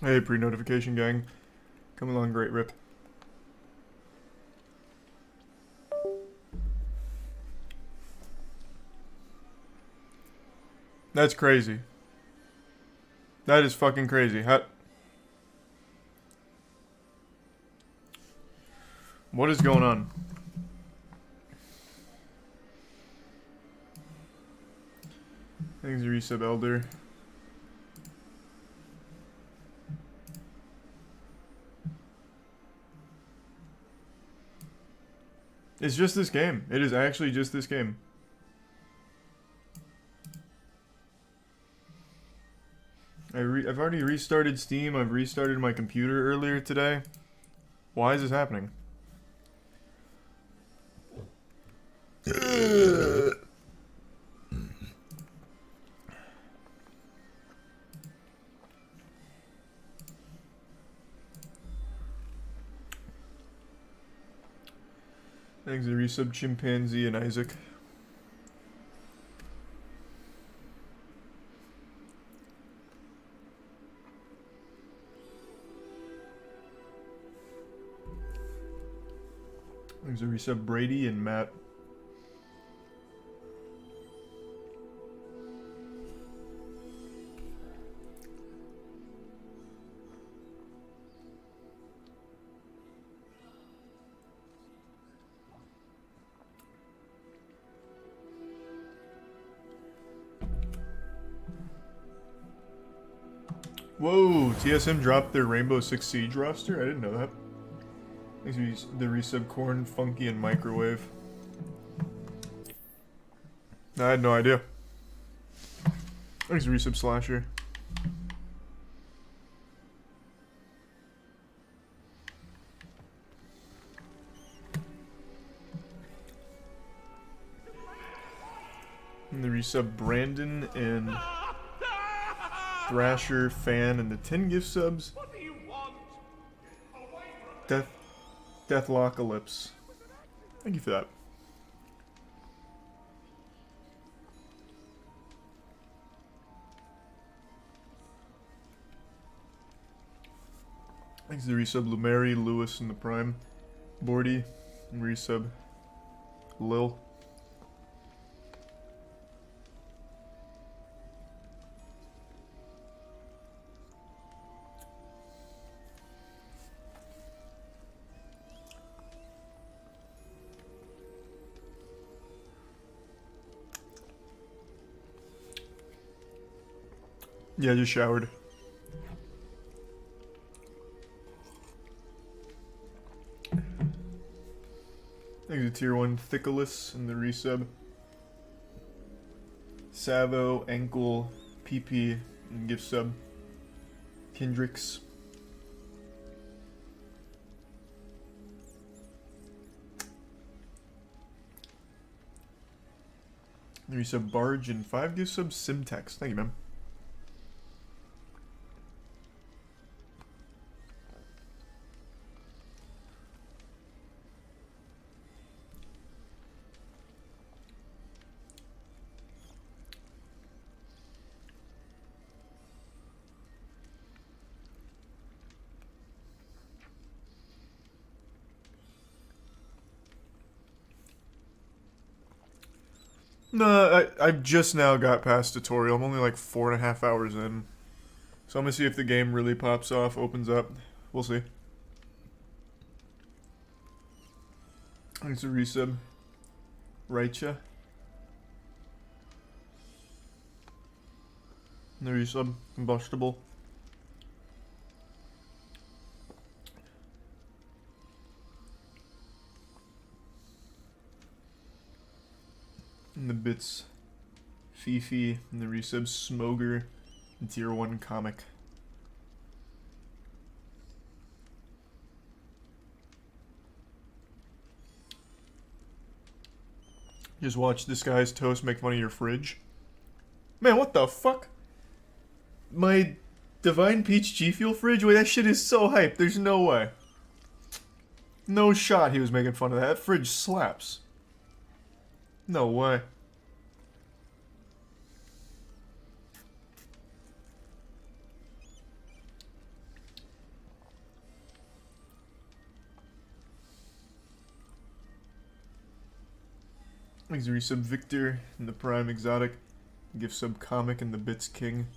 Hey, pre-notification gang. Come along, great rip. That's crazy. That is fucking crazy. What is going on? Thanks, resub elder. It's just this game. It is actually just this game. I've already restarted Steam. I've restarted my computer earlier today. Why is this happening? Thanks to resub Chimpanzee and Isaac. Thanks to resub Brady and Matt. Whoa, TSM dropped their Rainbow Six Siege roster? I didn't know that. Thanks to the resub Corn, Funky, and Microwave. I had no idea. Thanks to resub Slasher. And the resub Brandon and Thrasher, Fan, and the 10 gift subs. What do you want? Deathlocalypse. Thank you for that. Thanks to the resub Lumeri, Lewis, and the Prime. Bordy, and resub Lil. Yeah, just showered. Thanks to tier 1 Thickless and the resub. Savo, Ankle, PP, and gift sub. Kendricks. The resub Barge and 5 gift subs Simtex. Thank you, man. No, I've just now got past tutorial. I'm only like 4.5 hours in. So I'm gonna see if the game really pops off, opens up. We'll see. Thanks to resub. Raicha. And the resub. Combustible. And the bits, Fifi, and the resub Smoger, and tier 1 comic. Just watch this guy's toast make fun of your fridge. Man, what the fuck? My Divine Peach G Fuel fridge? Wait, that shit is so hype. There's no way. No shot he was making fun of that. That fridge slaps. No way. Thanks to resub Victor and the Prime Exotic. Gift sub Comic and the Bits King.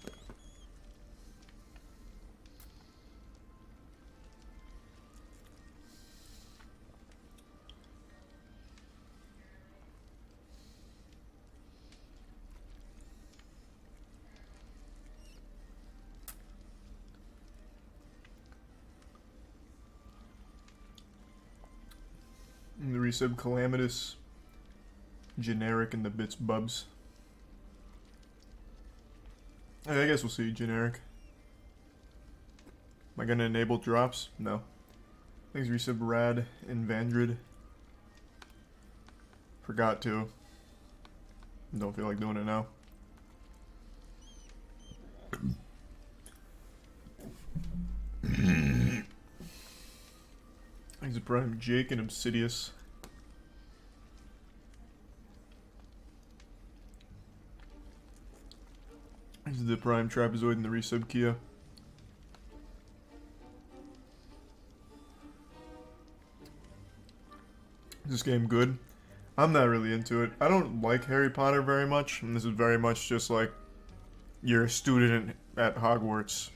And the resub Calamitous, Generic, and the Bits Bubs. I guess we'll see Generic. Am I gonna enable drops? No. Thanks resub Rad and Vandrid. Forgot to. Don't feel like doing it now. Thanks to Prime Jake and Obsidious. Thanks to the Prime Trapezoid and the resub Kia. Is this game good? I'm not really into it. I don't like Harry Potter very much, and this is very much just like you're a student at Hogwarts.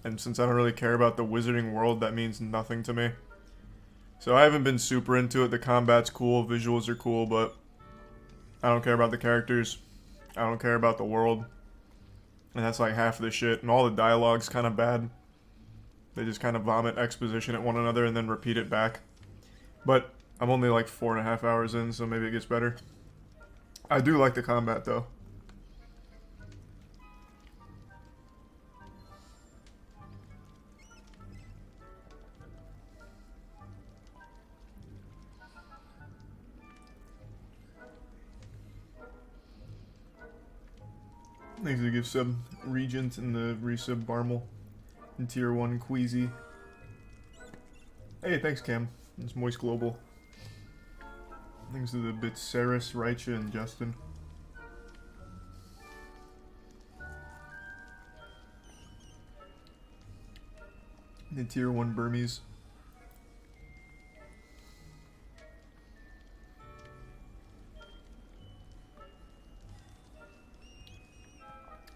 And since I don't really care about the wizarding world, that means nothing to me. So I haven't been super into it. The combat's cool, visuals are cool, but I don't care about the characters. I don't care about the world. And that's like half of the shit. And all the dialogue's kind of bad. They just kind of vomit exposition at one another and then repeat it back. But I'm only like 4.5 hours in, so maybe it gets better. I do like the combat, though. Thanks to the gift sub Regent and the resub Barmel. And tier 1 Queasy. Hey, thanks Cam. It's Moist Global. Thanks to the bits Saris, Raicha, and Justin. The tier 1 Burmese.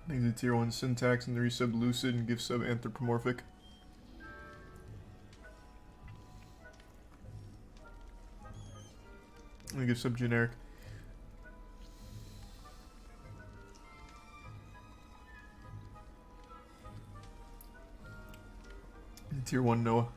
Thanks to tier 1 Syntax and the resub Lucid and gift sub Anthropomorphic. And the gift sub Generic. And tier 1 Noah.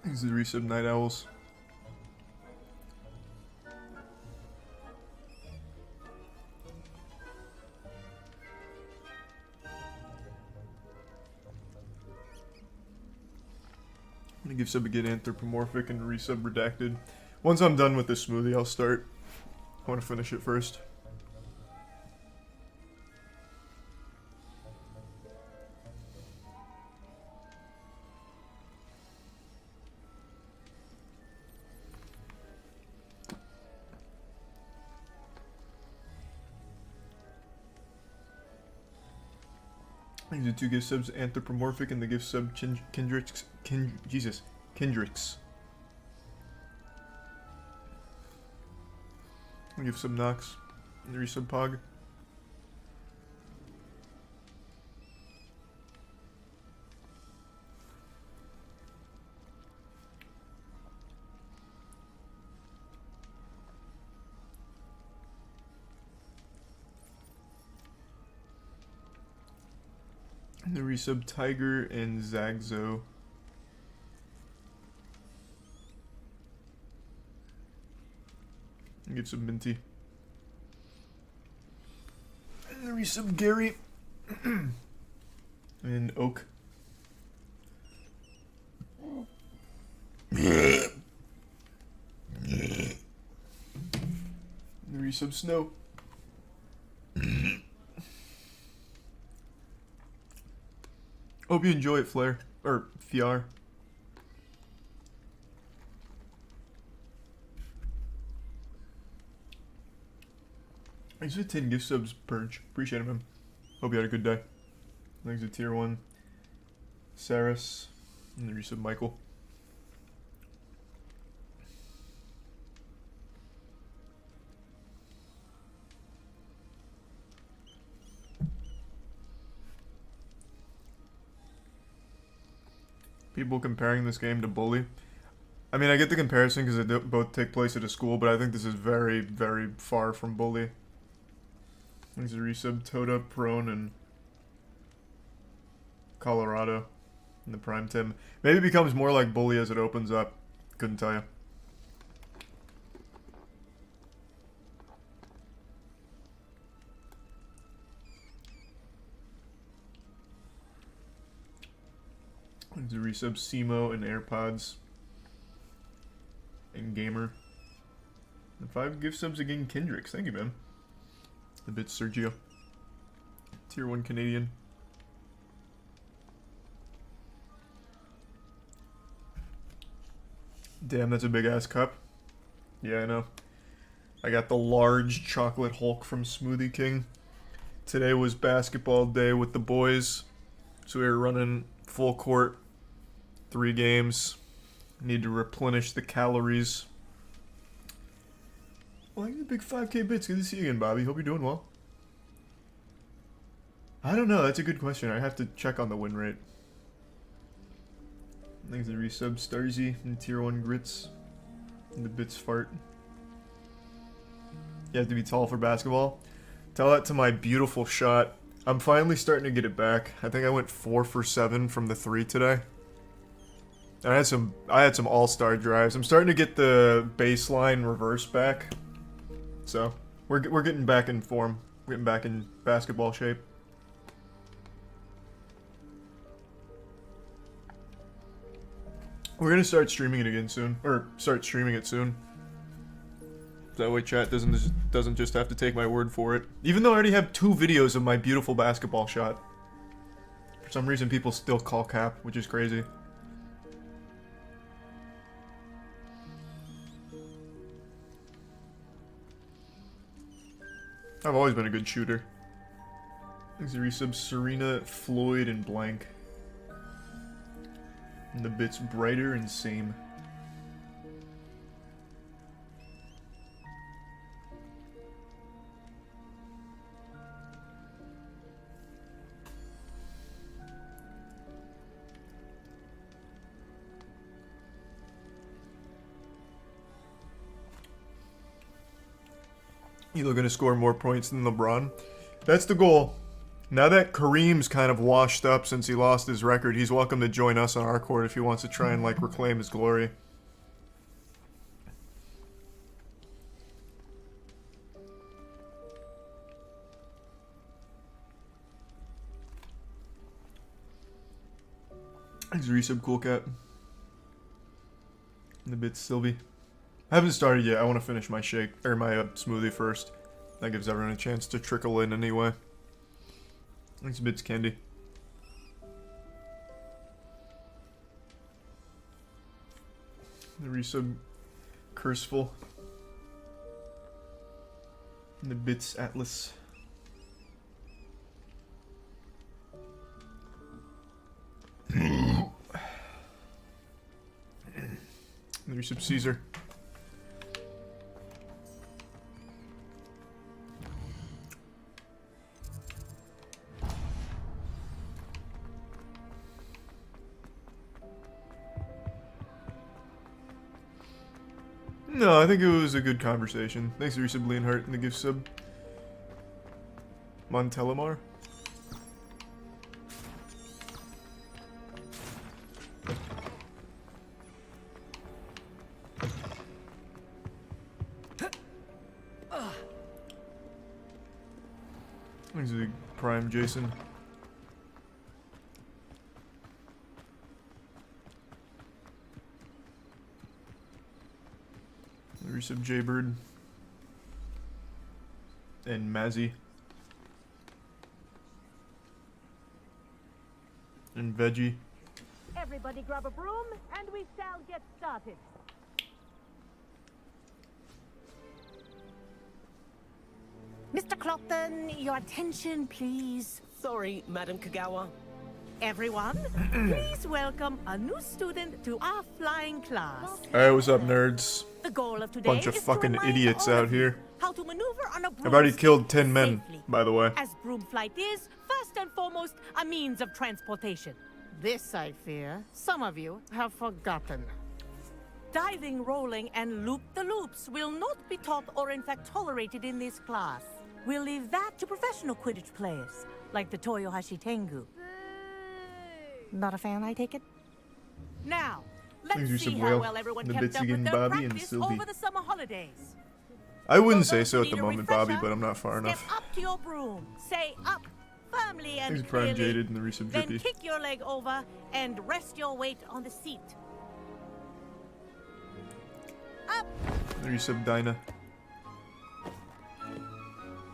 These are the resub Night Owls. I'm gonna give sub again Anthropomorphic and resub Redacted. Once I'm done with this smoothie, I'll start. I want to finish it first. These are two gift subs, Anthropomorphic, and the gift sub Kendricks. Kendricks. I'll give some Nox, and the resub Pog. And the resub Tiger and Zagzo. And give some Minty. And the resub Gary. And Oak. The resub Snow. Hope you enjoy it, Flair. Or Fiar. Thanks for 10 gift subs, Purge. Appreciate it, man. Hope you had a good day. Thanks to tier 1. Saris. And the resub Michael. People comparing this game to Bully. I mean, I get the comparison because they both take place at a school, but I think this is very, very far from Bully. Thanks to resub Toda, Prone, and Colorado in the prime time. Maybe it becomes more like Bully as it opens up. Couldn't tell you. Thanks to resub Simo and AirPods. And Gamer. And 5 gift subs again, Kendricks. Thank you, man. The bit Sergio. Tier 1 Canadian. Damn, that's a big ass cup. Yeah, I know. I got the large chocolate Hulk from Smoothie King. Today was basketball day with the boys. So we were running full court. 3 games. Need to replenish the calories. Well, the big 5K bits. Good to see you again, Bobby. Hope you're doing well. I don't know. That's a good question. I have to check on the win rate. Thanks to resub Starzy and tier 1 grits. And the bits fart. You have to be tall for basketball. Tell that to my beautiful shot. I'm finally starting to get it back. I think I went 4 for 7 from the 3 today. And I had some all-star drives. I'm starting to get the baseline reverse back. So, we're getting back in form. We're getting back in basketball shape. We're gonna start streaming it again soon. Or, start streaming it soon. That way chat doesn't just have to take my word for it. Even though I already have 2 videos of my beautiful basketball shot. For some reason people still call cap, which is crazy. I've always been a good shooter. Thanks to resub Serena, Floyd, and Blank. And the bits brighter and same. You're going to score more points than LeBron. That's the goal. Now that Kareem's kind of washed up since he lost his record, he's welcome to join us on our court if he wants to try and, like, reclaim his glory. Thanks, resub Cool Cat. And the bit Sylvie. I haven't started yet. I want to finish my shake, or my smoothie first. That gives everyone a chance to trickle in anyway. Thanks, bits Candy. The resub Curseful. And the bits Atlas. The resub Caesar. No, I think it was a good conversation. Thanks to resub Leonhardt and the gift sub. Montelamar. Thanks to the Prime Jason. Resub Jaybird and Mazzy and Veggie. Everybody grab a broom and we shall get started. Mr. Clopton, your attention, please. Sorry, Madam Kagawa. Everyone, please welcome a new student to our flying class. Hey, what's up, nerds? The goal of today Bunch of is to fucking remind idiots all out of you here. how to maneuver on a I've already broomstick killed 10 men, safely. by the way. As broom flight is, first and foremost, a means of transportation. This, I fear, some of you have forgotten. Diving, rolling, and loop-the-loops will not be taught or in fact tolerated in this class. We'll leave that to professional Quidditch players, like the Toyohashi Tengu. Not a fan, I take it? Now, let's Thanks, see Yusuf how Whale, well everyone the kept up with Bitsigan their Bobby, and practice Sylvie. over the summer holidays. I wouldn't For say those so who at the need a moment, Bobby, refresher, but I'm not far step enough. up to your broom. Say up, firmly and Thanks, Prime clearly. Jaded and the Resub Then Drippy. kick your leg over and rest your weight on the seat. Up. The Resub Dinah.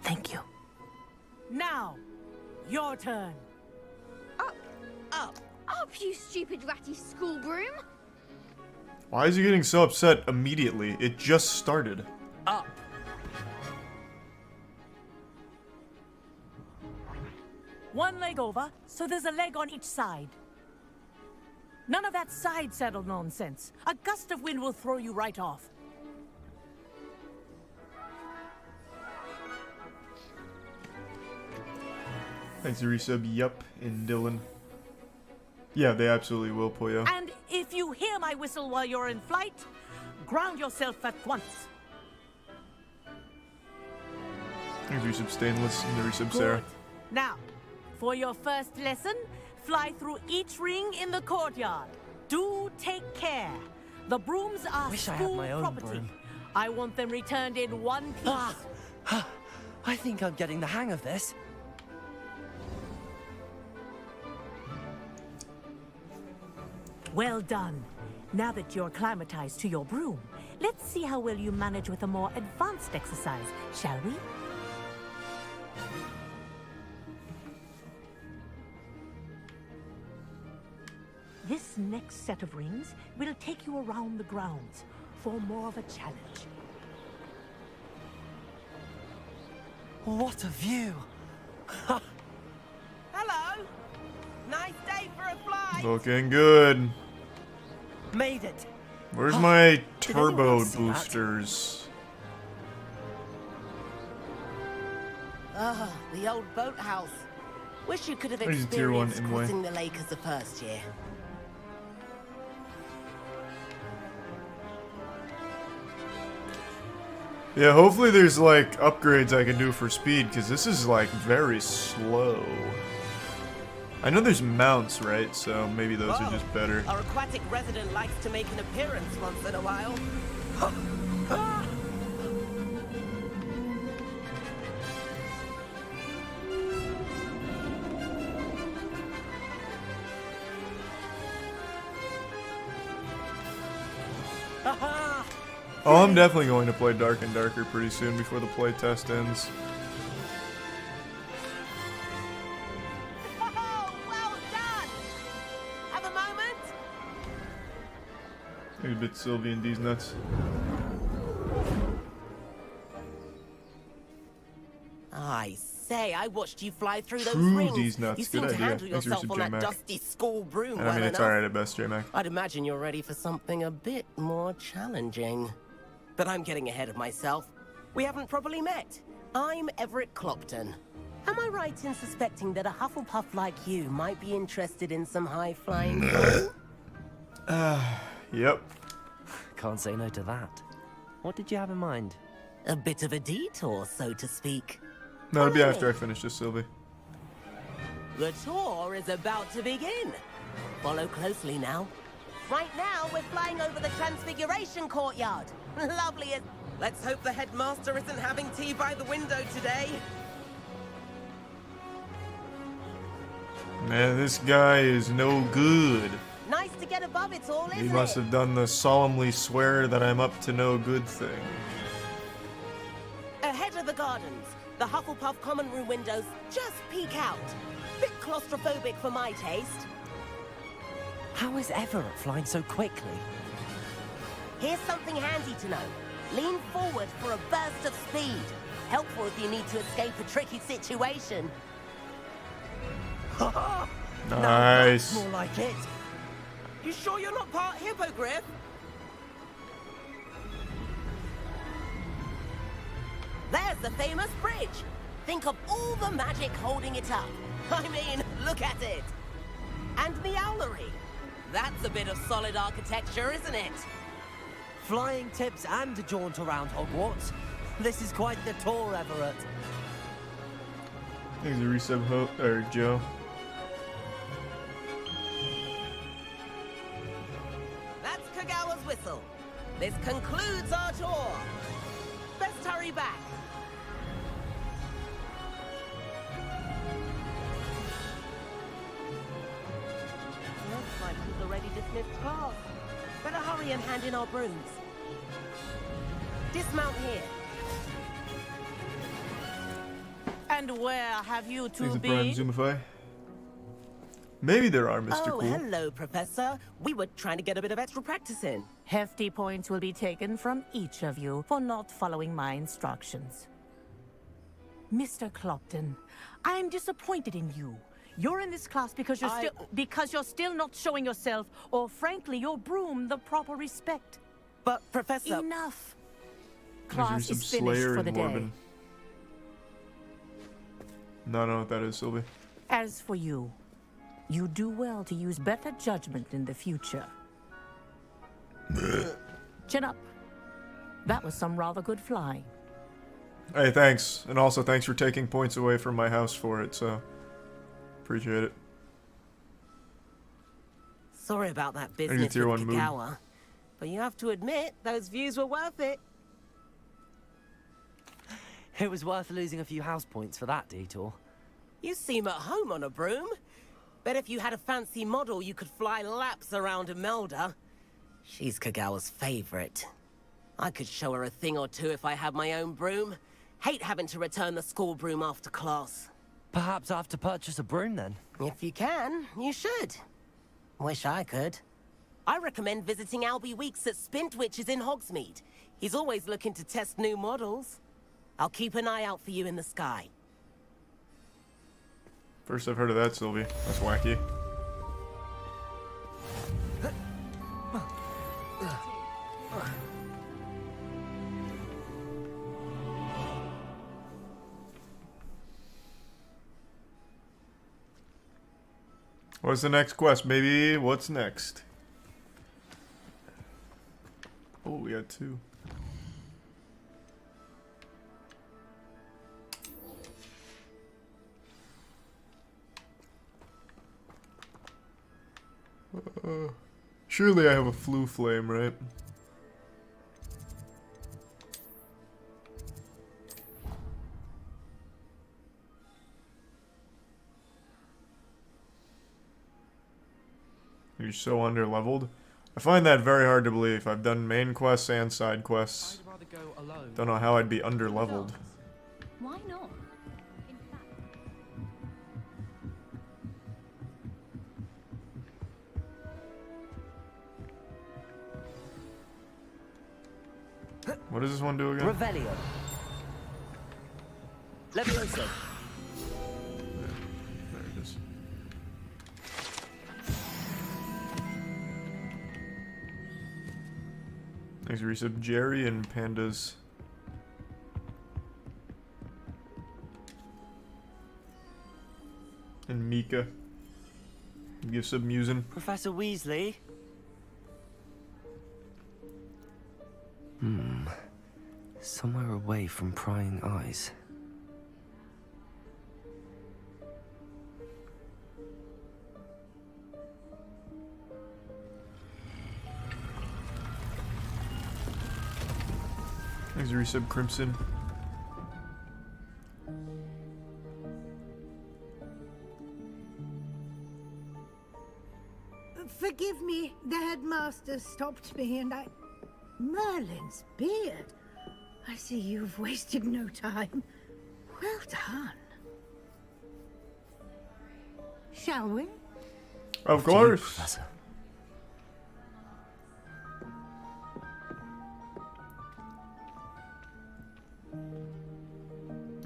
Thank you. Now, your turn. Up, Up. up, you stupid ratty school broom! Why is he getting so upset immediately? It just started. Up. One leg over, so there's a leg on each side. None of that side saddle nonsense. A gust of wind will throw you right off. Thanks, the Resub Yup and Dylan. Yeah, they absolutely will, Poyo. And if you hear my whistle while you're in flight, ground yourself at once. Thanks, Resub Stainless and the Resub Sarah. Good. Now, for your first lesson, fly through each ring in the courtyard. Do take care. The brooms are Wish I had school my own property. broom. I want them returned in one piece. I think I'm getting the hang of this. Well done. Now that you're acclimatized to your broom, let's see how well you manage with a more advanced exercise, shall we? This next set of rings will take you around the grounds for more of a challenge. What a view. Hello. Nice day for a fly. Looking good. Made it. Where's my anyone turbo else see that? boosters? Ah, the old boathouse. Wish you could have There's a tier one experienced in way. crossing the lake as a first year. Yeah, hopefully there's like upgrades I can do for speed, because this is like very slow. I know there's mounts, right? So maybe those are Whoa. just better. Our aquatic resident likes to make an appearance once in a while. Aha! Oh, I'm definitely going to play Dark and Darker pretty soon before the playtest ends. Oh, well done. Have a moment. Maybe a bit Sylvie and D's nuts. I say, I watched you fly through those True, rings. these nuts. You Good seem to idea. handle Thanks for yourself some on that J-Mac. dusty school broom And well I mean, it's enough. alright at best, J-Mac. I'd imagine you're ready for something a bit more challenging. But I'm getting ahead of myself. We haven't properly met. I'm Everett Clopton. Am I right in suspecting that a Hufflepuff like you might be interested in some high-flying fun? Yep. Can't say no to that. What did you have in mind? A bit of a detour, so to speak. That'll be Really? after I finish this, Sylvie. The tour is about to begin. Follow closely now. Right now, we're flying over the Transfiguration Courtyard. Lovely as... Let's hope the headmaster isn't having tea by the window today. Man, this guy is no good. Nice to get above it all, He isn't must it? have done the solemnly swear that I'm up to no good thing. Ahead of the gardens, the Hufflepuff common room windows just peek out. Bit claustrophobic for my taste. How is Everett flying so quickly? Here's something handy to know. Lean forward for a burst of speed. Helpful if you need to escape a tricky situation. Nice. That's more like it. You sure you're not part hippogriff? There's the famous bridge. Think of all the magic holding it up. I mean, look at it. And the owlery. That's a bit of solid architecture, isn't it? Flying tips and a jaunt around Hogwarts. This is quite the tour, Everett. Thanks a resub, or Joe. That's Kagawa's whistle. This concludes our tour. Best hurry back. Looks like he's already dismissed class. Better hurry and hand in our brooms. Dismount here. And where have you two Thanks a Prime been? Zoomify. Maybe there are, Mr. Oh, Cool. hello, Professor. We were trying to get a bit of extra practice in. Hefty points will be taken from each of you for not following my instructions. Mr. Clopton, I'm disappointed in you. You're in this class because you're still not showing yourself, or frankly, your broom the proper respect. But, Professor... Enough. Thanks a Class resub, is finished Slayer for the and day. Morbin. No, I don't know what that is, Sylvie. As for you, you do well to use better judgment in the future. Chin up. That was some rather good flying. Hey, thanks. And also thanks for taking points away from my house for it, so... Appreciate it. Sorry about that There's a business tier with 1 mood. Kagawa. But you have to admit, those views were worth it. It was worth losing a few house points for that detour. You seem at home on a broom. Bet if you had a fancy model, you could fly laps around Imelda. She's Kagawa's favorite. I could show her a thing or two if I had my own broom. Hate having to return the school broom after class. Perhaps I have to purchase a broom then. If you can, you should. Wish I could. I recommend visiting Albie Weeks at Spintwitches in Hogsmeade. He's always looking to test new models. I'll keep an eye out for you in the sky. First I've heard of that, Sylvie. That's wacky. What's the next quest, baby? What's next? Oh, we got 2. Surely I have a flu flame, right? You're so underleveled? I find that very hard to believe. I've done main quests and side quests. I'd rather go alone. Don't know how I'd be underleveled. Why not? In fact, What does this one do again? Revelio. Levioso. There it is. Thanks, resub. Jerry and Pandas. And Mika. Give sub musing. Professor Weasley. Somewhere away from prying eyes. Thanks, resub Crimson. Forgive me, the headmaster stopped me and I... Merlin's beard. I see you've wasted no time. Well done. Shall we? Of To you, course. Professor.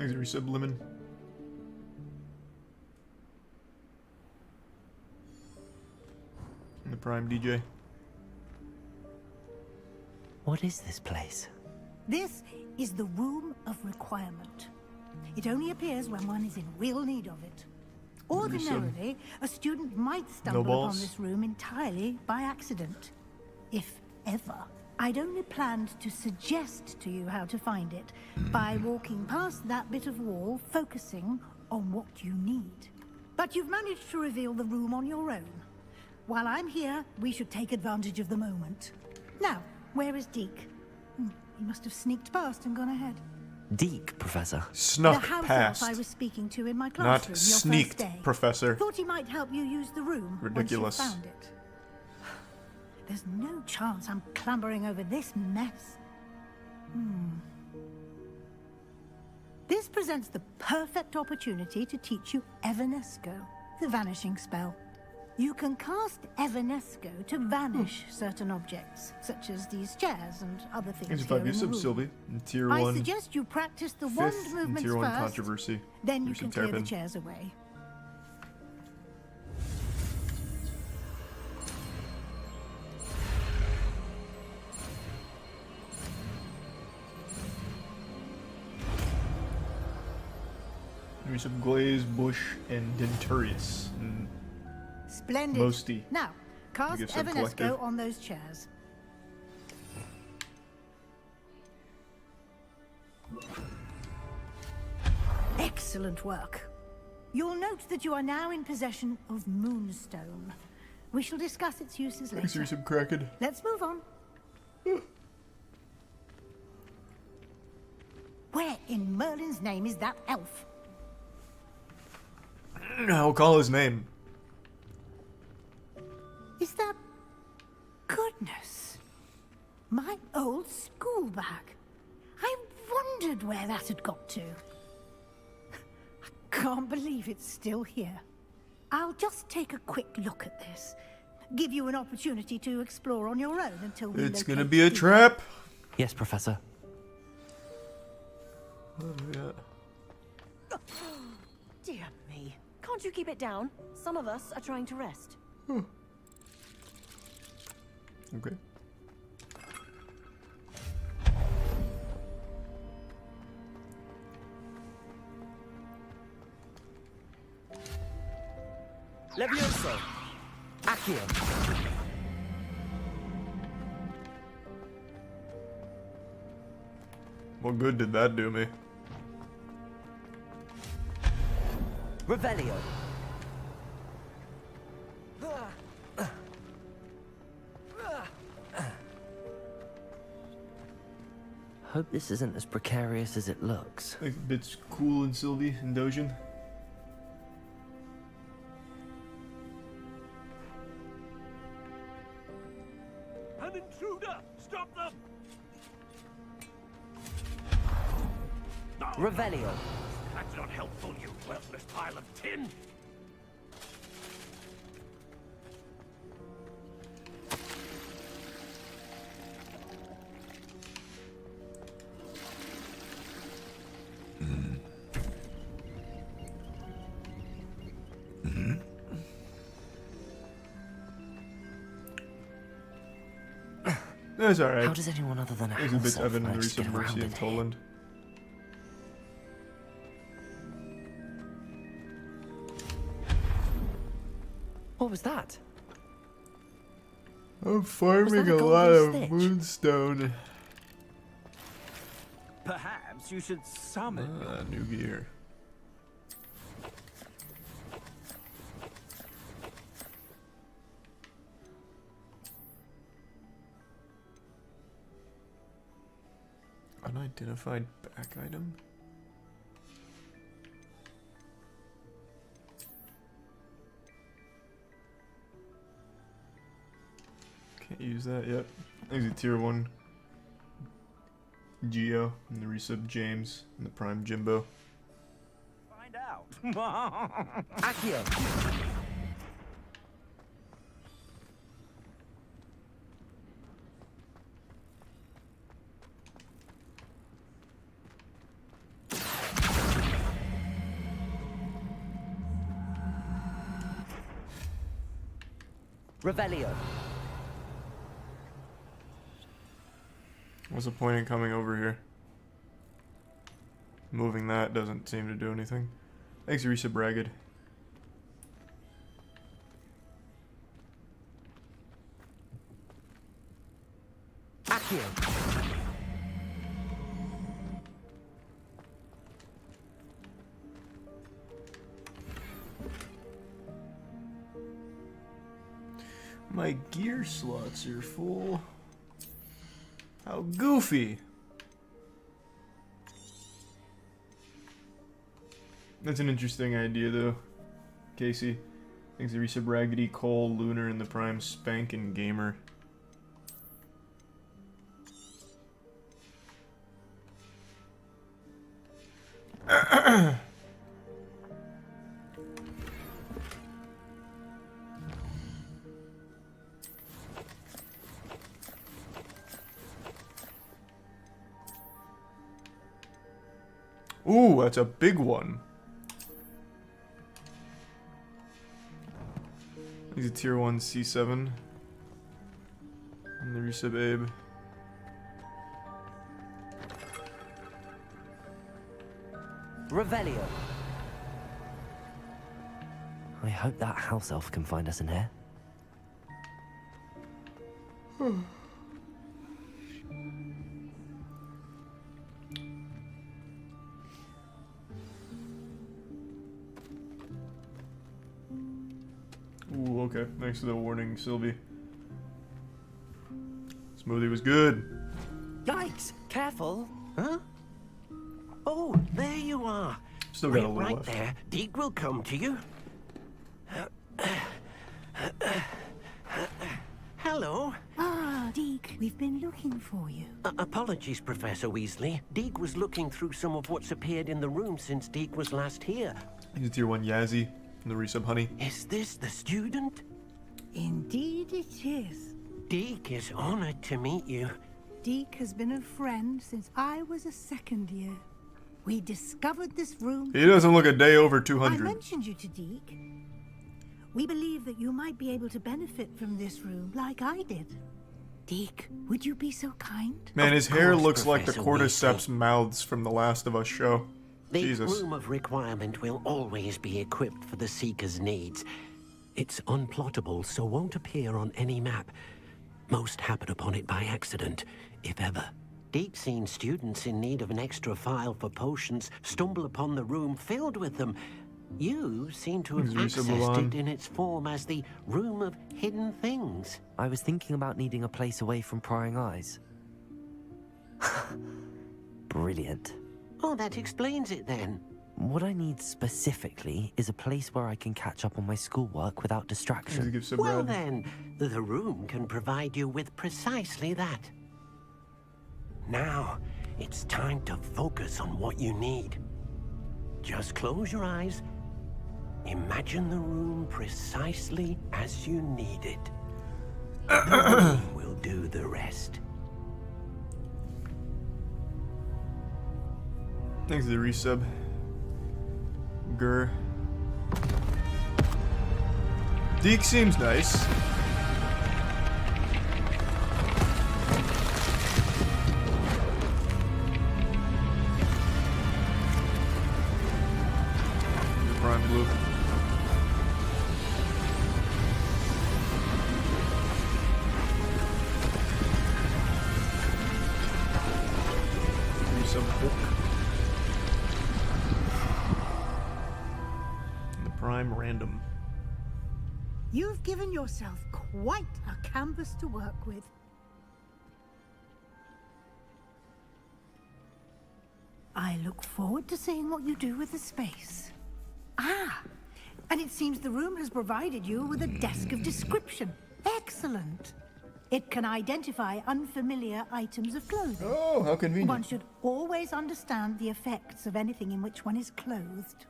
Thanks, resub lemon. And the Prime DJ. What is this place? This is the Room of Requirement. It only appears when one is in real need of it. Ordinarily, a student might stumble upon balls. this room entirely by accident. If ever. I'd only planned to suggest to you how to find it by walking past that bit of wall, focusing on what you need. But you've managed to reveal the room on your own. While I'm here, we should take advantage of the moment. Now, where is Deke? He must have sneaked past and gone ahead. Deke, Professor. Snuck The house past. elf I was speaking to in my Not classroom your sneaked, first day. Professor. Thought he might help you use the room Ridiculous. once you found it. There's no chance I'm clambering over this mess. This presents the perfect opportunity to teach you Evanesco, the vanishing spell. You can cast Evanesco to vanish certain objects, such as these chairs and other things Thanks for here 5 in the resubs, room. Sylvie. And tier I 1. suggest you practice the wand Fifth and movements tier 1 first, controversy. then you Resub can clear the terrapin. chairs away. Resub Glaze, Bush, and Denturius. And Splendid. Mosty. Now, cast give some Evanesco collective. on those chairs. Excellent work. You'll note that you are now in possession of Moonstone. We shall discuss its uses Thanks, later. Resub Kraken. Let's move on. Where in Merlin's name is that elf? I'll call his name. Is that... Goodness. My old school bag. I wondered where that had got to. I can't believe it's still here. I'll just take a quick look at this. Give you an opportunity to explore on your own until we It's gonna locate be a Deke. trap. Yes, Professor. Oh, yeah. Dear me. Can't you keep it down? Some of us are trying to rest. Okay. Levioso. Accio. What good did that do me? Revelio. Hope this isn't as precarious as it looks. Like bits cool and Sylvie and Dojin. An intruder! Stop them! No, Revelio. that's not helpful, you worthless pile of tin! That's alright. How does anyone other than a There's a bit house elf Evan, manage to Resub get around Mercy, in and here? Toland. What was that? I'm Was farming that a a lot golden of snitch? moonstone. Perhaps you should summon. New gear. Unidentified back item? Can't use that yet. There's a tier 1 Geo, and the resub James, and the Prime Jimbo. Find out. Accio. Revelio. What's the point in coming over here? Moving that doesn't seem to do anything. Thanks, Risa Bragged. Accio. My gear slots are full. How goofy. That's an interesting idea, though. Casey. Thanks to Risa Braggedy, Cole, Lunar, and the Prime Spankin' Gamer. Ooh, that's a big one. He's a tier 1 C7. And the resub Abe. Revelio. I hope that house elf can find us in here. Ooh, okay. Thanks for the warning, Sylvie. Smoothie was good. Yikes! Careful! Huh? Oh, there you are. Still got a Wait little right left. there. Deke will come to you. Hello. Ah, Deke, we've been looking for you. Apologies, Professor Weasley. Deke was looking through some of what's appeared in the room since Deke was last here. He's a tier 1 Yazzie. And the resub Honey. Is this the student? Indeed it is. Deke is honored to meet you. Deke has been a friend since I was a second year. We discovered this room. He doesn't look a day over I 200. mentioned you to Deke. We believe that you might be able to benefit from this room like I did. Deke, would you be so kind? Man, his Of hair course, looks like the Professor cordyceps mouths from the Last of Us show. The Jesus. room of requirement will always be equipped for the Seeker's needs. It's unplottable, so won't appear on any map. Most happen upon it by accident, if ever. Deep-seen students in need of an extra file for potions stumble upon the room filled with them. You seem to have Thanks, Risa accessed Milan. it in its form as the Room of Hidden Things. I was thinking about needing a place away from prying eyes. Brilliant. Oh, that explains it then. What I need specifically is a place where I can catch up on my schoolwork without Let's distraction. give some Well red. then, the room can provide you with precisely that. Now, it's time to focus on what you need. Just close your eyes. Imagine the room precisely as you need it. The room will do the rest. Thanks to the resub. Grr. Deke seems nice. The prime blue. Resub Hulk. And the prime random. You've given yourself quite a canvas to work with. I look forward to seeing what you do with the space. Ah, and it seems the room has provided you with a desk of description. Excellent. It can identify unfamiliar items of clothing. Oh, how convenient. One should always understand the effects of anything in which one is clothed.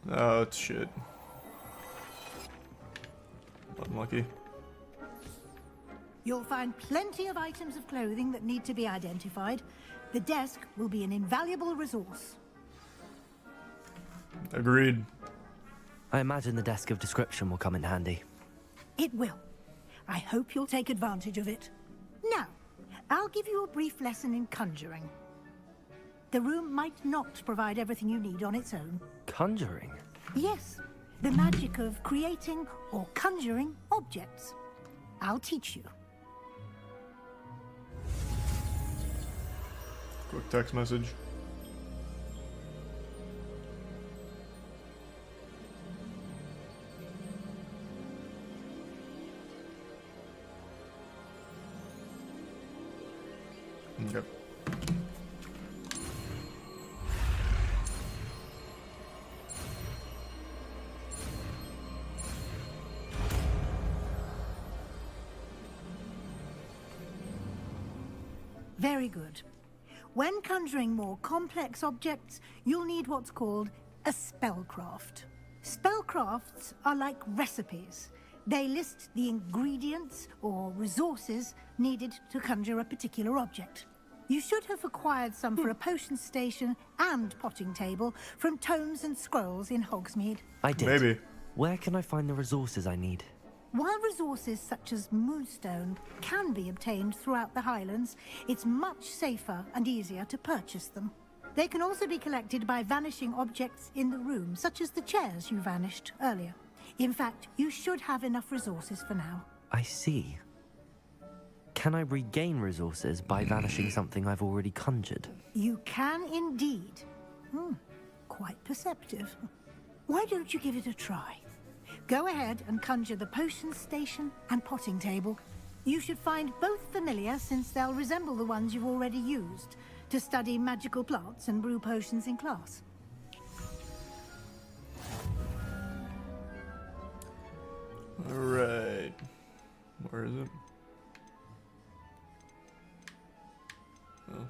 Oh, it's shit. Unlucky. You'll find plenty of items of clothing that need to be identified. The desk will be an invaluable resource. Agreed. I imagine the desk of description will come in handy. It will. I hope you'll take advantage of it. Now, I'll give you a brief lesson in conjuring. The room might not provide everything you need on its own. Conjuring? Yes, the magic of creating or conjuring objects. I'll teach you. Quick text message. Yep. Very good. When conjuring more complex objects, you'll need what's called a spellcraft. Spellcrafts are like recipes. They list the ingredients or resources needed to conjure a particular object. You should have acquired some for a potion station and potting table from tomes and scrolls in Hogsmeade. I did. Maybe. Where can I find the resources I need? While resources such as moonstone can be obtained throughout the Highlands, it's much safer and easier to purchase them. They can also be collected by vanishing objects in the room, such as the chairs you vanished earlier. In fact, you should have enough resources for now. I see. Can I regain resources by vanishing something I've already conjured? You can indeed. Quite perceptive. Why don't you give it a try? Go ahead and conjure the potion station and potting table. You should find both familiar, since they'll resemble the ones you've already used to study magical plants and brew potions in class. Alright. Where is it? Oh.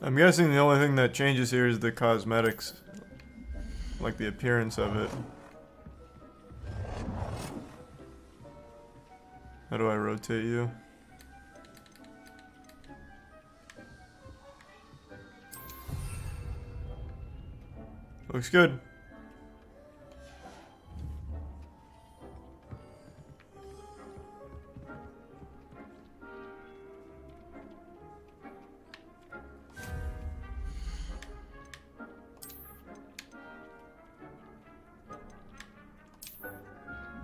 I'm guessing the only thing that changes here is the cosmetics. Like the appearance of it. How do I rotate you? Looks good.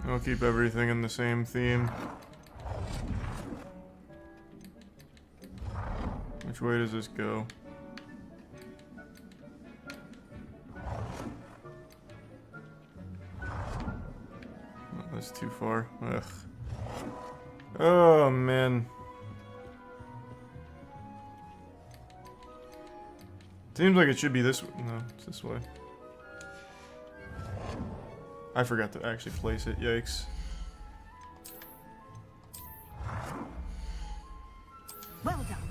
I'll keep everything in the same theme. Which way does this go? Oh, that's too far. Ugh. Oh, man. Seems like it should be this way. No, it's this way. I forgot to actually place it. Yikes. Well done.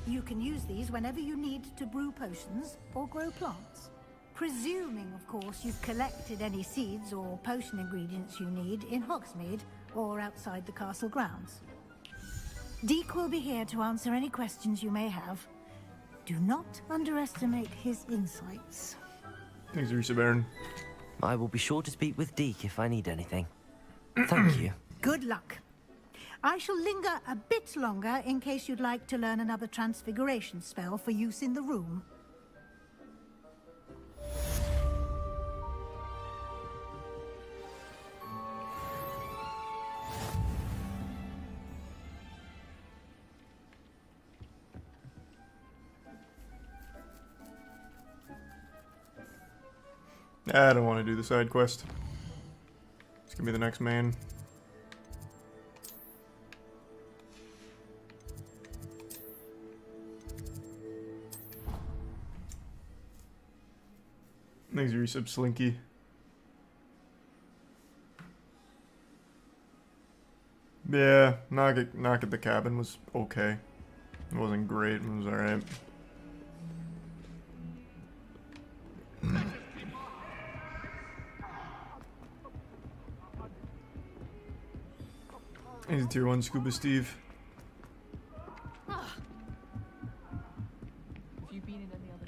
You can use these whenever you need to brew potions or grow plants. Presuming, of course, you've collected any seeds or potion ingredients you need in Hogsmeade or outside the castle grounds. Deek will be here to answer any questions you may have. Do not underestimate his insights. Thanks, Risa Baron. I will be sure to speak with Deke if I need anything. Thank you. Good luck. I shall linger a bit longer in case you'd like to learn another transfiguration spell for use in the room. I don't want to do the side quest. It's gonna be the next main. Thanks, Resub Slinky. Yeah, knock at the cabin was okay. It wasn't great, it was alright. He's a tier 1 Scuba Steve. Have you been in any other?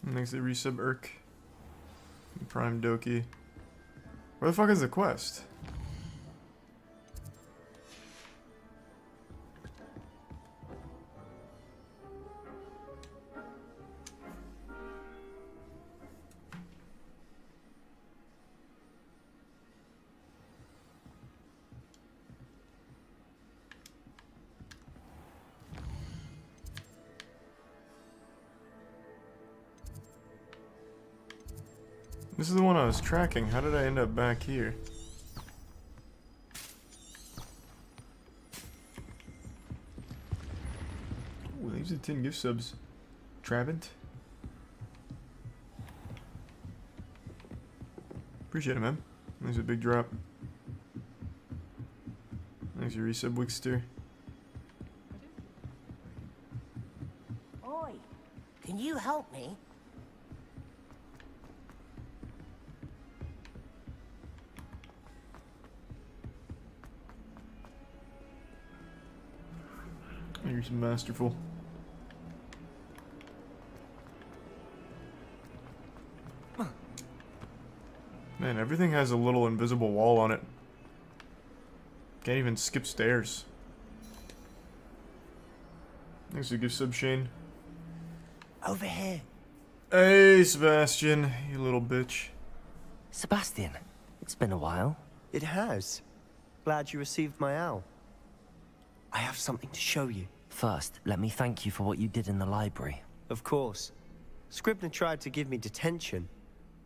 Next, they resub Urk. Prime Doki. Where the fuck is the quest? This is the one I was tracking. How did I end up back here? Ooh, these are 10 gift subs. Trabant. Appreciate it, man. There's a big drop. Thanks, your resub, Wixter. Oi, can you help me? You're so masterful. Man, everything has a little invisible wall on it. Can't even skip stairs. Thanks for the gift sub, Shane. Over here. Hey, Sebastian, you little bitch. Sebastian, it's been a while. It has. Glad you received my owl. I have something to show you. First, let me thank you for what you did in the library. Of course. Scribner tried to give me detention,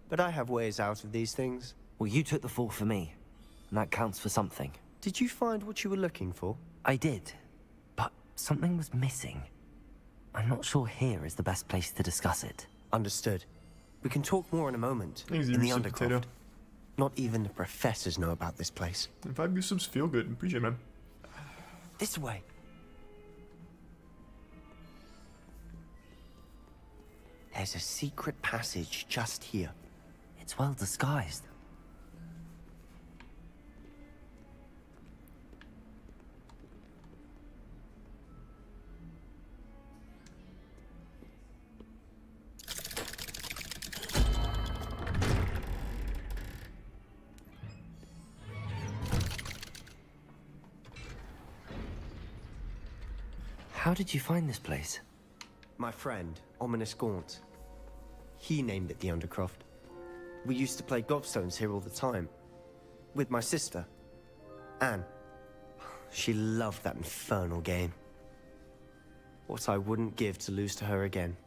but I have ways out of these things. Well, you took the fall for me, and that counts for something. Did you find what you were looking for? I did, but something was missing. I'm not sure here is the best place to discuss it. Understood. We can talk more in a moment. Easy In the resub, Undercroft. potato. Not even the professors know about this place. And 5 gift subs feel good. Appreciate it, man. This way. There's a secret passage just here. It's well disguised. How did you find this place? My friend, Ominous Gaunt. He named it the Undercroft. We used to play gobstones here all the time. With my sister, Anne. She loved that infernal game. What I wouldn't give to lose to her again.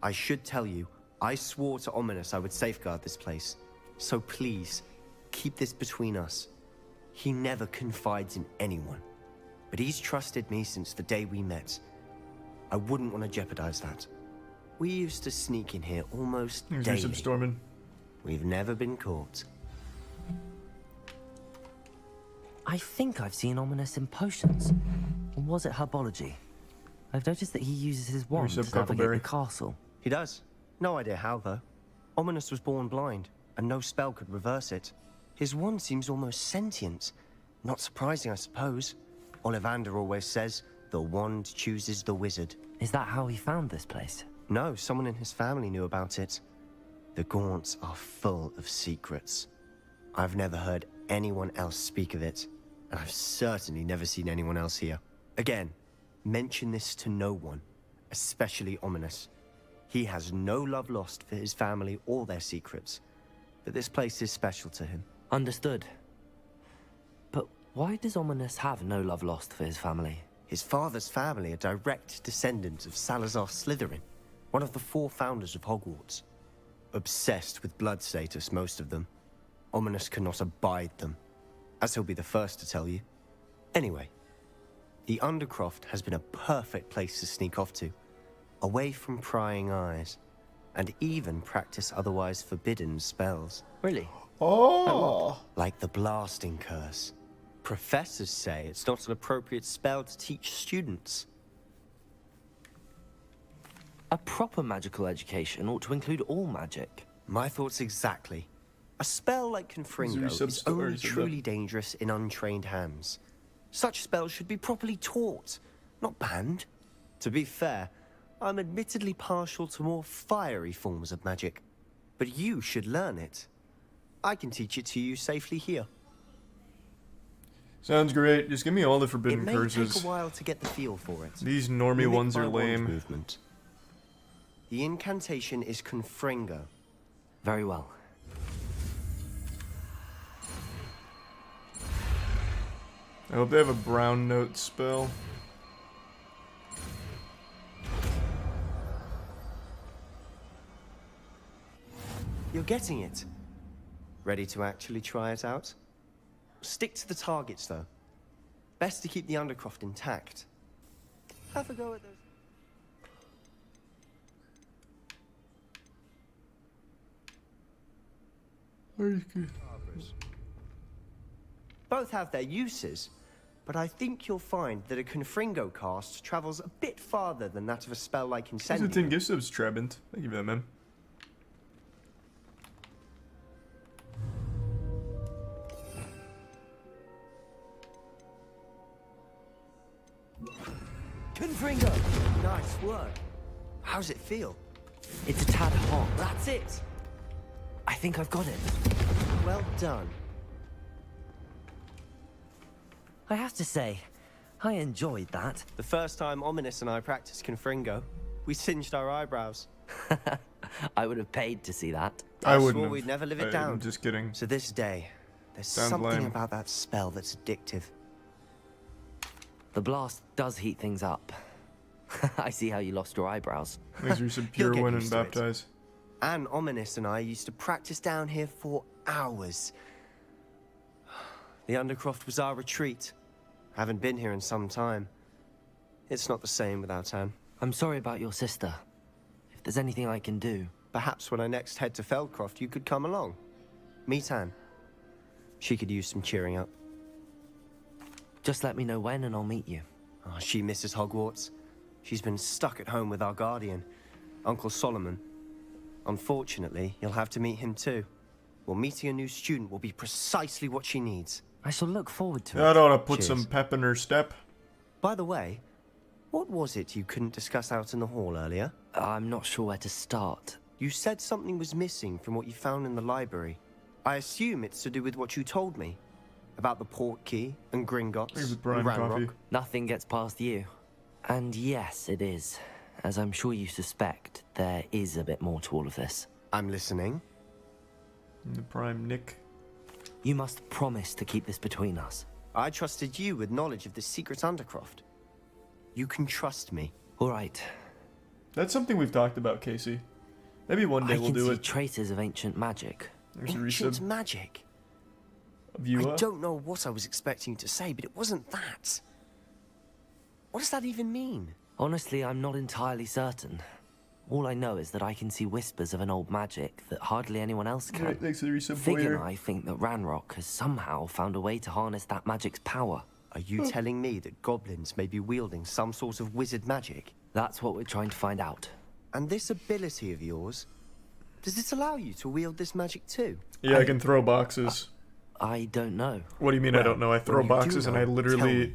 I should tell you, I swore to Ominous I would safeguard this place. So please, keep this between us. He never confides in anyone. But he's trusted me since the day we met. I wouldn't want to jeopardize that. We used to sneak in here almost Here's daily. your sub, Stormin. We've never been caught. I think I've seen Ominous in potions. Or was it herbology? I've noticed that he uses his wand to Resub, navigate Cockleberry. the castle. He does. No idea how, though. Ominous was born blind, and no spell could reverse it. His wand seems almost sentient. Not surprising, I suppose. Ollivander always says, the wand chooses the wizard. Is that how he found this place? No, someone in his family knew about it. The Gaunts are full of secrets. I've never heard anyone else speak of it, and I've certainly never seen anyone else here. Again, mention this to no one, especially Ominous. He has no love lost for his family or their secrets, but this place is special to him. Understood. But why does Ominous have no love lost for his family? His father's family are direct descendants of Salazar Slytherin. One of the 4 founders of Hogwarts. Obsessed with blood status, most of them. Ominous cannot abide them, as he'll be the first to tell you. Anyway, the Undercroft has been a perfect place to sneak off to, away from prying eyes, and even practice otherwise forbidden spells. Really? Oh! Like the blasting curse. Professors say it's not an appropriate spell to teach students. A proper magical education ought to include all magic. My thoughts exactly. A spell like Confringo is only truly dangerous in untrained hands. Such spells should be properly taught, not banned. To be fair, I'm admittedly partial to more fiery forms of magic. But you should learn it. I can teach it to you safely here. Sounds great. Just give me all the forbidden It may curses. take a while to get the feel for it. These normie Mimic ones my are wand lame. Movement. The incantation is Confringo. Very well. I hope they have a brown note spell. You're getting it. Ready to actually try it out? Stick to the targets, though. Best to keep the Undercroft intact. Have a go at those. Both have their uses, but I think you'll find that a Confringo cast travels a bit farther than that of a spell like Incendiary. Ten gift subs, Trebant. Thank you for that, man. Confringo! Nice work. How's it feel? It's a tad hot. That's it! I think I've got it. Well done. I have to say, I enjoyed that. The first time Ominous and I practiced Confringo, we singed our eyebrows. I would have paid to see that. I swore wouldn't have. we'd never live it I'm down. just kidding. To this day, there's Sounds something lame. about that spell that's addictive. The blast does heat things up. I see how you lost your eyebrows. Thanks for some You'll pure get win and used to it. baptize. And Ominous and I used to practice down here for hours. The Undercroft was our retreat. Haven't been here in some time. It's not the same without Anne. I'm sorry about your sister. If there's anything I can do... Perhaps when I next head to Feldcroft, you could come along. Meet Anne. She could use some cheering up. Just let me know when and I'll meet you. Oh, she misses Hogwarts. She's been stuck at home with our guardian, Uncle Solomon. Unfortunately, you'll have to meet him too. Well, meeting a new student will be precisely what she needs. I shall look forward to That it. ought to put Cheers. some pep in her step. By the way, what was it you couldn't discuss out in the hall earlier? I'm not sure where to start. You said something was missing from what you found in the library. I assume it's to do with what you told me. About the port key and Gringotts Maybe and Brian Coffee. Ranrock. Nothing gets past you. And yes, it is. As I'm sure you suspect, there is a bit more to all of this. I'm listening. The prime Nick. You must promise to keep this between us. I trusted you with knowledge of the secret Undercroft. You can trust me. All right. That's something we've talked about, Casey. Maybe one day I we'll can do see it. traces of ancient magic. There's a Ancient resub. magic. Viewer. I don't know what I was expecting you to say, but it wasn't that. What does that even mean? Honestly, I'm not entirely certain. All I know is that I can see whispers of an old magic that hardly anyone else can. Right, thanks for the resub, Fig and Boyer. I think that Ranrock has somehow found a way to harness that magic's power. Are you telling me that goblins may be wielding some sort of wizard magic? That's what we're trying to find out. And this ability of yours, does it allow you to wield this magic too? Yeah, I can throw boxes. I don't know. What do you mean I Well, don't know? I throw when you do boxes and know, I tell literally me.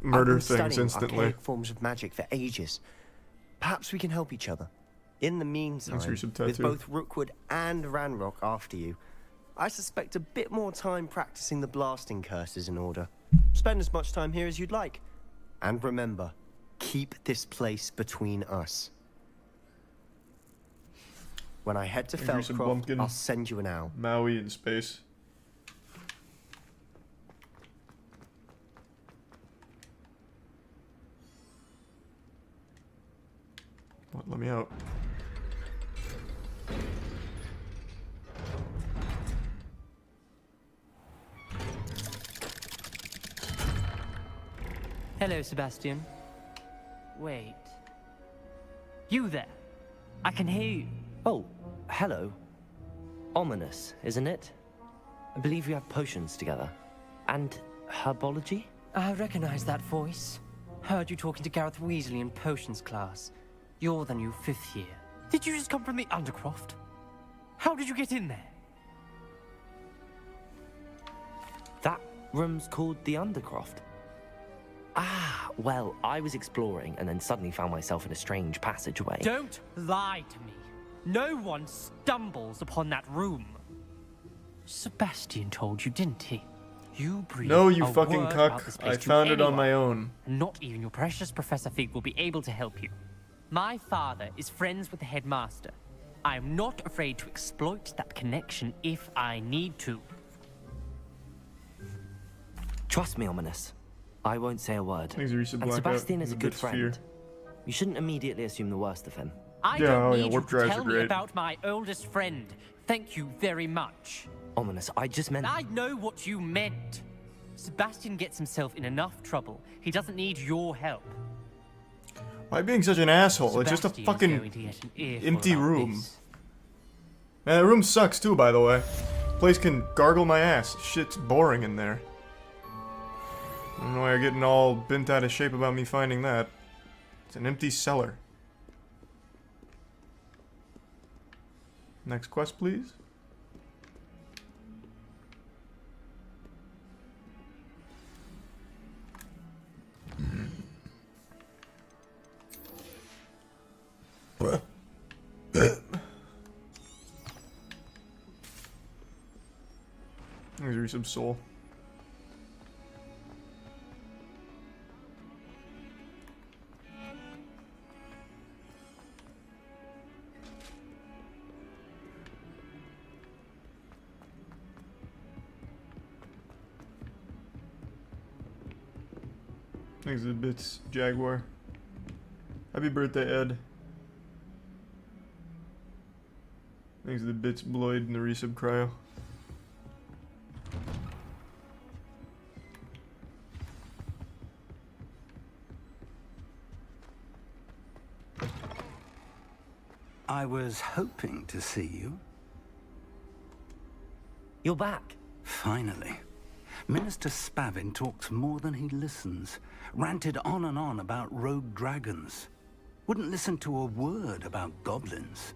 murder I've been things studying instantly. archaic forms of magic for ages. Perhaps we can help each other. In the meantime, for your sub with tattoo. both Rookwood and Ranrock after you, I suspect a bit more time practicing the blasting curse is in order. Spend as much time here as you'd like. And remember, keep this place between us. When I head to Thank you, some Feldcroft, bumpkin. I'll send you an owl. Maui in space. What, let me out. Hello, Sebastian. Wait. You there? I can hear you. Oh, hello. Ominous, isn't it? I believe we have potions together. And herbology? I recognize that voice. Heard you talking to Gareth Weasley in potions class. You're the new 5th year. Did you just come from the Undercroft? How did you get in there? That room's called the Undercroft. Ah, well, I was exploring and then suddenly found myself in a strange passageway. Don't lie to me. No one stumbles upon that room. Sebastian told you, didn't he? You breathe. No, you a fucking word about this cuck. place I to found it on anyone. my own. Not even your precious Professor Fig will be able to help you. My father is friends with the headmaster. I am not afraid to exploit that connection if I need to. Trust me, Ominous. I won't say a word. Thanks, Risa And Blackout, Sebastian is and a the good bit friend. sphere. You shouldn't immediately assume the worst of him. I Yeah, don't oh yeah, need you warp to drives tell are me great. about my oldest friend. Thank you very much. Ominous, I just meant... I know what you meant. Sebastian gets himself in enough trouble. He doesn't need your help. Why being such an asshole? It's just a Sebastian's going fucking to get an earful empty about room. this. Man, that room sucks too, by the way. Place can gargle my ass. Shit's boring in there. I don't know why you're getting all bent out of shape about me finding that. It's an empty cellar. Next quest, please. There's some soul. Thanks to the bits, Jaguar. Happy birthday, Ed. Thanks to the bits, Bloyd, and the resub cryo. I was hoping to see you. You're back. Finally. Minister Spavin talks more than he listens. Ranted on and on about rogue dragons. Wouldn't listen to a word about goblins.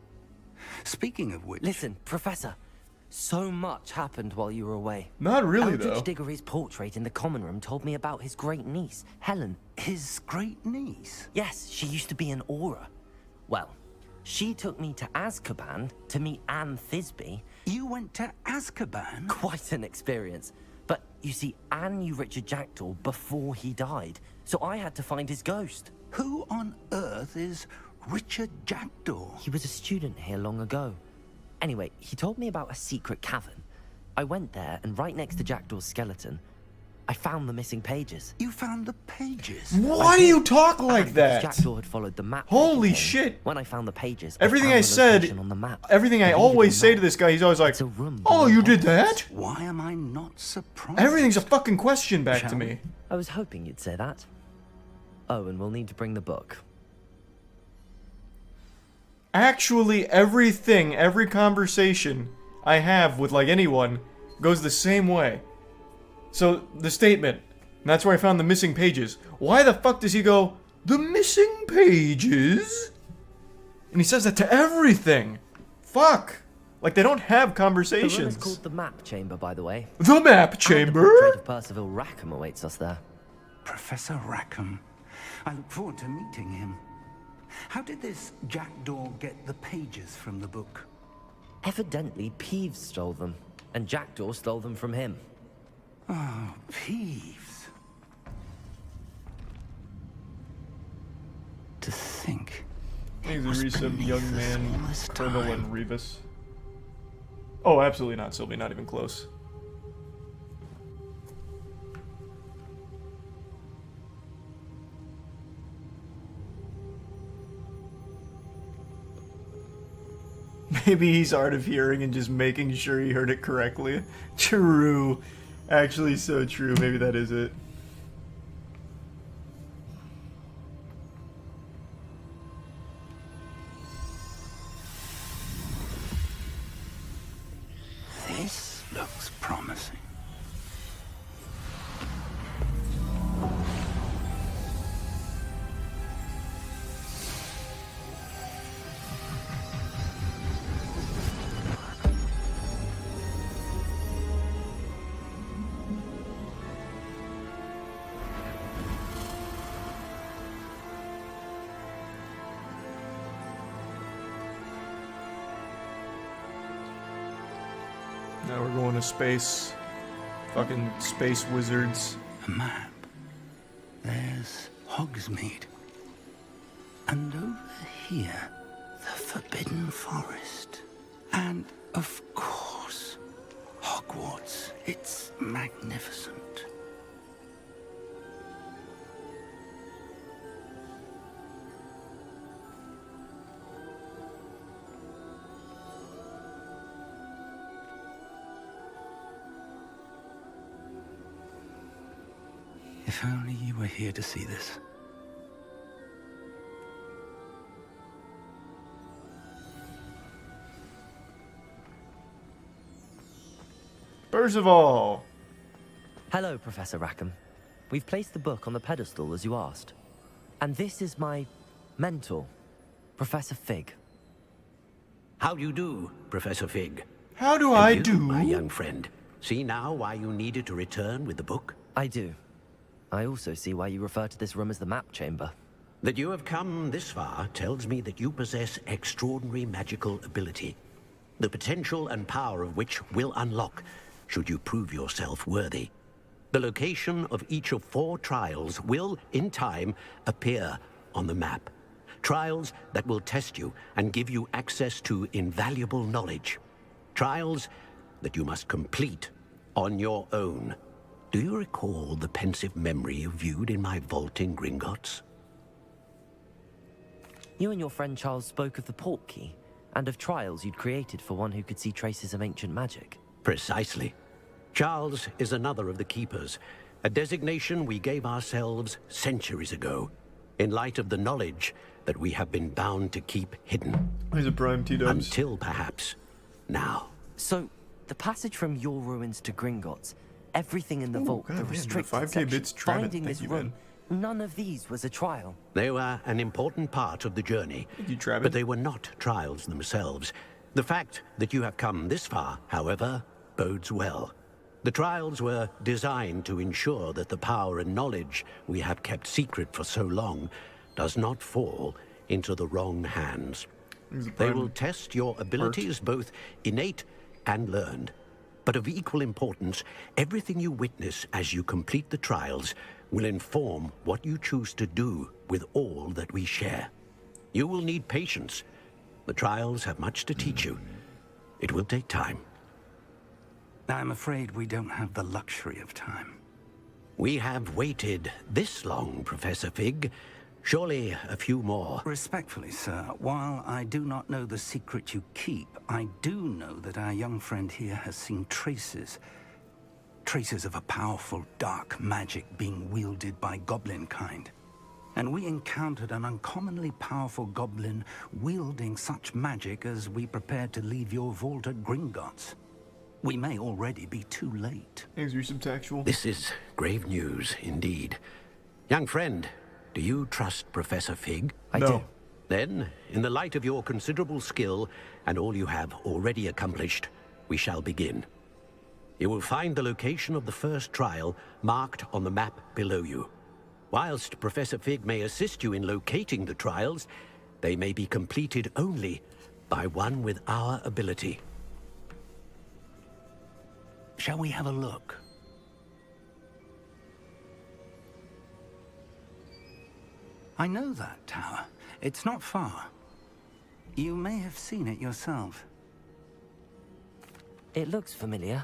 Speaking of which... Listen, Professor. So much happened while you were away. Not really, Eldridge though. Diggory's portrait in the common room told me about his great niece, Helen. His great niece? Yes, she used to be an Auror. Well, she took me to Azkaban to meet Anne Thisbe. You went to Azkaban? Quite an experience. But, you see, Anne knew Richard Jackdaw before he died, so I had to find his ghost. Who on earth is Richard Jackdaw? He was a student here long ago. Anyway, he told me about a secret cavern. I went there, and right next to Jackdaw's skeleton, I found the missing pages. You found the pages? Why do you talk like Because that? Jackdaw had followed the map. Holy taken shit. When I found the pages, Everything found I the said, location on the map. everything I Believe it or always say not, to this guy, he's always like, it's a room oh, below you did Hogwarts. that? Why am I not surprised? Everything's a fucking question back to Shall me. I was hoping you'd say that. Oh, and we'll need to bring the book. Actually, everything, every conversation I have with, like, anyone goes the same way. So, the statement, and that's where I found the missing pages. Why the fuck does he go, the missing pages? And he says that to everything. Fuck. Like, they don't have The room conversations. is called the Map Chamber, by the way. The map And a chamber? portrait of Percival Rackham awaits us there. Professor Rackham. I look forward to meeting him. How did this Jackdaw get the pages from the book? Evidently, Peeves stole them, and Jackdaw stole them from him. Oh, Peeves. To think. He's a was resub beneath young us all man, this Colonel time. and Revis. Oh, absolutely not, Sylvie, not even close. Maybe he's hard of hearing and just making sure he heard it correctly. True. Actually, so true. Maybe that is it. This looks promising. Now we're going to space. Fucking space wizards. A map. There's Hogsmeade. And over here, the Forbidden Forest. And, of course, Hogwarts. It's magnificent. If only you were here to see this. Percival! Hello, Professor Rackham. We've placed the book on the pedestal as you asked. And this is my mentor, Professor Fig. How do you do, Professor Fig? How do And I you, do? my young friend? See now why you needed to return with the book? I do. I also see why you refer to this room as the map chamber. That you have come this far tells me that you possess extraordinary magical ability, the potential and power of which will unlock should you prove yourself worthy. The location of each of 4 trials will, in time, appear on the map. Trials that will test you and give you access to invaluable knowledge. Trials that you must complete on your own. Do you recall the pensive memory you viewed in my vault in Gringotts? You and your friend Charles spoke of the port key, and of trials you'd created for one who could see traces of ancient magic. Precisely. Charles is another of the Keepers, a designation we gave ourselves centuries ago, in light of the knowledge that we have been bound to keep hidden. He's a prime T-dubs. Until perhaps now. So, the passage from your ruins to Gringotts, everything in the vault, the restricted 5K section, bits trying to finding thank this you, room, none of these was a trial. They were an important part of the journey, but they were not trials themselves. The fact that you have come this far, however, bodes well. The trials were designed to ensure that the power and knowledge we have kept secret for so long does not fall into the wrong hands. They will test your abilities, both innate and learned. But of equal importance, everything you witness as you complete the trials will inform what you choose to do with all that we share. You will need patience. The trials have much to teach you. It will take time. I'm afraid we don't have the luxury of time. We have waited this long, Professor Fig. Surely a few more. Respectfully, sir, while I do not know the secret you keep, I do know that our young friend here has seen traces. Traces of a powerful dark magic being wielded by goblin kind. And we encountered an uncommonly powerful goblin wielding such magic as we prepared to leave your vault at Gringotts. We may already be too late. Thanks, subtextual. This is grave news indeed. Young friend, do you trust Professor Fig? I do. Then, in the light of your considerable skill and all you have already accomplished, we shall begin. You will find the location of the first trial marked on the map below you. Whilst Professor Fig may assist you in locating the trials, they may be completed only by one with our ability. Shall we have a look? I know that tower. It's not far. You may have seen it yourself. It looks familiar.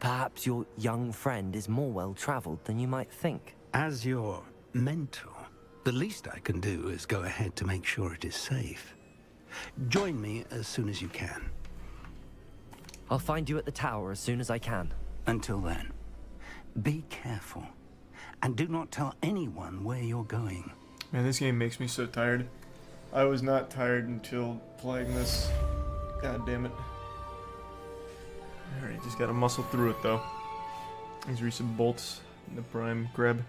Perhaps your young friend is more well-traveled than you might think. As your mentor, the least I can do is go ahead to make sure it is safe. Join me as soon as you can. I'll find you at the tower as soon as I can. Until then, be careful. And do not tell anyone where you're going. Man, this game makes me so tired. I was not tired until playing this. God damn it. Alright, just gotta muscle through it though. These are some bolts in the prime grab.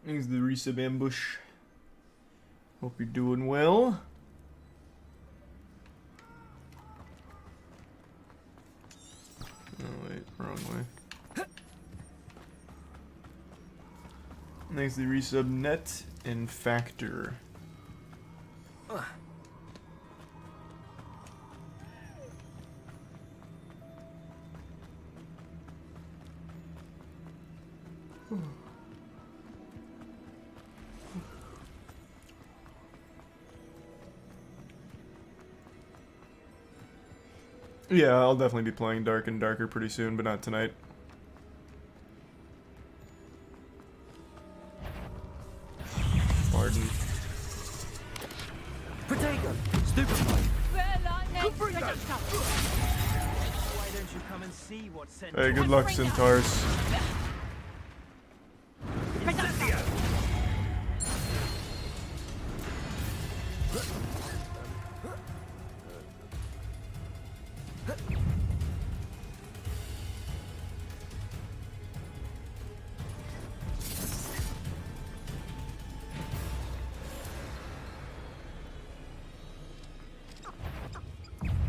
Here's the resub ambush. Hope you're doing well. Oh wait, wrong way. Thanks to the resub net and factor. Yeah, I'll definitely be playing Dark and Darker pretty soon, but not tonight. Pardon. Protego! Stupid boy! Why don't you come and see what sent Hey, good luck, Centaurs.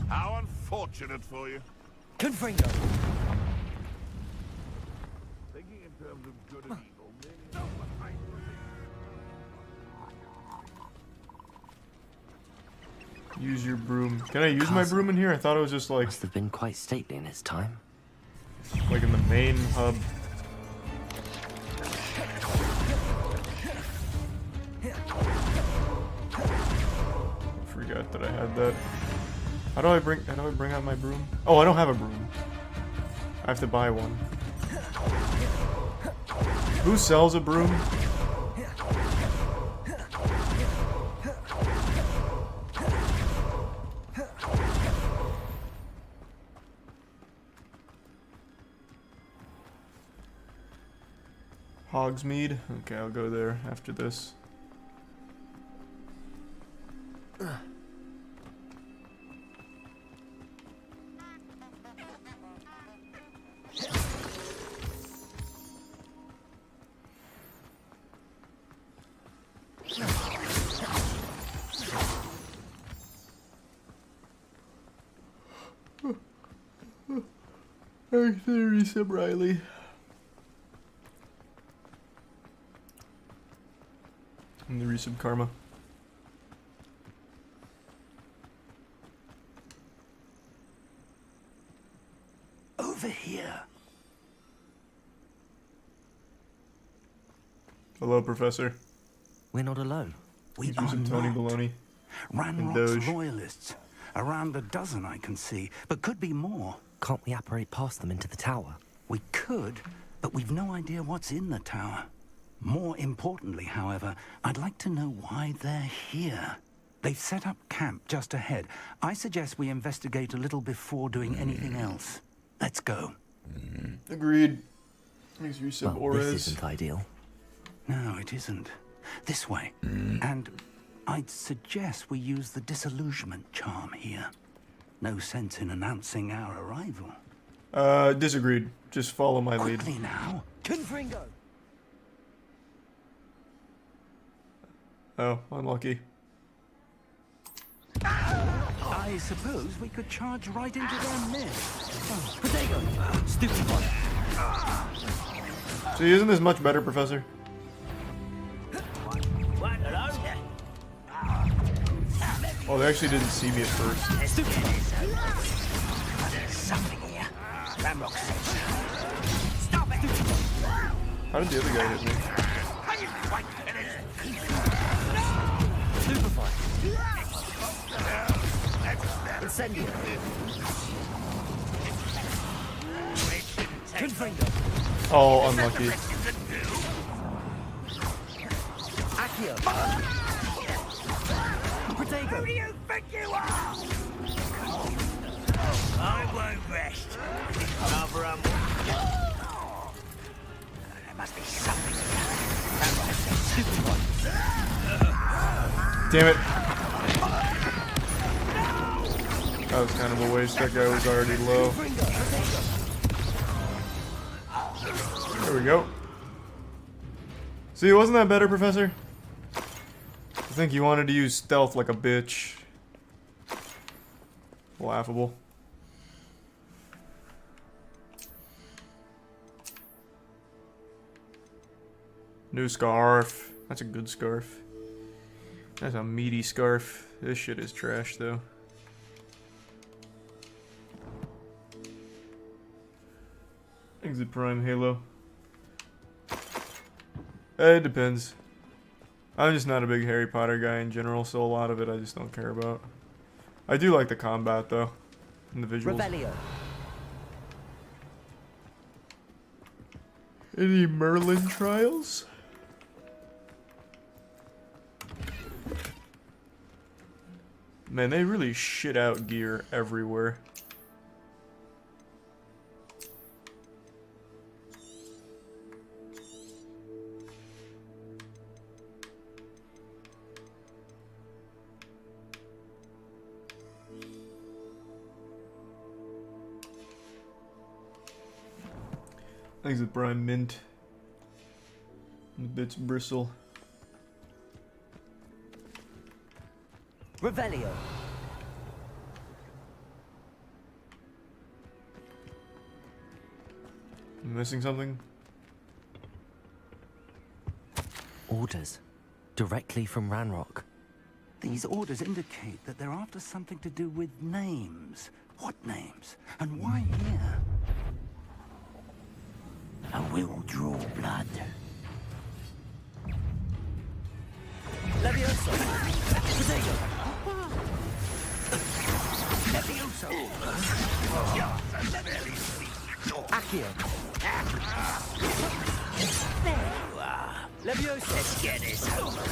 How unfortunate for you. Confringo! Thinking in terms of good and evil, maybe. Use your broom. Can I use my broom in here? I thought it was just like... Must have been quite stately in its time. Like in the main hub. Forgot that I had that. How do I bring out my broom? Oh, I don't have a broom. I have to buy one. Who sells a broom? Hogsmeade? Okay, I'll go there after this. Thanks, Resub Riley. And the Resub Karma. Over here. Hello, Professor. We're not alone. We Do are some Tony not. Baloney. Ranrock's Doge. loyalists. Around a dozen I can see, but could be more. Can't we apparate past them into the tower? We could, but we've no idea what's in the tower. More importantly, however, I'd like to know why they're here. They've set up camp just ahead. I suggest we investigate a little before doing anything else. Let's go. Agreed. Thanks, Resub Well, this Ores. isn't ideal. No, it isn't. This way. And I'd suggest we use the disillusionment charm here. No sense in announcing our arrival. Disagreed. Just follow my lead. Quickly now. Confringo! Oh, unlucky. I suppose we could charge right into their midst. Protego! Stupid boy! See, isn't this much better, Professor? Oh, they actually didn't see me at first. There's something here. Ramrock says. Stop it! How did the other guy hit me? Stupefy. Incendio. Confringo. Oh, unlucky. Accio. Protego. Who do you think you are? I won't rest. Rather there must be something. Damn it. That was kind of a waste. That guy was already low. There we go. See, wasn't that better, Professor? I think you wanted to use stealth like a bitch. Laughable. New scarf. That's a good scarf. That's a meaty scarf. This shit is trash, though. Exit Prime Halo. It depends. I'm just not a big Harry Potter guy in general, so a lot of it I just don't care about. I do like the combat, though, and the visuals. Revelio. Any Merlin trials? Man, they really shit out gear everywhere. Exit Prime Mint. The bits bristle. Revelio. Missing something? Orders. Directly from Ranrock. These orders indicate that they're after something to do with names. What names? And why here? I will draw blood. Levioso. Protego. Levioso. Accio. There you are. Levioso. Let's get this over.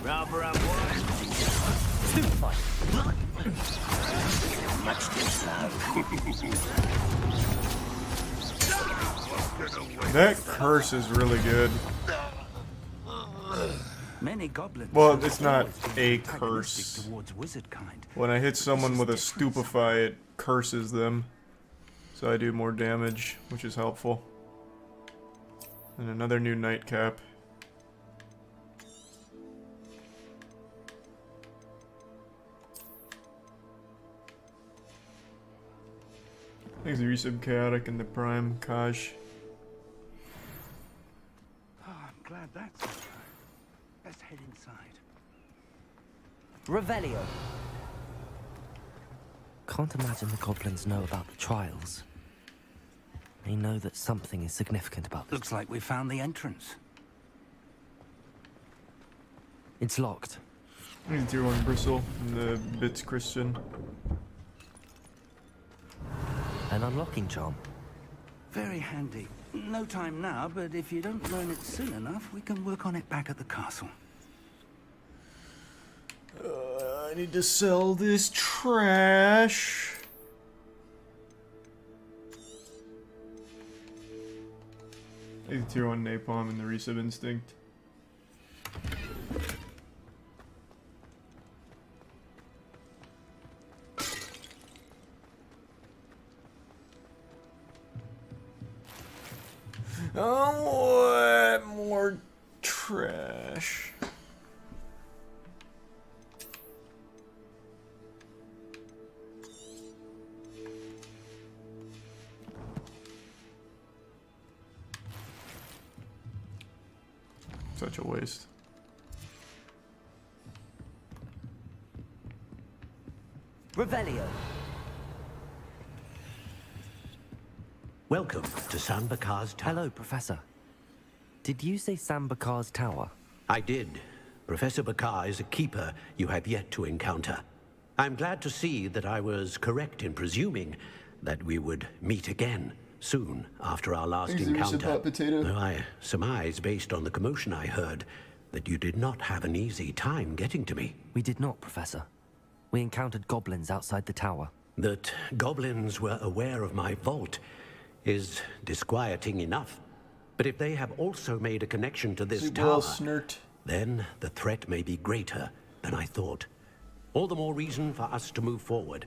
Rather unwind. Stupefy. Much too slow. That curse is really good. Many goblins. Well, it's not a antagonistic curse. towards wizard kind. When I hit someone with a stupefy, it curses them. So I do more damage, which is helpful. And another new nightcap. Thanks to Resub Chaotic and the Prime Kaj. Oh, I'm glad that's over. Let's head inside. Revelio. Can't imagine the goblins know about the trials. They know that something is significant about this. Looks like we found the entrance. It's locked. I need Tier 1 Bristle and the Bits Christian. An unlocking charm. Very handy. No time now, but if you don't learn it soon enough, we can work on it back at the castle. I need to sell this trash. I need Tier 1 Napalm and the Resub Instinct. Oh, what more trash? Such a waste. Revelio. Welcome to San Bakar's tower. Hello, Professor. Did you say Sam Bakar's tower? I did. Professor Bakar is a keeper you have yet to encounter. I'm glad to see that I was correct in presuming that we would meet again soon after our last Thanks, Reese, encounter. hot potato. Though I surmise, based on the commotion I heard, that you did not have an easy time getting to me. We did not, Professor. We encountered goblins outside the tower. That goblins were aware of my vault is disquieting enough. But if they have also made a connection to this Super well tower, snert. then the threat may be greater than I thought. All the more reason for us to move forward.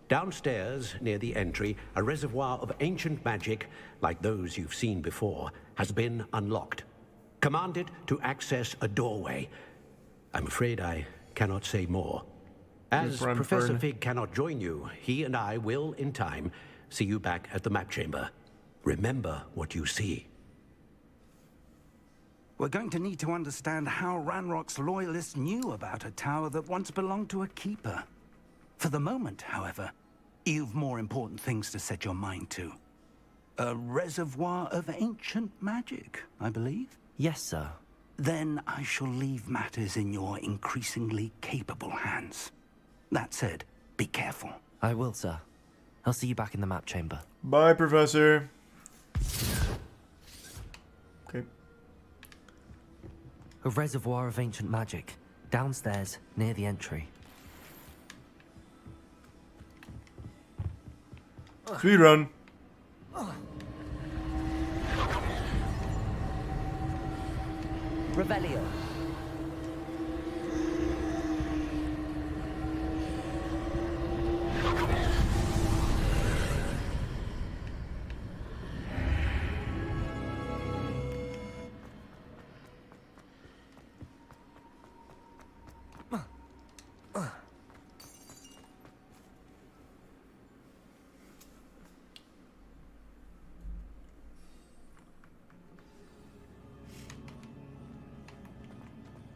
Downstairs, near the entry, a reservoir of ancient magic, like those you've seen before, has been unlocked. Command it to access a doorway. I'm afraid I cannot say more. As Professor Fig cannot join you, he and I will, in time, see you back at the map chamber. Remember what you see. We're going to need to understand how Ranrock's loyalists knew about a tower that once belonged to a keeper. For the moment, however, you've more important things to set your mind to. A reservoir of ancient magic, I believe? Yes, sir. Then I shall leave matters in your increasingly capable hands. That said, be careful. I will, sir. I'll see you back in the map chamber. Bye, Professor. Okay. A reservoir of ancient magic. Downstairs, near the entry. Speed run. Revelio.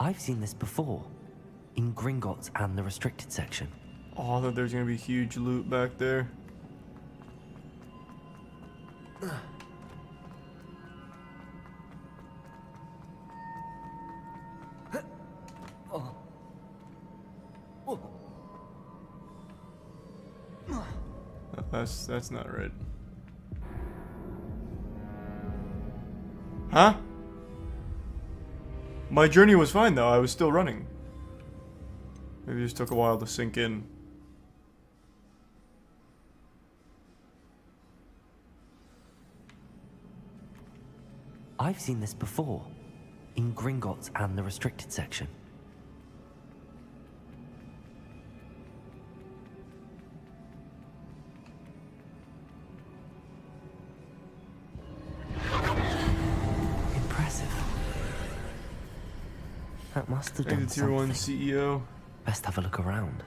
I've seen this before, in Gringotts and the restricted section. Oh, I thought there's gonna be huge loot back there. That's not right. Huh? My journey was fine though, I was still running. Maybe it just took a while to sink in. I've seen this before, in Gringotts and the restricted section. Impressive. That must have done Tier 1 something. CEO. Best have a look around.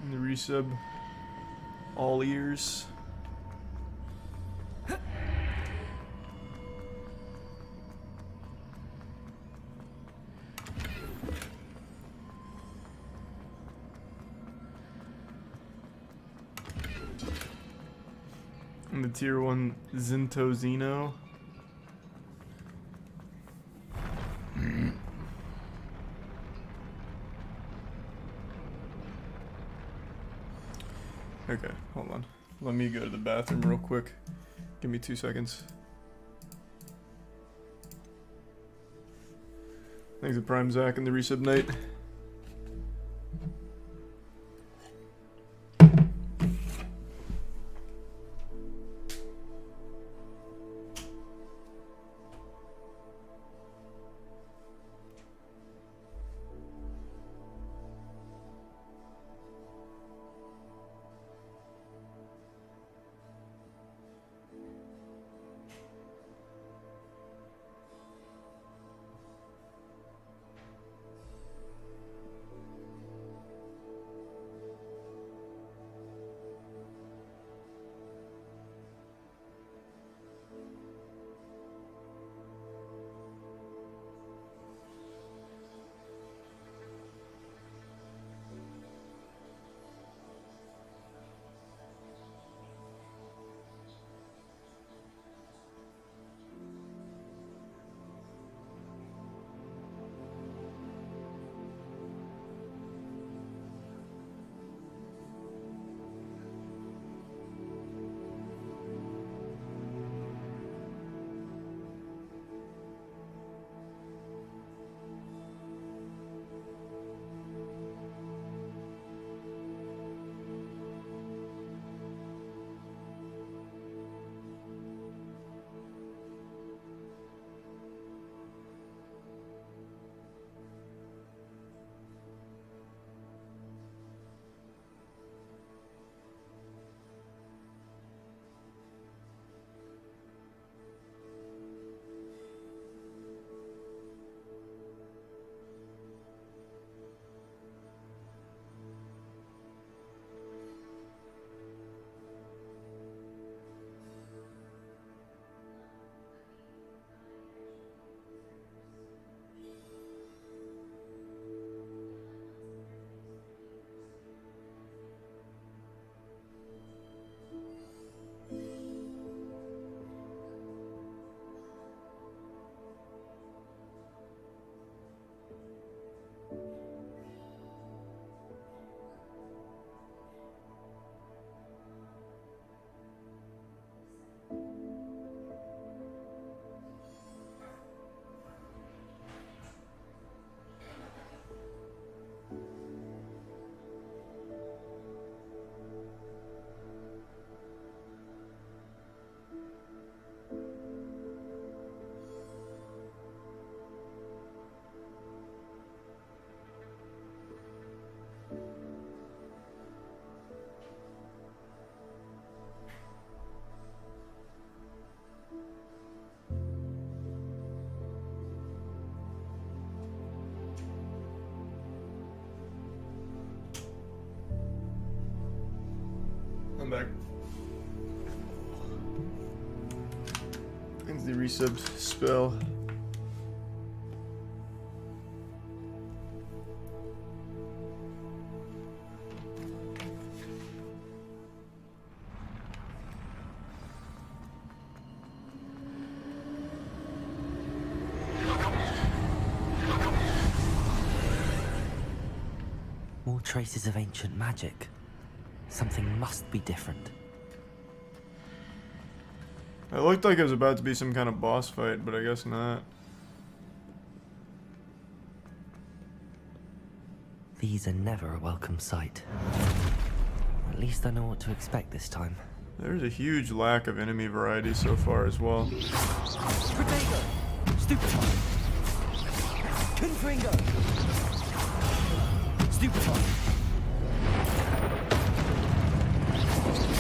And the resub. All ears. And the tier 1 Zintozino. Okay, hold on. Let me go to the bathroom real quick. Give me 2 seconds. Thanks to Prime Zach and the resub night. the resubbed spell. More traces of ancient magic. Something must be different. It looked like it was about to be some kind of boss fight, but I guess not. These are never a welcome sight. At least I know what to expect this time. There's a huge lack of enemy variety so far as well. Protego! Stupefy! Confringo! Stupefy!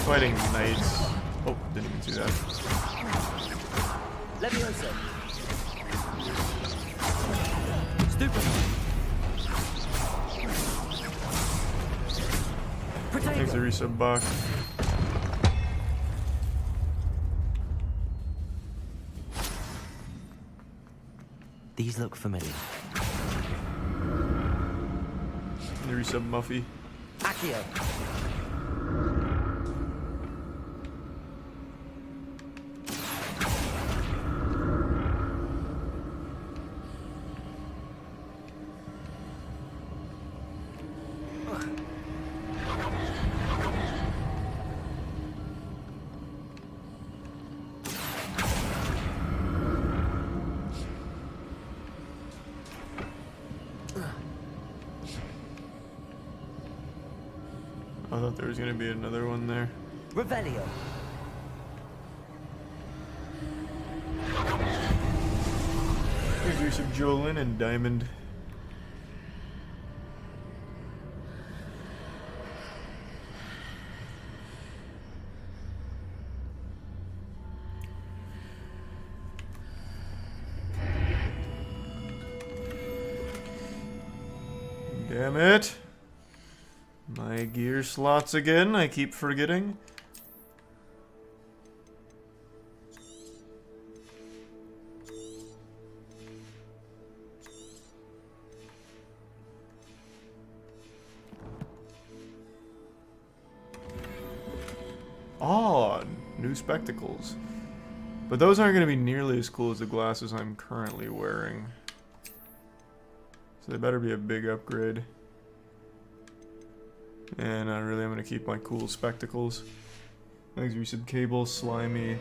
Fighting knights. Oh, didn't even see that. Levioso! Stupefy! Thanks, the resub box. These look familiar. The resub Muffy. Accio! I thought there was gonna be another one there. Revelio! Here's resub Jolin and Diamond. Damn it. My gear slots again, I keep forgetting. Oh, new spectacles. But those aren't going to be nearly as cool as the glasses I'm currently wearing. So they better be a big upgrade. And really, I'm going to keep my cool spectacles. Thanks, resub Cable, Slimy,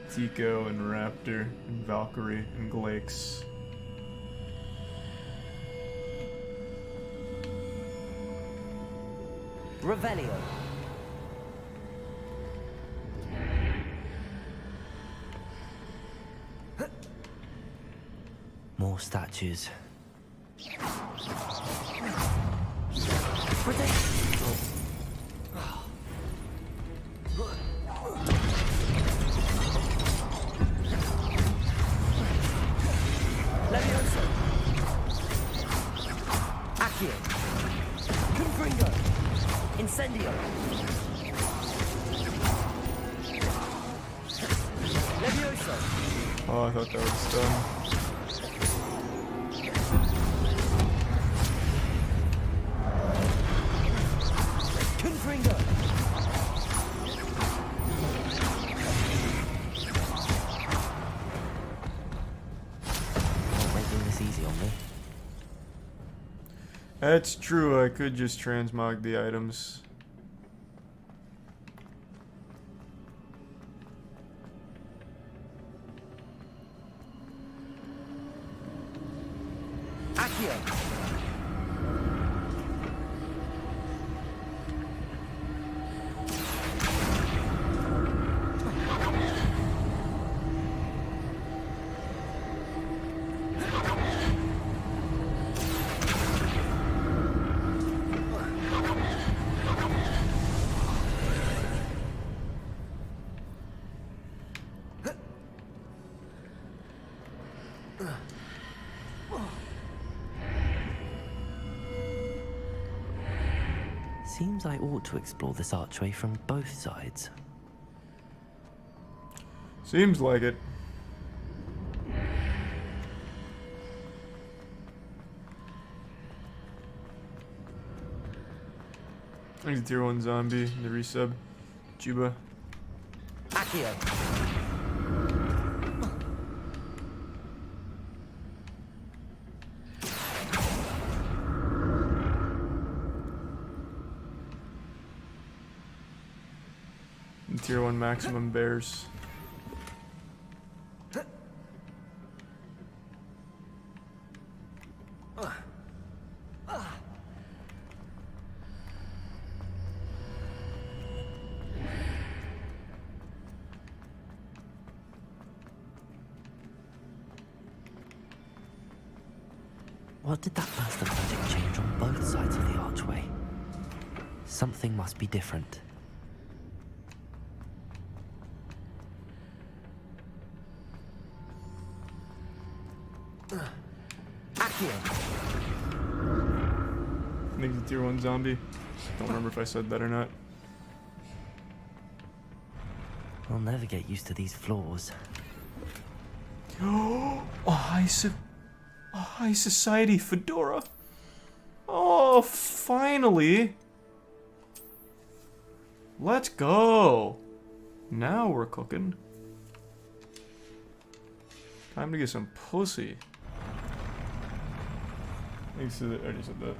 Tico, and Raptor, and Valkyrie, and Glaix. Revelio! More statues. Levioso! Accio! Confringo! Incendio! Levioso! Oh, I thought that was done. Confringo! Not making this easy on me. That's true, I could just transmog the items. Accio! Seems I ought to explore this archway from both sides. Seems like it. I think tier 1 zombie, the resub. Juba. Accio. And tier 1 maximum bears. What did that burst of magic change on both sides of the archway? Something must be different. I think it's a tier 1 zombie. Don't remember if I said that or not. I'll never get used to these floors. Oh, a high society fedora. Oh, finally. Let's go. Now we're cooking. Time to get some pussy. I already said that.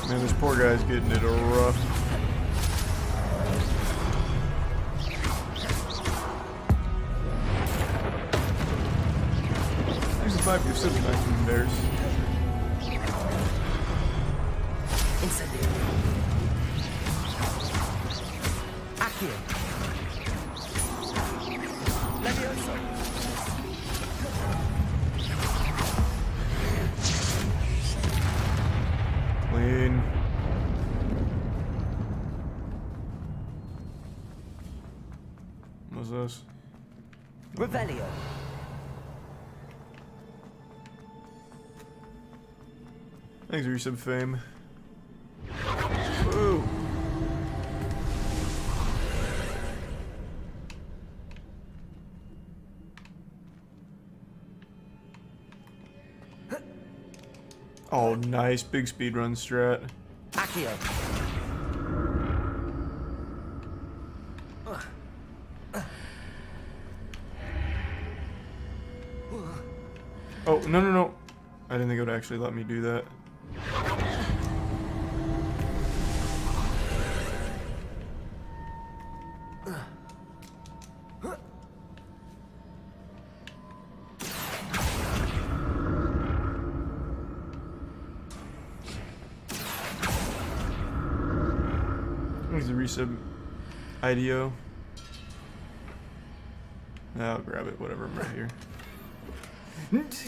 Man, this poor guy's getting it rough. There's the 5 for 6 maximum bears. Clean. What's this? Revelio. Thanks for your sub fame. Ooh. Oh, nice. Big speedrun strat. Accio. Oh, no, no, no. I didn't think it would actually let me do that. There's the resub IDO. I'll grab it, whatever, I'm right here.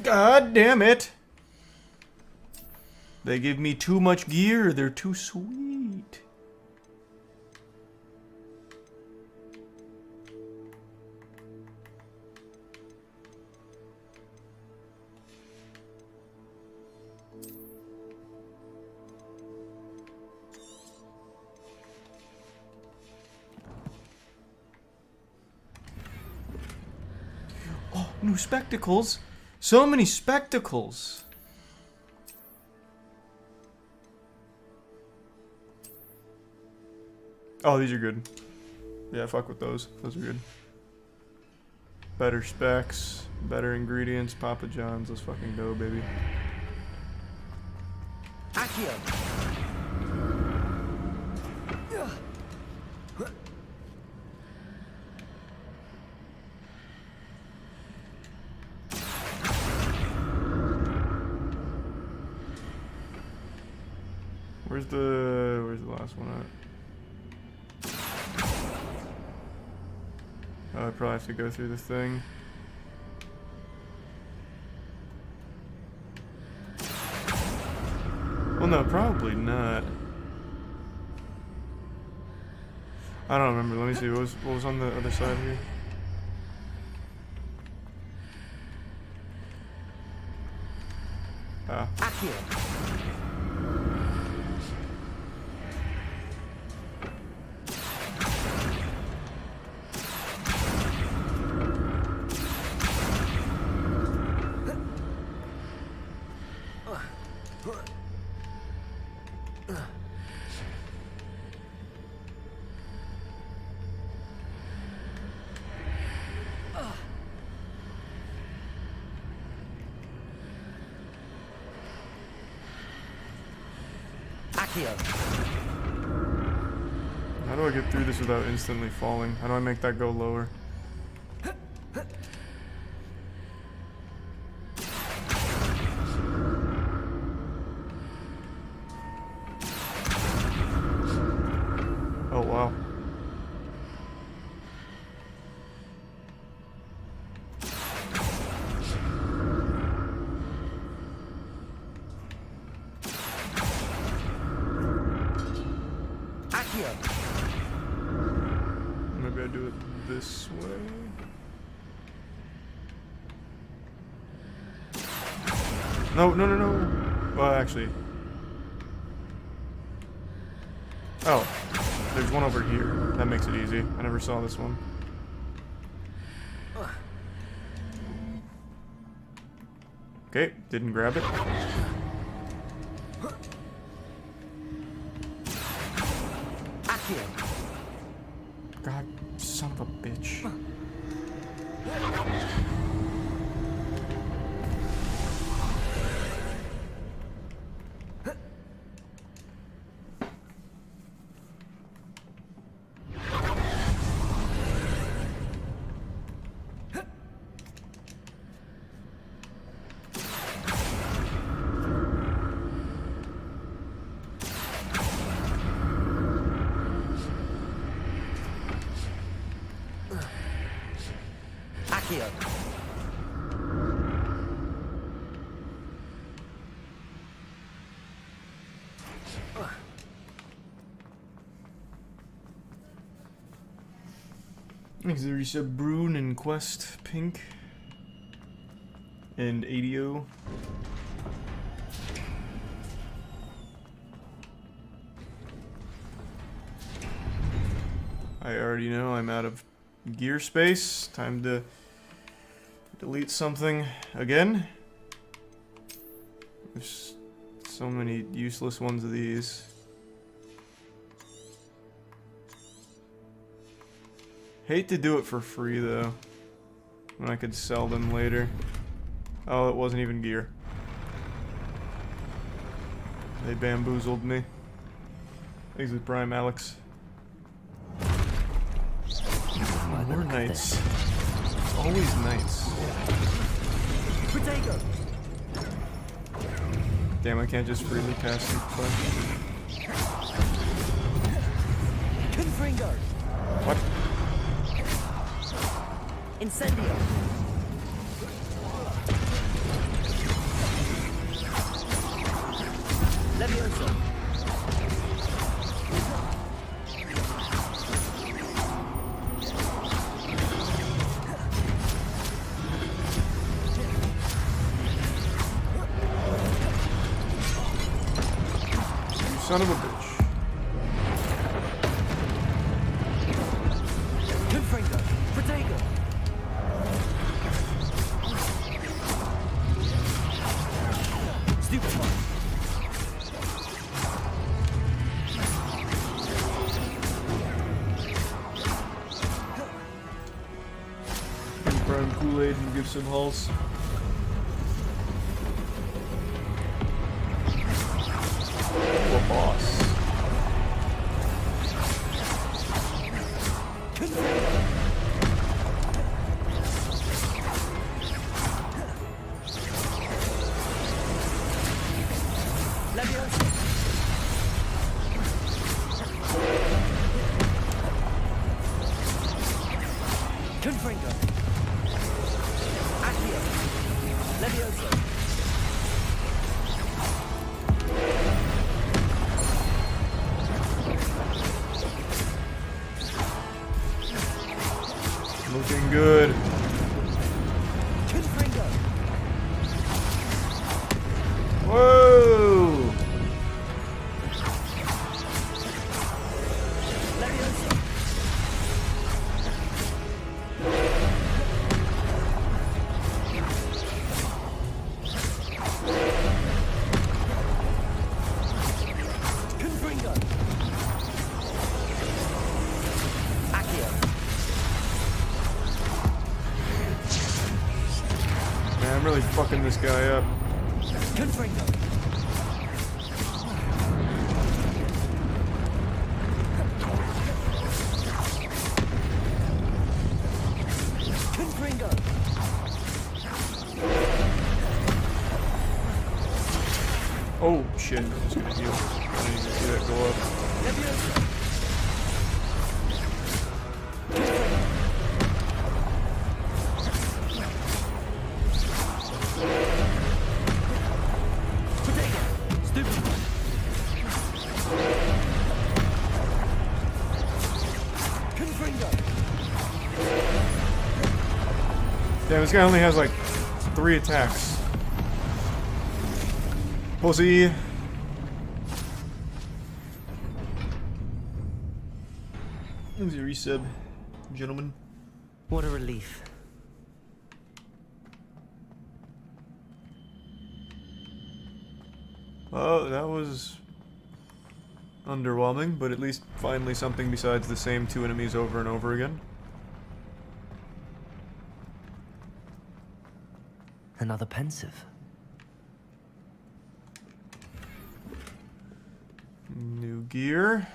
God damn it! They give me too much gear, they're too sweet. Oh, new spectacles! So many spectacles! Oh, these are good. Yeah, fuck with those. Those are good. Better specs, better ingredients, Papa John's. Let's fucking go, baby. Accio. Where's the last one at? Oh, I probably have to go through the thing. Well, no, probably not. I don't remember. Let me see. What was on the other side here? Ah. How do I get through this without instantly falling? How do I make that go lower? Oh, wow. Maybe I do it this way. No, no, no, no. Well, actually. Oh, there's one over here. That makes it easy. I never saw this one. Okay, didn't grab it. God, son of a bitch. There's a Brune and Quest Pink and ADO. I already know I'm out of gear space. Time to delete something again. There's so many useless ones of these. Hate to do it for free though, when I could sell them later. Oh, it wasn't even gear. They bamboozled me. Exit Prime, Alex. More knights. Always knights. Potato. Damn, I can't just freely pass through play. Confringo. What? Incendio. Levioso. You son of a bitch. Confringo. Potato. Prime Kool-Aid and give some hulls. Oh, a boss. Confringo. Accio. Levioso. Looking good. Confringo. Whoa! Levioso. Confringo. Accio. Man, I'm really fucking this guy up. Confringo. Confringo. Oh shit, I'm just gonna heal. I didn't even see that go up. Levioso. Damn, this guy only has like 3 attacks. Pussy. There's your resub, gentlemen. What a relief. Oh, that was underwhelming, but at least finally something besides the same 2 enemies over and over again. Another pensive. New gear.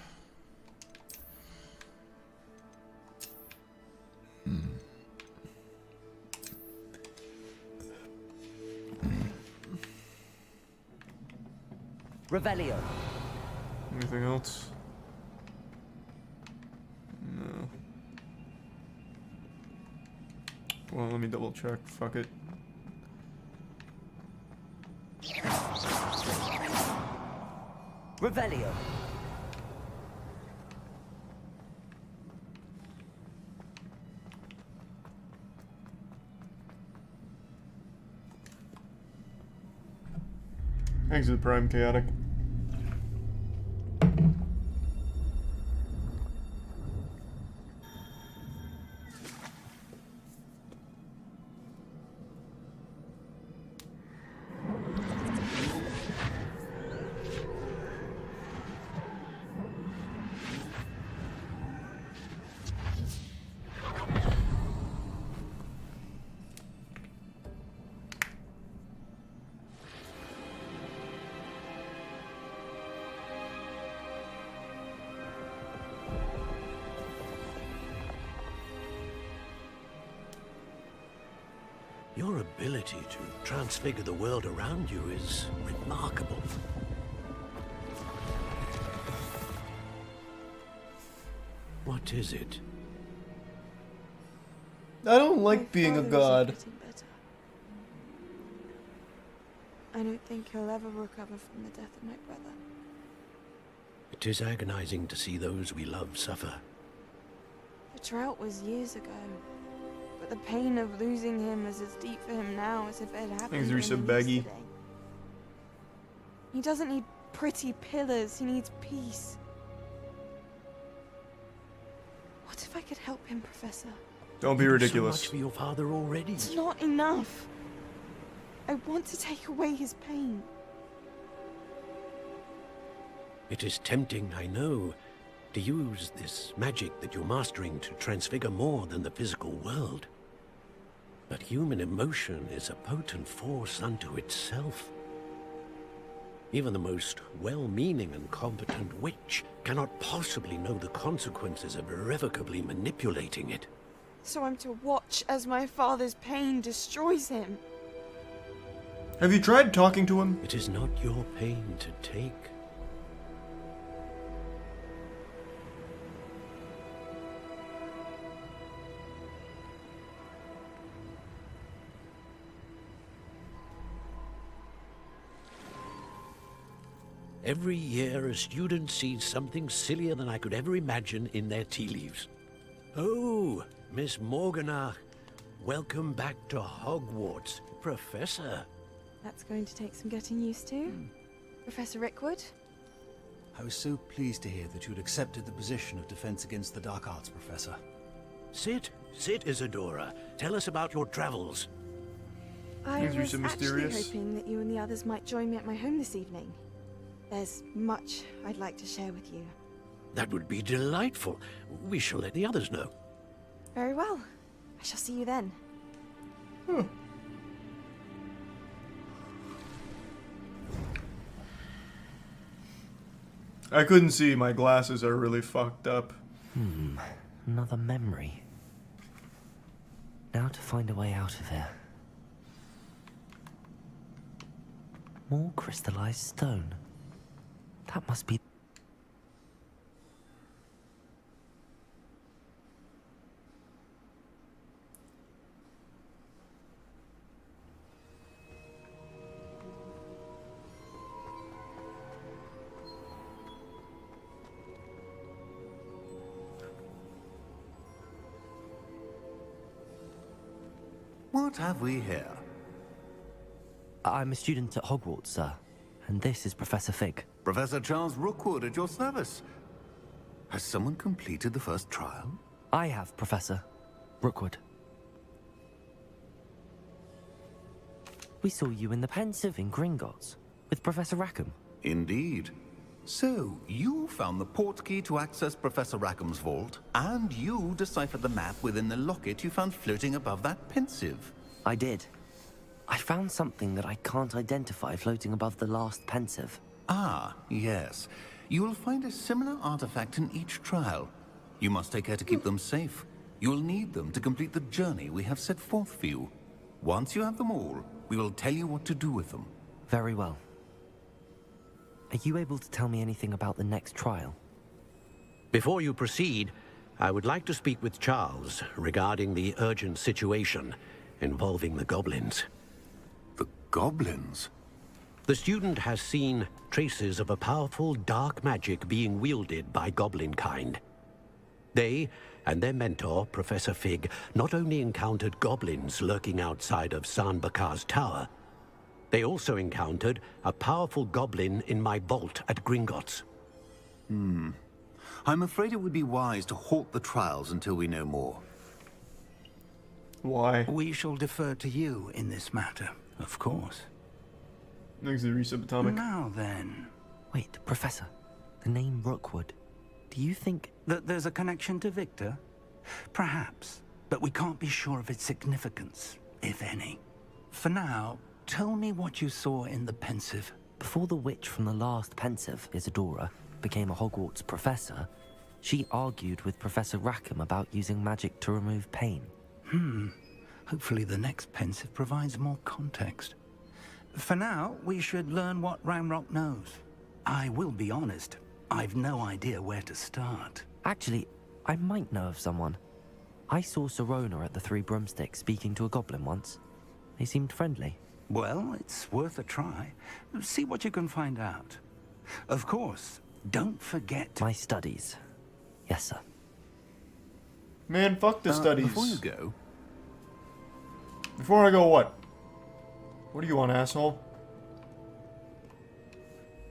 Revelio. Anything else? No. Well, let me double check. Fuck it. Revelio. Exit Prime Chaotic. Your ability to transfigure the world around you is remarkable. What is it? I don't like being a god. I don't think he'll ever recover from the death of my brother. It is agonizing to see those we love suffer. The drought was years ago, but the pain of losing him is as deep for him now as if it had happened Things to are him so baggy. yesterday. He doesn't need pretty pillars, he needs peace. What if I could help him, Professor? Don't be ridiculous. So much for your father already. It's not enough. I want to take away his pain. It is tempting, I know, to use this magic that you're mastering to transfigure more than the physical world. But human emotion is a potent force unto itself. Even the most well-meaning and competent witch cannot possibly know the consequences of irrevocably manipulating it. So I'm to watch as my father's pain destroys him. Have you tried talking to him? It is not your pain to take. Every year, a student sees something sillier than I could ever imagine in their tea leaves. Oh, Miss Morganach, welcome back to Hogwarts, Professor. That's going to take some getting used to. Professor Rickwood? I was so pleased to hear that you'd accepted the position of Defense Against the Dark Arts, Professor. Sit, Isadora. Tell us about your travels. I These are was so actually mysterious. hoping that you and the others might join me at my home this evening. There's much I'd like to share with you. That would be delightful. We shall let the others know. Very well. I shall see you then. I couldn't see. My glasses are really fucked up. Another memory. Now to find a way out of here. More crystallized stone. That must be... What have we here? I'm a student at Hogwarts, sir. And this is Professor Fig. Professor Charles Rookwood at your service. Has someone completed the first trial? I have, Professor Rookwood. We saw you in the Pensive in Gringotts with Professor Rackham. Indeed. So, you found the portkey to access Professor Rackham's vault, and you deciphered the map within the locket you found floating above that Pensive. I did. I found something that I can't identify floating above the last Pensive. Ah, yes. You will find a similar artifact in each trial. You must take care to keep them safe. You will need them to complete the journey we have set forth for you. Once you have them all, we will tell you what to do with them. Very well. Are you able to tell me anything about the next trial? Before you proceed, I would like to speak with Charles regarding the urgent situation involving the goblins. The goblins? The student has seen traces of a powerful dark magic being wielded by goblin kind. They and their mentor, Professor Fig, not only encountered goblins lurking outside of San Bakar's tower, they also encountered a powerful goblin in my vault at Gringotts. I'm afraid it would be wise to halt the trials until we know more. Why? We shall defer to you in this matter, of course. Thanks to the resubatomic. Now then. Wait, Professor. The name Rookwood. Do you think... That there's a connection to Victor? Perhaps, but we can't be sure of its significance, if any. For now, tell me what you saw in the Pensive. Before the witch from the last Pensive, Isadora, became a Hogwarts professor, she argued with Professor Rackham about using magic to remove pain. Hopefully the next Pensive provides more context. For now, we should learn what Ranrock knows. I will be honest, I've no idea where to start. Actually, I might know of someone. I saw Serona at the Three Broomsticks speaking to a goblin once. They seemed friendly. Well, it's worth a try. See what you can find out. Of course, don't forget... My studies. Yes, sir. Man, fuck the studies. Before you go... Before I go, what? What do you want, asshole?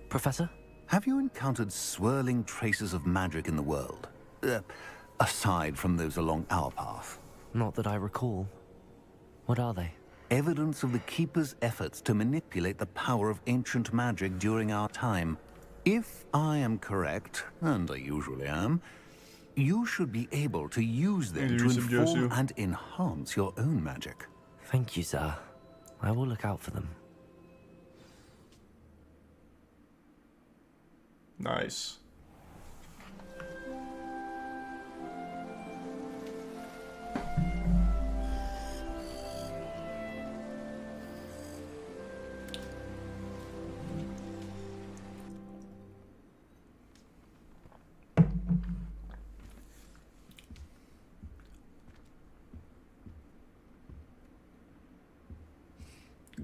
Professor? Have you encountered swirling traces of magic in the world? Aside from those along our path? Not that I recall. What are they? Evidence of the Keeper's efforts to manipulate the power of ancient magic during our time. If I am correct, and I usually am, you should be able to use them to inform and enhance your own magic. Thank you, sir. I will look out for them. Nice.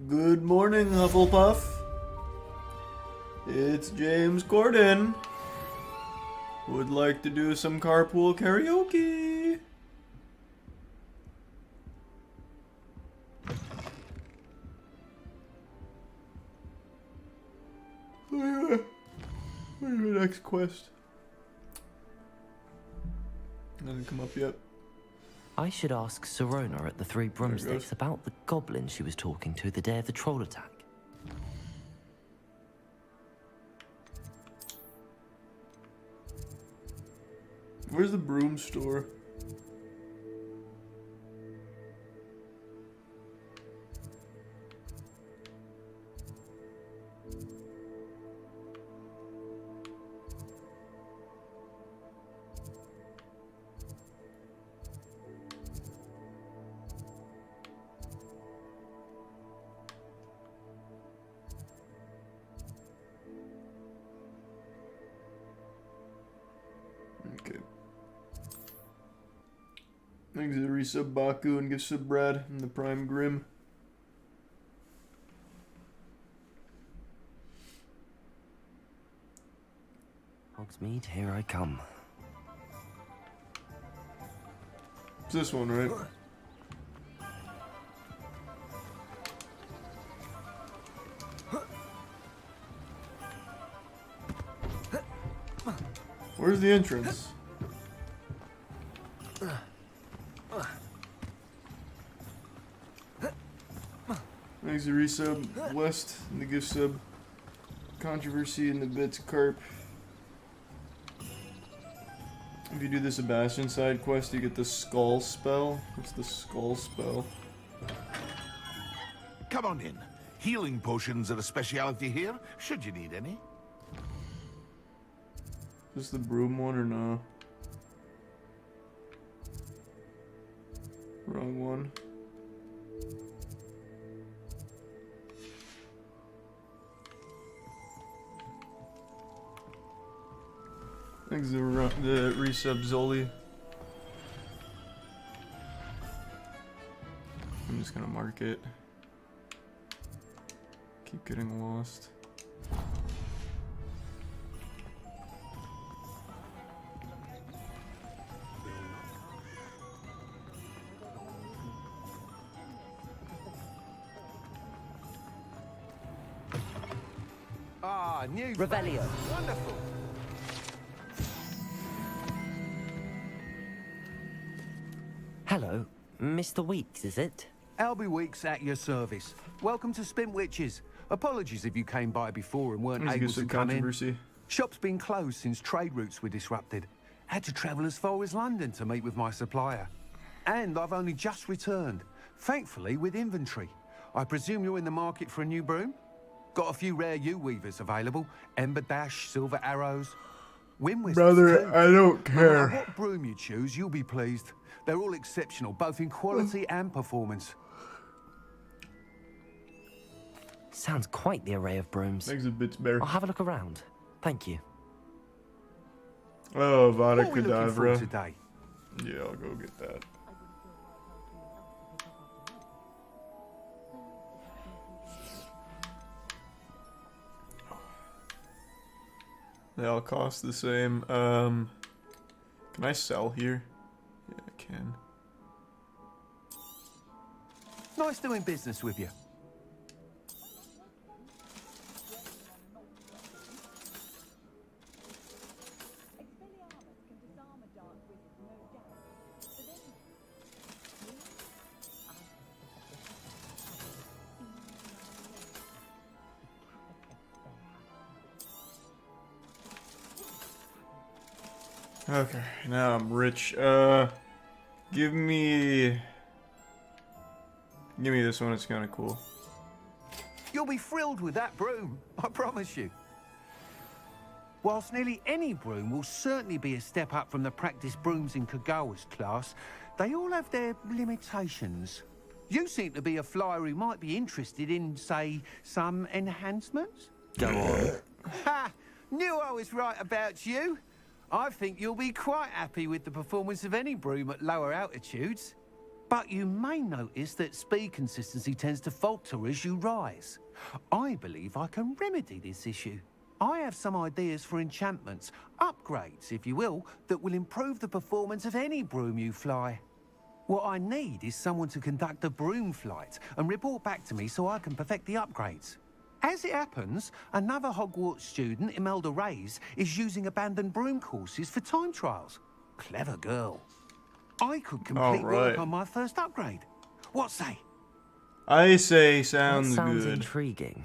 Good morning, Hufflepuff. It's James Corden. Would like to do some carpool karaoke. What's the next quest? Hasn't come up yet. I should ask Sirona at the Three Broomsticks about the goblin she was talking to the day of the troll attack. Where's the broom store? Okay. Thanks to resub Baku and give sub Brad and the Prime Grim. Hogsmeade, here I come. It's this one, right? Where's the entrance? Thanks to resub West and the gift sub. Controversy in the bits carp. If you do the Sebastian side quest, you get the skull spell. What's the skull spell? Come on in. Healing potions are a specialty here, should you need any. Is this the broom one or no? Wrong one. Thanks to the resub Zoli. I'm just gonna mark it. Keep getting lost. Ah, new Revelio. Wonderful. Hello, Mr. Weeks, is it? Albie Weeks at your service. Welcome to Spin Witches. Apologies if you came by before and weren't able to come in. Shop's been closed since trade routes were disrupted. Had to travel as far as London to meet with my supplier. And I've only just returned, thankfully with inventory. I presume you're in the market for a new broom? Got a few rare U-weavers available. Ember Dash, Silver Arrows. Wind Whistles Brother, too. I don't No matter care. what broom you choose, you'll be pleased. They're all exceptional, both in quality and performance. Sounds quite the array of brooms. Thanks a bit, Bear. I'll have a look around. Thank you. Oh, Vada What are we looking for Kedavra. today? Yeah, I'll go get that. They all cost the same. Can I sell here? Yeah, I can. Nice doing business with you. Okay, now I'm rich. Give me this one. It's kind of cool. You'll be thrilled with that broom, I promise you. Whilst nearly any broom will certainly be a step up from the practice brooms in Kagawa's class, they all have their limitations. You seem to be a flyer who might be interested in, say, some enhancements? Go on. Ha! Knew I was right about you. I think you'll be quite happy with the performance of any broom at lower altitudes. But you may notice that speed consistency tends to falter as you rise. I believe I can remedy this issue. I have some ideas for enchantments, upgrades, if you will, that will improve the performance of any broom you fly. What I need is someone to conduct a broom flight and report back to me so I can perfect the upgrades. As it happens, another Hogwarts student, Imelda Reyes, is using abandoned broom courses for time trials. Clever girl. I could complete work on my first upgrade. What say? I say sounds Sounds good. intriguing.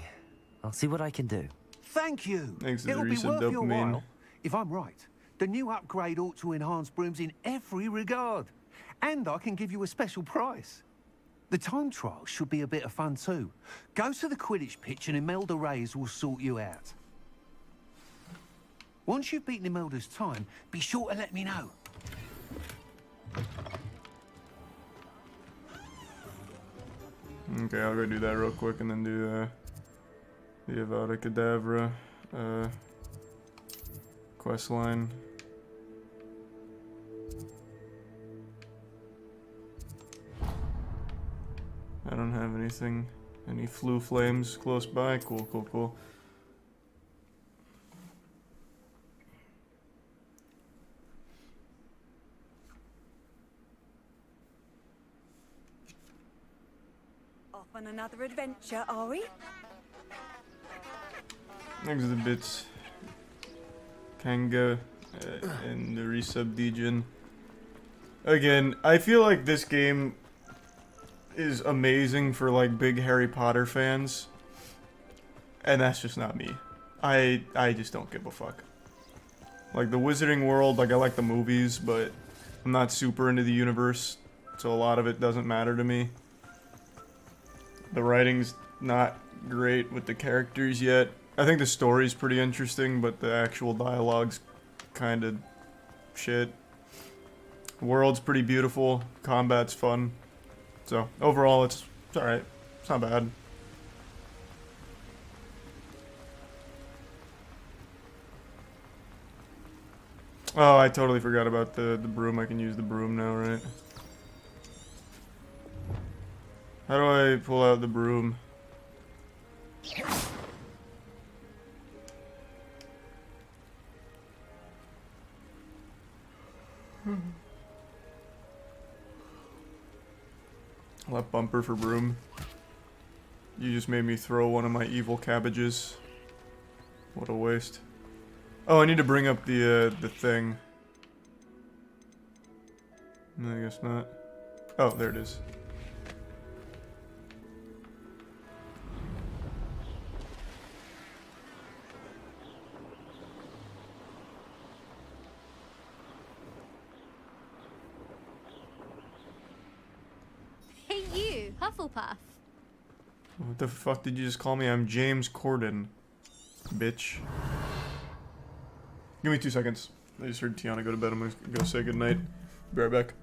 I'll see what I can do. Thank you. Thanks to the It'll be recent worth your dopamine. while. If I'm right, the new upgrade ought to enhance brooms in every regard. And I can give you a special price. The time trial should be a bit of fun too. Go to the Quidditch pitch and Imelda Reyes will sort you out. Once you've beaten Imelda's time, be sure to let me know. Okay, I'll go do that real quick and then do the Avada Kedavra quest line. I don't have anything, any flu flames close by. Cool, cool, cool. Off on another adventure, are we? Exhibits Kanga and the resub Djinn. Again, I feel like this game is amazing for like big Harry Potter fans, and that's just not me. I just don't give a fuck. Like the Wizarding World, like I like the movies, but I'm not super into the universe, so a lot of it doesn't matter to me. The writing's not great with the characters yet. I think the story's pretty interesting, but the actual dialogue's kind of shit. The world's pretty beautiful, combat's fun. So, overall, it's alright. It's not bad. Oh, I totally forgot about the broom. I can use the broom now, right? How do I pull out the broom? Left bumper for broom. You just made me throw one of my evil cabbages. What a waste. Oh, I need to bring up the thing. No, I guess not. Oh, there it is. Hey you, Hufflepuff. What the fuck did you just call me? I'm James Corden. Bitch. Give me 2 seconds. I just heard Tiana go to bed. I'm gonna go say goodnight. Be right back.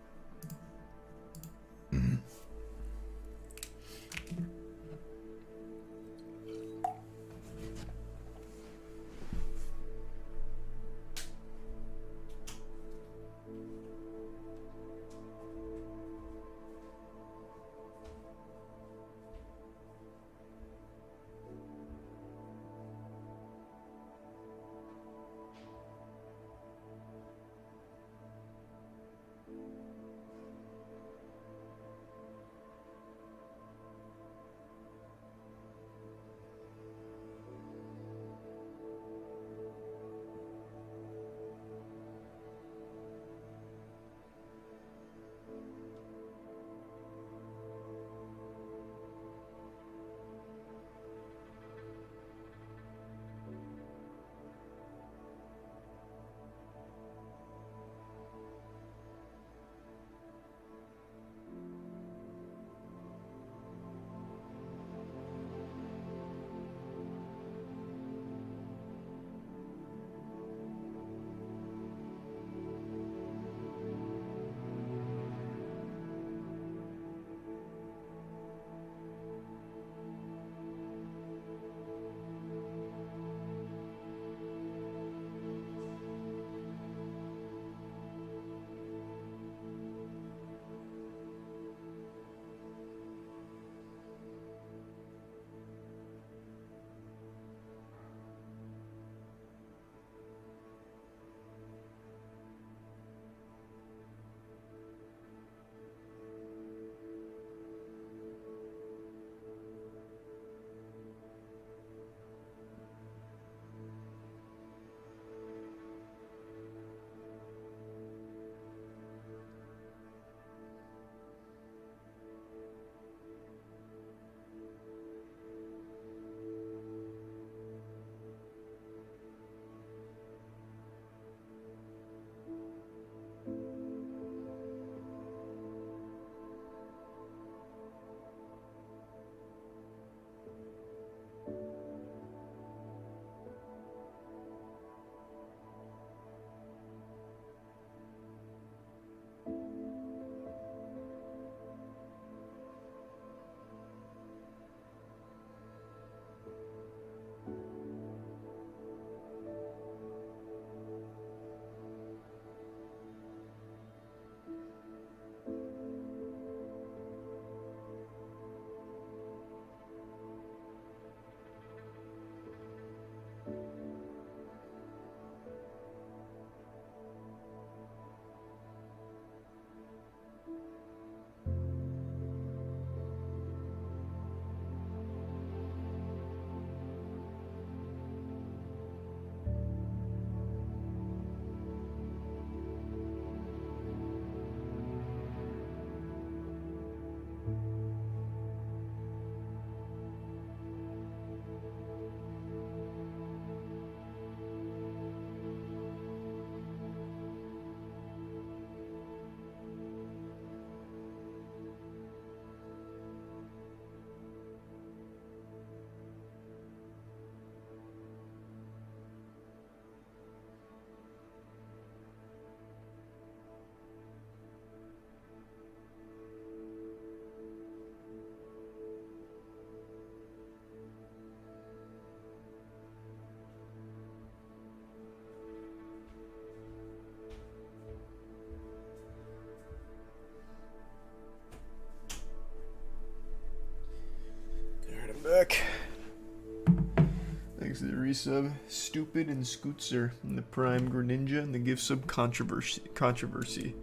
resub. Stupid and Scootser and the Prime Greninja and the gift sub controversy.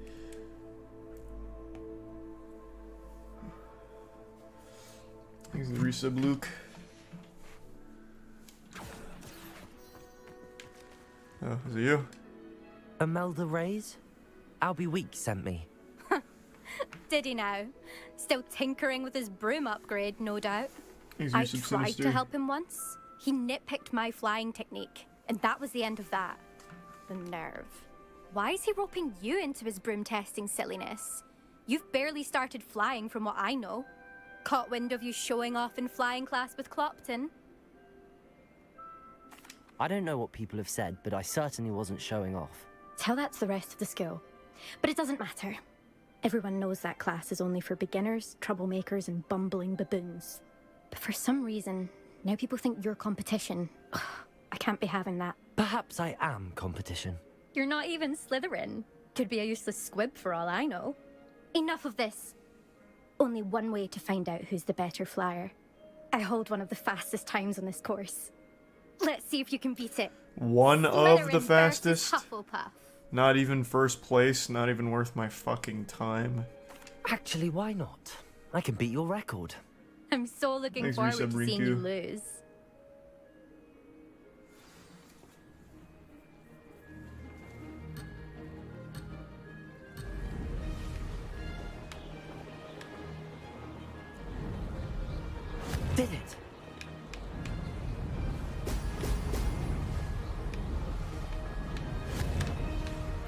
Thanks for the resub, Luke. Oh, is it you? Imelda Reyes? Albie Weeks sent me. Did he now? Still tinkering with his broom upgrade, no doubt. He's I resub tried sinister. to help him once. He nitpicked my flying technique, and that was the end of that. The nerve. Why is he roping you into his broom testing silliness? You've barely started flying from what I know. Caught wind of you showing off in flying class with Clopton. I don't know what people have said, but I certainly wasn't showing off. Tell that to the rest of the school. But it doesn't matter. Everyone knows that class is only for beginners, troublemakers, and bumbling baboons. But for some reason, now people think you're competition. Ugh, I can't be having that. Perhaps I am competition. You're not even Slytherin. Could be a useless squib for all I know. Enough of this. Only one way to find out who's the better flyer. I hold one of the fastest times on this course. Let's see if you can beat it. One of the Slytherin fastest? versus Hufflepuff. Not even first place, not even worth my fucking time. Actually, why not? I can beat your record. I'm so looking Thanks, forward to resub, seeing you Rinku. lose. Did it?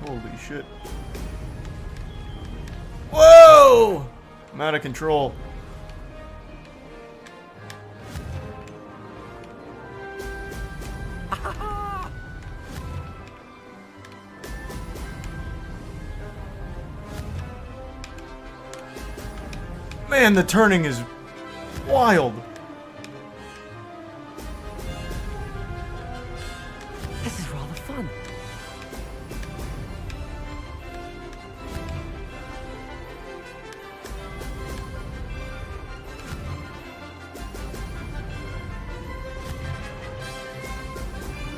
Holy shit. Whoa! I'm out of control. Man, the turning is wild. This is rather fun.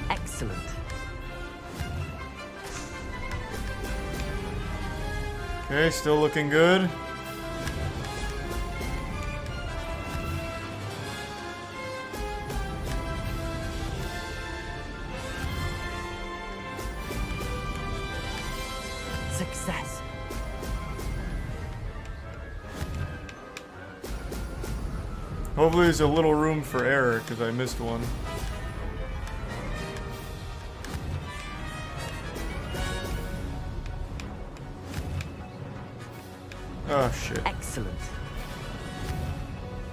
Excellent. Okay, still looking good. Success. Hopefully there's a little room for error, because I missed one. Oh shit. Excellent.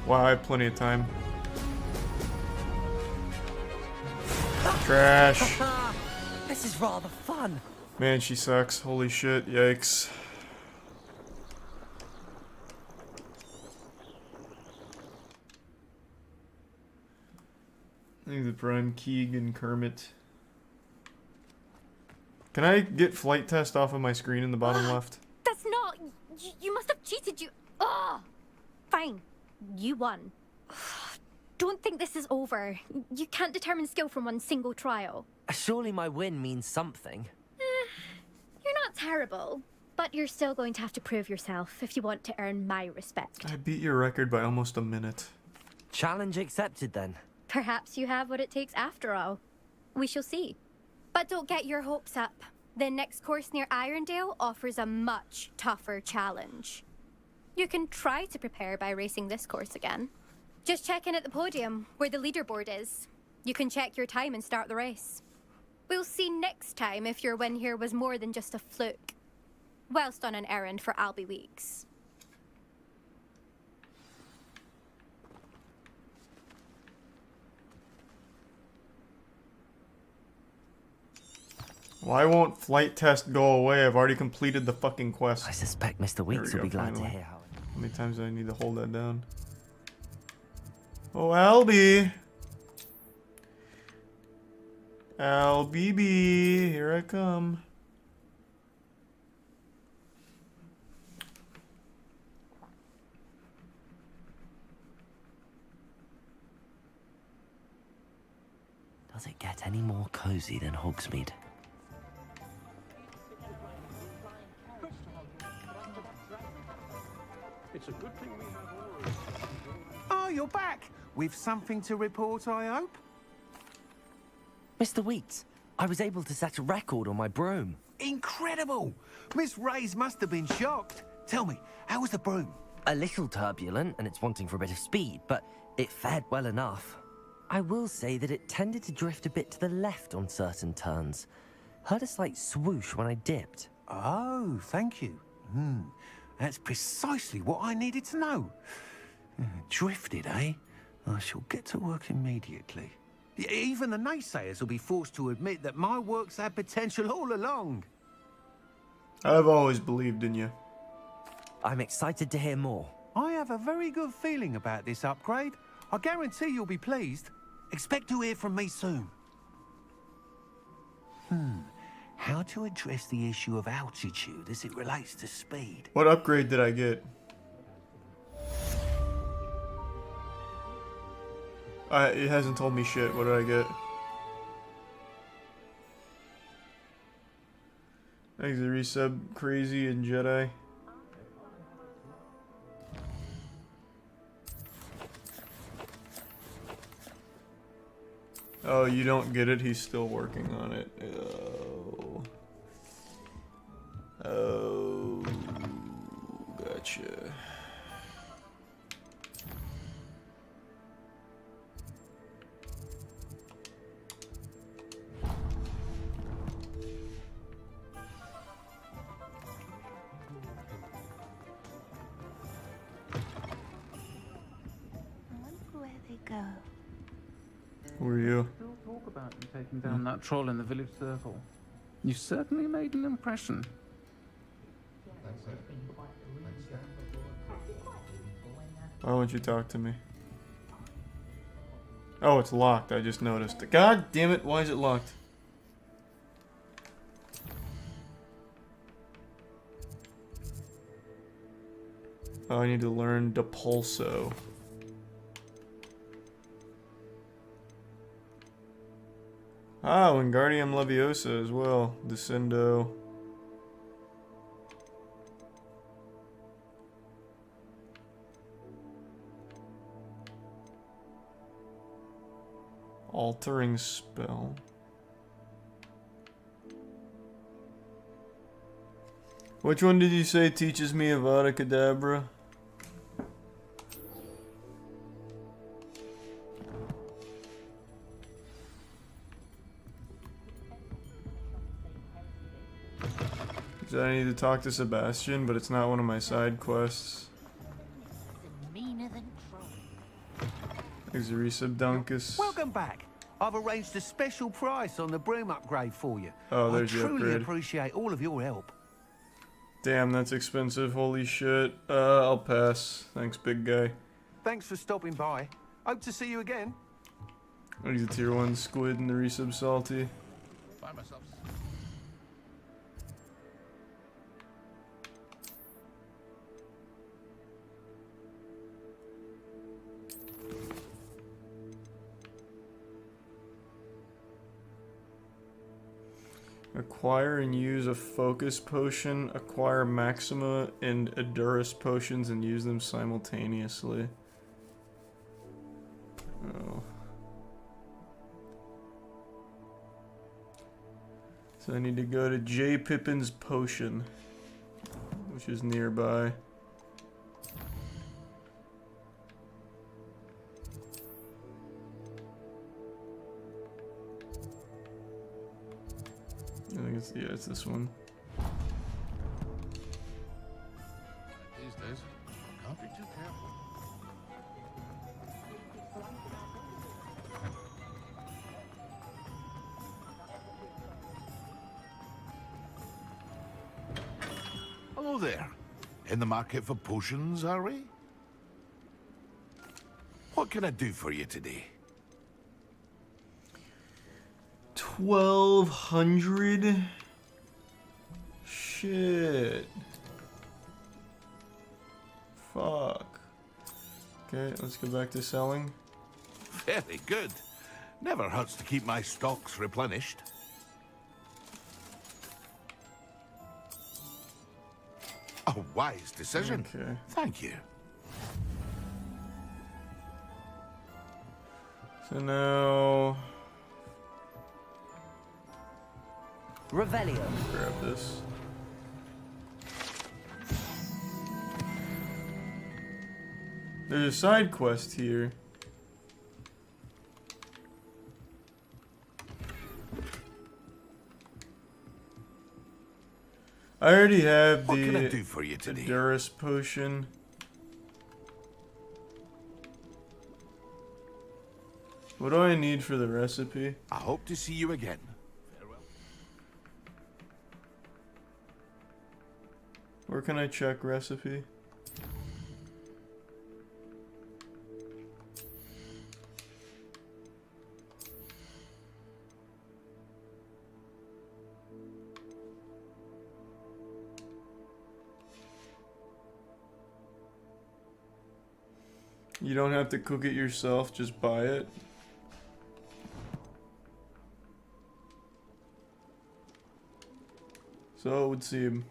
Wow, I have plenty of time. Trash. This is rather fun. Man, she sucks. Holy shit. Yikes. I think the Prime Keegan Kermit. Can I get flight test off of my screen in the bottom left? That's not... You must have cheated, you... Ugh! Fine. You won. Don't think this is over. You can't determine skill from one single trial. Surely my win means something. You're not terrible, but you're still going to have to prove yourself if you want to earn my respect. I beat your record by almost a minute. Challenge accepted then. Perhaps you have what it takes after all. We shall see. But don't get your hopes up. The next course near Irondale offers a much tougher challenge. You can try to prepare by racing this course again. Just check in at the podium, where the leaderboard is. You can check your time and start the race. We'll see next time if your win here was more than just a fluke. Whilst on an errand for Albie Weeks. Why won't flight test go away? I've already completed the fucking quest. I suspect Mr. Weeks will be glad to hear how... How many times do I need to hold that down? Oh, Albie! Albie, here I come. Does it get any more cozy than Hogsmeade? It's a good thing we have Oh, you're back! With something to report, I hope? Mr. Weeks, I was able to set a record on my broom. Incredible! Miss Reyes must have been shocked. Tell me, how was the broom? A little turbulent, and it's wanting for a bit of speed, but it fared well enough. I will say that it tended to drift a bit to the left on certain turns. Heard a slight swoosh when I dipped. Oh, thank you. That's precisely what I needed to know. Drifted, eh? I shall get to work immediately. Even the naysayers will be forced to admit that my work's had potential all along. I've always believed in you. I'm excited to hear more. I have a very good feeling about this upgrade. I guarantee you'll be pleased. Expect to hear from me soon. How to address the issue of altitude as it relates to speed? What upgrade did I get? It hasn't told me shit. What did I get? Thanks to resub Crazy and Jedi. Oh, you don't get it? He's still working on it. Oh, gotcha. Where they go. Who are you? Still talk about you taking down that troll in the village circle. You certainly made an impression. Why won't you talk to me? Oh, it's locked. I just noticed. God damn it, why is it locked? Oh, I need to learn Depulso. Ah, Wingardium Leviosa as well. Descendo. Altering spell. Which one did you say teaches me Avada Kedavra? I need to talk to Sebastian, but it's not one of my side quests. There's a resub Dunkus. Welcome back. I've arranged a special price on the broom upgrade for you. Oh, there's I your truly upgrade. appreciate all of your help. Damn, that's expensive. Holy shit. I'll pass. Thanks, big guy. Thanks for stopping by. Hope to see you again. I need the tier 1 squid and the resub salty. Find myself. Acquire and use a focus potion, acquire Maxima and Edurus potions and use them simultaneously. Oh. So I need to go to J. Pippin's potion, which is nearby. I think it's, yeah, it's this one. These days, can't be too careful. Hello there. In the market for potions, are we? What can I do for you today? 1200? Shit. Fuck. Okay, let's go back to selling. Very good. Never hurts to keep my stocks replenished. A wise decision. Okay. Thank you. So now... Revelio. Grab this. There's a side quest here. I already have What can I the do for you today? Durus potion. What do I need for the recipe? I hope to see you again. Where can I check recipe? You don't have to cook it yourself, just buy it. So it would seem.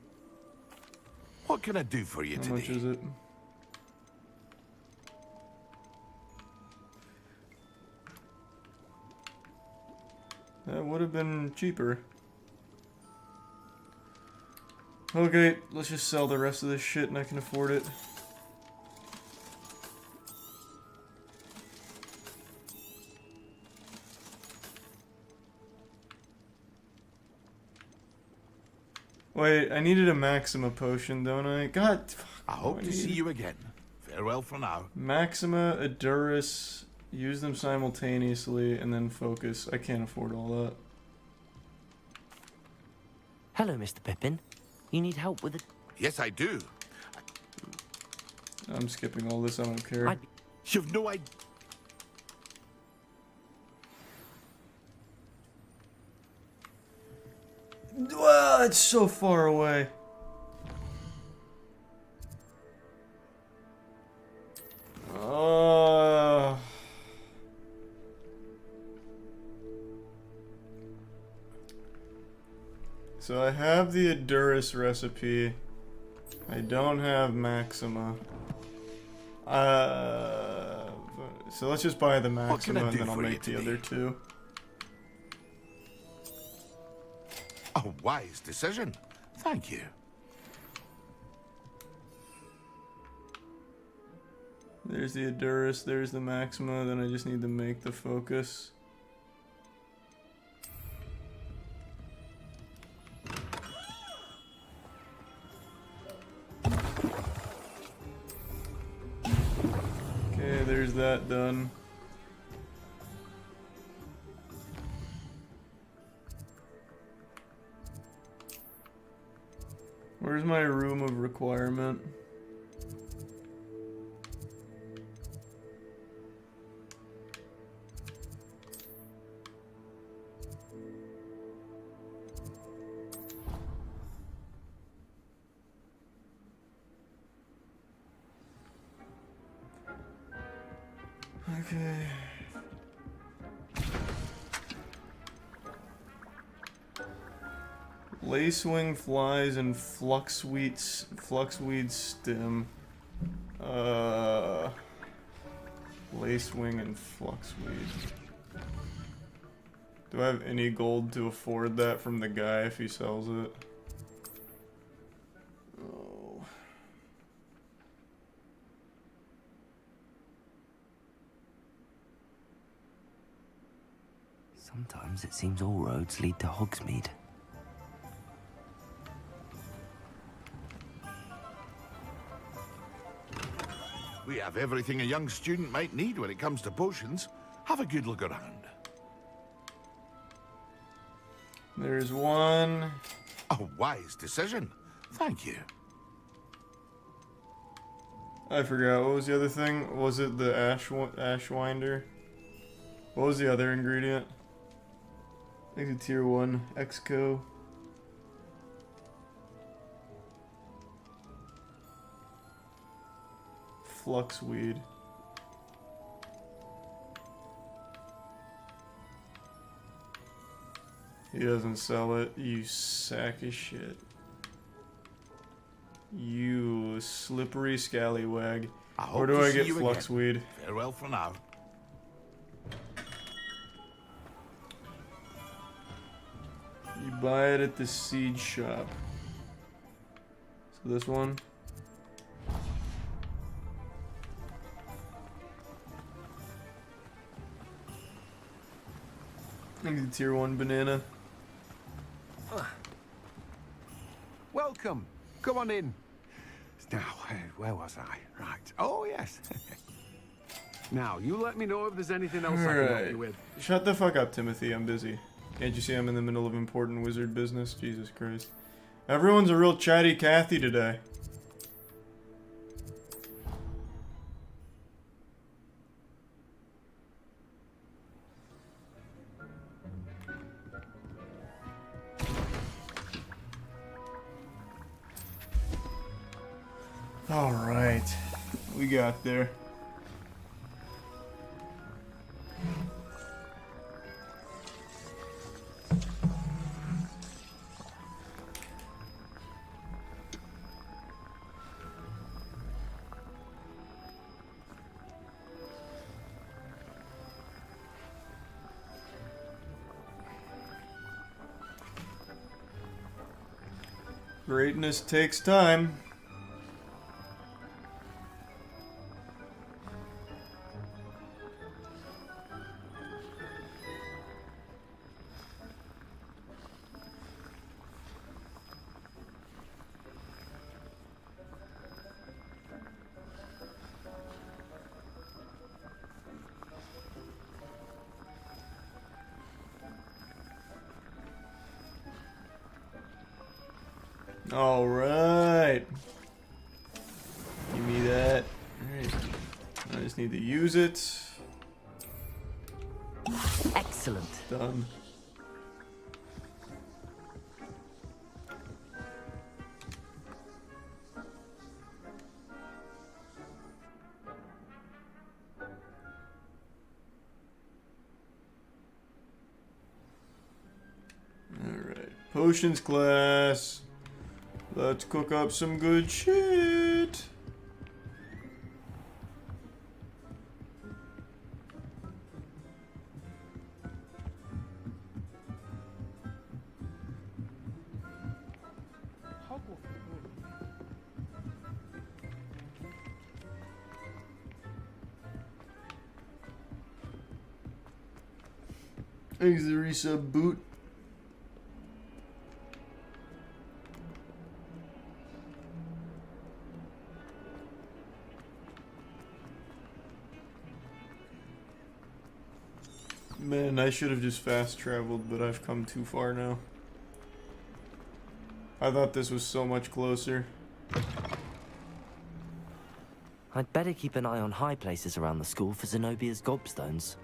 What can I do for you How today? much is it? That would have been cheaper. Okay, let's just sell the rest of this shit and I can afford it. Wait, I needed a Maxima potion, don't I? God, I hope to see you again. Farewell for now. Maxima, Adurus, use them simultaneously, and then focus. I can't afford all that. Hello, Mr. Pippin. You need help with it? Yes, I do. I'm skipping all this, I don't care. You've no idea. Well, it's so far away. So I have the Adurus recipe. I don't have Maxima. So let's just buy the Maxima and then I'll make the other two. A wise decision. Thank you. There's the Adurus, there's the Maxima, then I just need to make the focus. Okay, there's that done. Where's my room of requirement? Okay. Lacewing flies and fluxweed stem. Lacewing and fluxweed. Do I have any gold to afford that from the guy if he sells it? Oh. Sometimes it seems all roads lead to Hogsmeade. We have everything a young student might need when it comes to potions. Have a good look around. There's one. A wise decision. Thank you. I forgot. What was the other thing? Was it the Ashwinder? What was the other ingredient? I think it's tier 1. Exco. Fluxweed. He doesn't sell it, you sack of shit. You slippery scallywag. Where do I get fluxweed? Farewell for now. You buy it at the seed shop. So this one. I need the tier 1 banana. Welcome. Come on in. Now, where was I? Right. Oh, yes. Now, you let me know if there's anything else I can help you with. Shut the fuck up, Timothy. I'm busy. Can't you see I'm in the middle of important wizard business? Jesus Christ. Everyone's a real chatty Cathy today. Alright. We got there. Greatness takes time. Alright. Give me that. Alright. I just need to use it. Excellent. Done. Alright. Potions class. Let's cook up some good shit. Thanks the resub boot. Man, I should have just fast traveled, but I've come too far now. I thought this was so much closer. I'd better keep an eye on high places around the school for Zenobia's gobstones.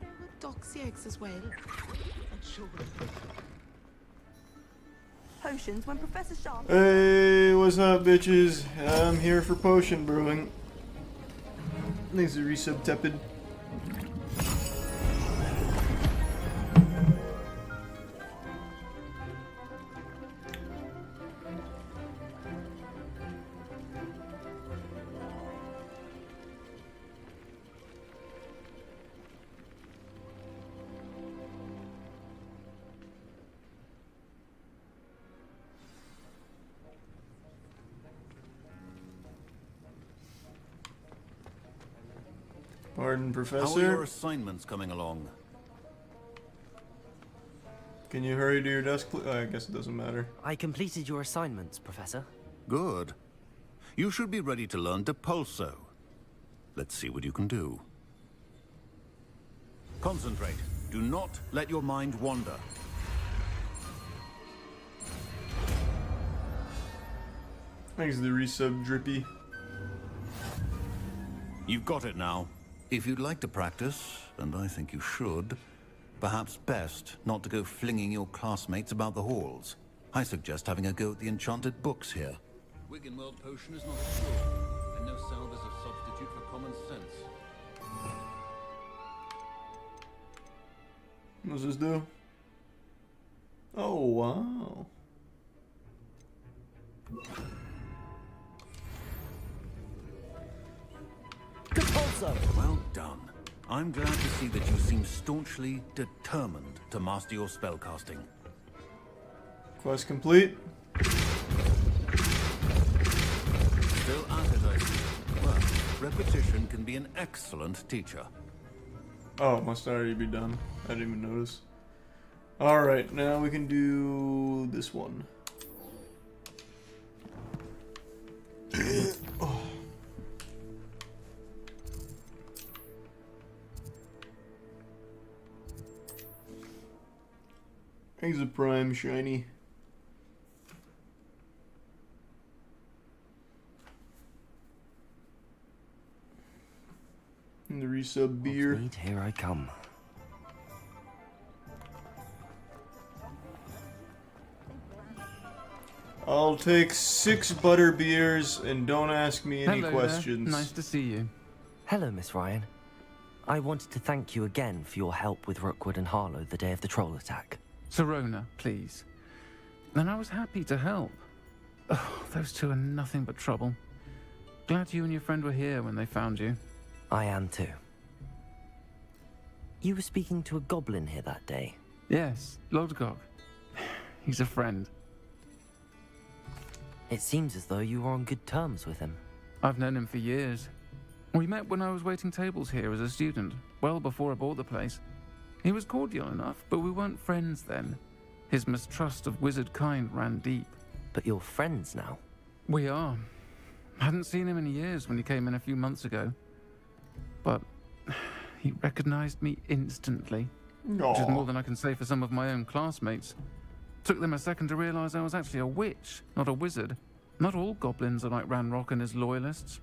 There were doxy eggs as well. Potions when Professor Sharp. Hey, what's up, bitches? I'm here for potion brewing. Thanks to resub tepid. Pardon, Professor? How are your assignments coming along? Can you hurry to your desk, please? I guess it doesn't matter. I completed your assignments, Professor. Good. You should be ready to learn Depulso. Let's see what you can do. Concentrate. Do not let your mind wander. Thanks to the resub drippy. You've got it now. If you'd like to practice, and I think you should, perhaps best not to go flinging your classmates about the halls. I suggest having a go at the enchanted books here. Wiggenweld potion is not a cure, and no salve is a substitute for common sense. What does this do? Oh, wow. Well done. I'm glad to see that you seem staunchly determined to master your spellcasting. Quest complete. Still at it, I see. Well, repetition can be an excellent teacher. Oh, it must already be done. I didn't even notice. Alright, now we can do this one. Oh. He's a prime shiny. And the resub beer. Need, here I come. I'll take 6 butter beers and don't ask me any Hello questions. There. Nice to see you. Hello, Miss Ryan. I wanted to thank you again for your help with Rookwood and Harlow the day of the troll attack. Serona, please. And I was happy to help. Oh, those two are nothing but trouble. Glad you and your friend were here when they found you. I am too. You were speaking to a goblin here that day. Yes, Lodgok. He's a friend. It seems as though you were on good terms with him. I've known him for years. We met when I was waiting tables here as a student, well before I bought the place. He was cordial enough, but we weren't friends then. His mistrust of wizard kind ran deep. But you're friends now? We are. Hadn't seen him in years when he came in a few months ago. But he recognized me instantly. Which is more than I can say for some of my own classmates. Took them a second to realize I was actually a witch, not a wizard. Not all goblins are like Ranrock and his loyalists.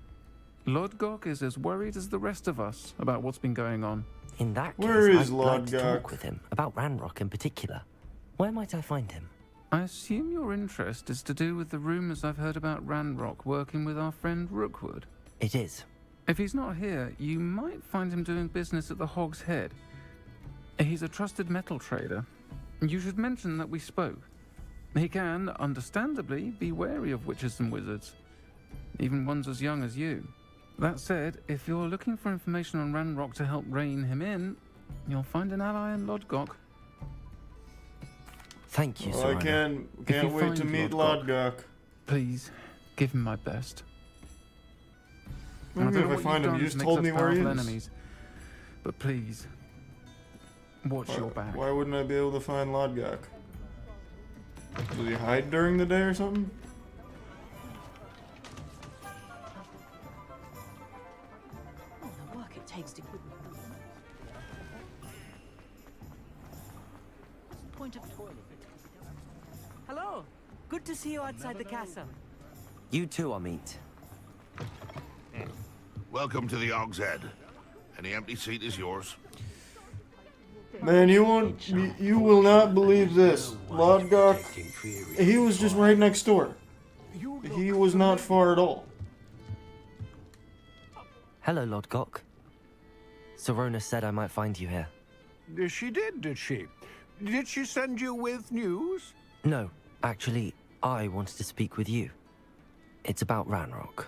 Lodgok is as worried as the rest of us about what's been going on. In that case, Where is I'd like to Lodgok? talk with him about Ranrock in particular. Where might I find him? I assume your interest is to do with the rumors I've heard about Ranrock working with our friend Rookwood. It is. If he's not here, you might find him doing business at the Hog's Head. He's a trusted metal trader. You should mention that we spoke. He can, understandably, be wary of witches and wizards. Even ones as young as you. That said, if you're looking for information on Ranrock to help rein him in, you'll find an ally in Lodgok. Thank you, Oh, sir. I can't wait to meet Lodgok. Please, give him my best. What do you mean if I find him? You just told me where he is. Enemies, but please, watch your back. Why wouldn't I be able to find Lodgok? Does he hide during the day or something? Oh, the work it takes to... What's the point of toilet? Hello. Good to see you outside the castle. You too, Amit. Welcome to the Hog's Head. Any empty seat is yours. Man, you will not believe this. Lodgok, he was just right next door. He was not far at all. Hello, Lodgok. Serona said I might find you here. She did she? Did she send you with news? No, actually, I wanted to speak with you. It's about Ranrock.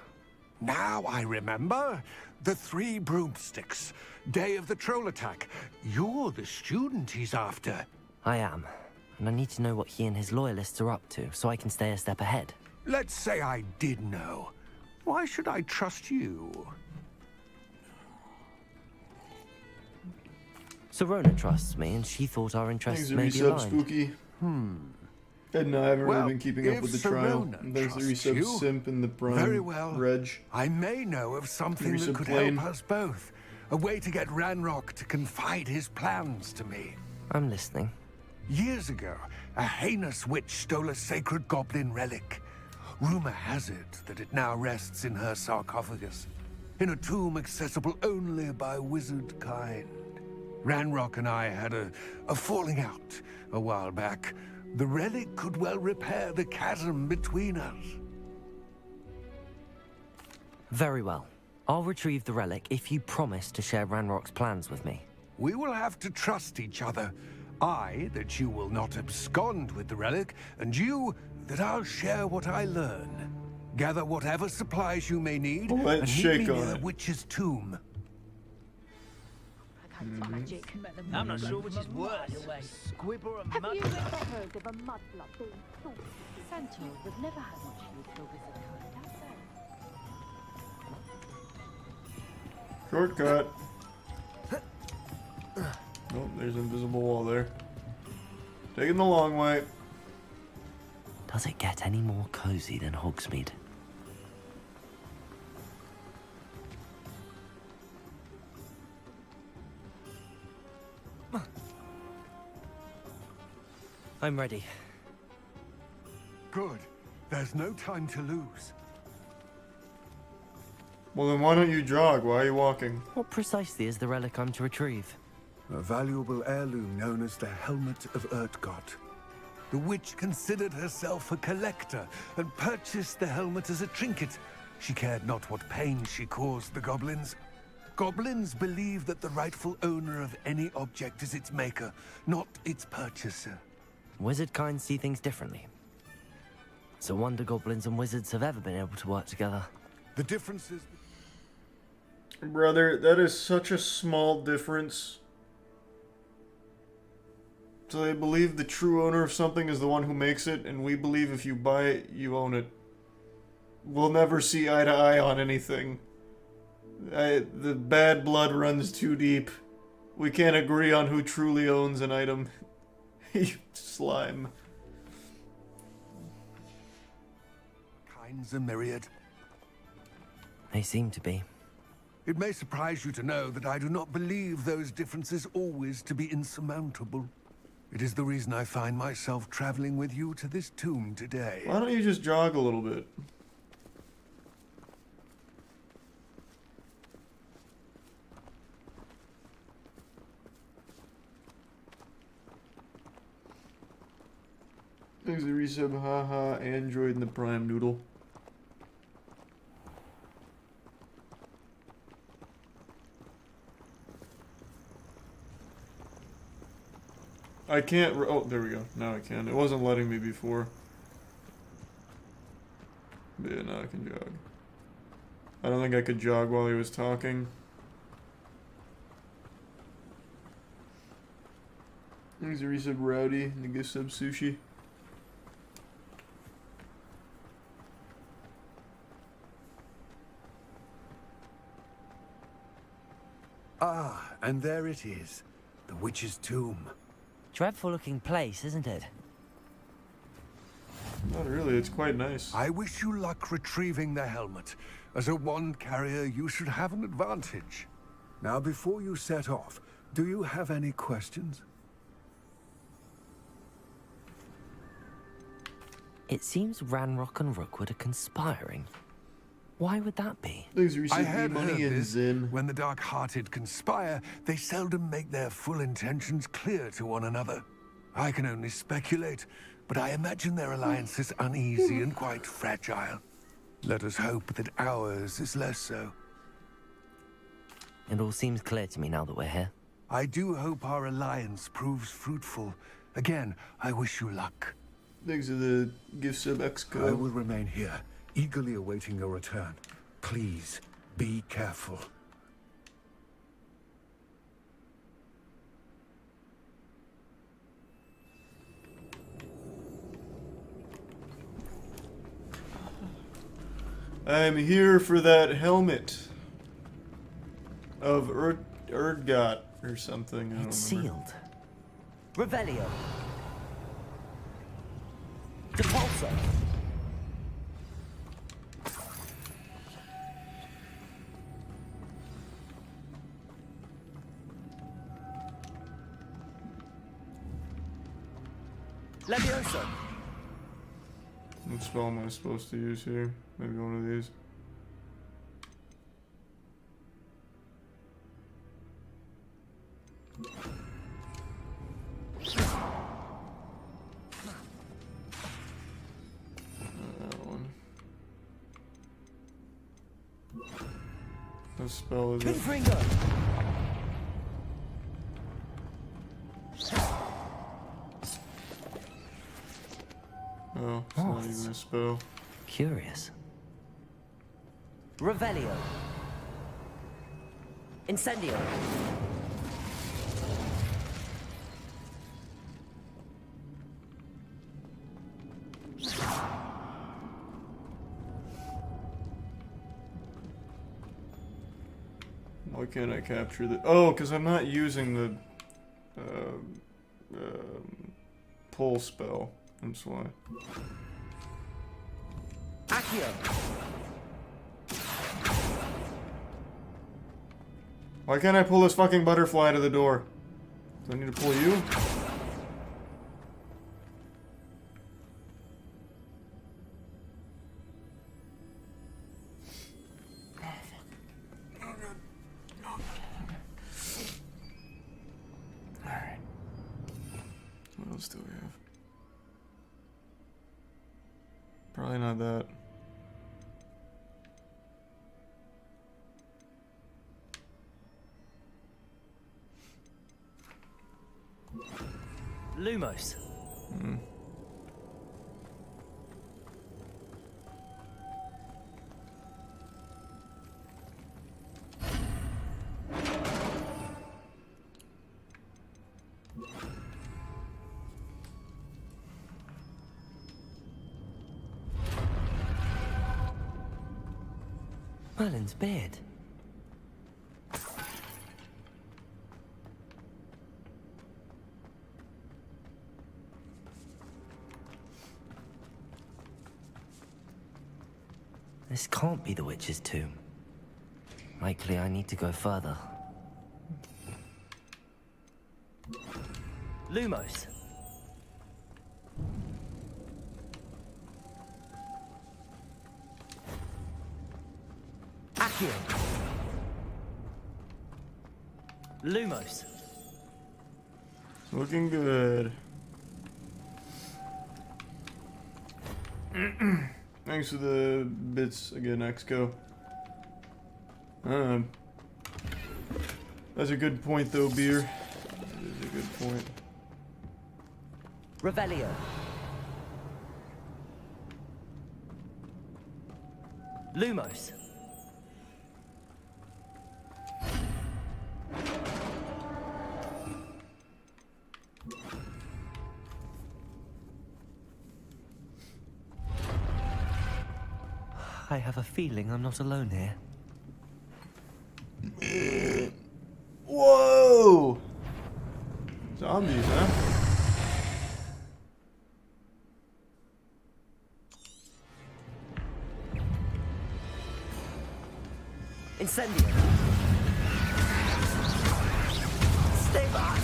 Now I remember. The 3 broomsticks. Day of the troll attack. You're the student he's after. I am, and I need to know what he and his loyalists are up to, so I can stay a step ahead. Let's say I did know. Why should I trust you? Serona trusts me, and she thought our interests may be aligned. Spooky. And no, I haven't really been keeping up with the trial. There's the resub simp and the prime very well. Reg. I may know of something that could plane. help us both. A way to get Ranrock to confide his plans to me. I'm listening. Years ago, a heinous witch stole a sacred goblin relic. Rumor has it that it now rests in her sarcophagus, in a tomb accessible only by wizard kind. Ranrock and I had a falling out a while back. The relic could well repair the chasm between us. Very well. I'll retrieve the relic if you promise to share Ranrock's plans with me. We will have to trust each other. I, that you will not abscond with the relic, and you, that I'll share what I learn. Gather whatever supplies you may need, and meet me near the witch's tomb. I'm not sure which is worse, squib or a Have mud. you ever heard of a mudblood being thought? Centaurs have never had much use for wizard kind, have they? Shortcut. Oh, there's an invisible wall there. Taking the long way. Does it get any more cozy than Hogsmeade? I'm ready. Good. There's no time to lose. Well, then why don't you jog? Why are you walking? What precisely is the relic I'm to retrieve? A valuable heirloom known as the Helmet of Urtgott. The witch considered herself a collector and purchased the helmet as a trinket. She cared not what pain she caused the goblins. Goblins believe that the rightful owner of any object is its maker, not its purchaser. Wizard kind see things differently. It's a wonder goblins and wizards have ever been able to work together. The differences... Brother, that is such a small difference. So they believe the true owner of something is the one who makes it, and we believe if you buy it, you own it. We'll never see eye to eye on anything. The bad blood runs too deep. We can't agree on who truly owns an item. You slime. Kinds are myriad. They seem to be. It may surprise you to know that I do not believe those differences always to be insurmountable. It is the reason I find myself traveling with you to this tomb today. Why don't you just jog a little bit? Thanks for the resub, haha, Android and the Prime Noodle. I can't, oh, there we go. Now I can. It wasn't letting me before. But yeah, now I can jog. I don't think I could jog while he was talking. Thanks for the resub, Rowdy, and the gift sub, Sushi. Ah, and there it is. The witch's tomb. Dreadful looking place, isn't it? Not really, it's quite nice. I wish you luck retrieving the helmet. As a wand carrier, you should have an advantage. Now, before you set off, do you have any questions? It seems Ranrock and Rookwood are conspiring. Why would that be? I had heard this. When the dark-hearted conspire, they seldom make their full intentions clear to one another. I can only speculate, but I imagine their alliance is uneasy and quite fragile. Let us hope that ours is less so. It all seems clear to me now that we're here. I do hope our alliance proves fruitful. Again, I wish you luck. Thanks for the gift sub, Exco. I will remain here, eagerly awaiting your return. Please, be careful. I'm here for that helmet of Erdgot or something. I don't It's remember. sealed. Revelio. Depulso. Levioso. What spell am I supposed to use here? Maybe one of these. That one. What spell is it? spell. Curious. Revelio. Incendio. Why can't I capture the... Oh, because I'm not using the... pull spell. That's why. Accio. Why can't I pull this fucking butterfly to the door? Do I need to pull you? Alright. What else do we have? Probably not that. Lumos. Hmm. Merlin's beard. This can't be the witch's tomb. Likely I need to go further. Lumos. Accio. Lumos. Looking good. Thanks for the bits again, Exco. That's a good point, though, Beer. That is a good point. Revelio. Lumos. I have a feeling I'm not alone here. Whoa! Zombies, huh? Incendio. Stay back.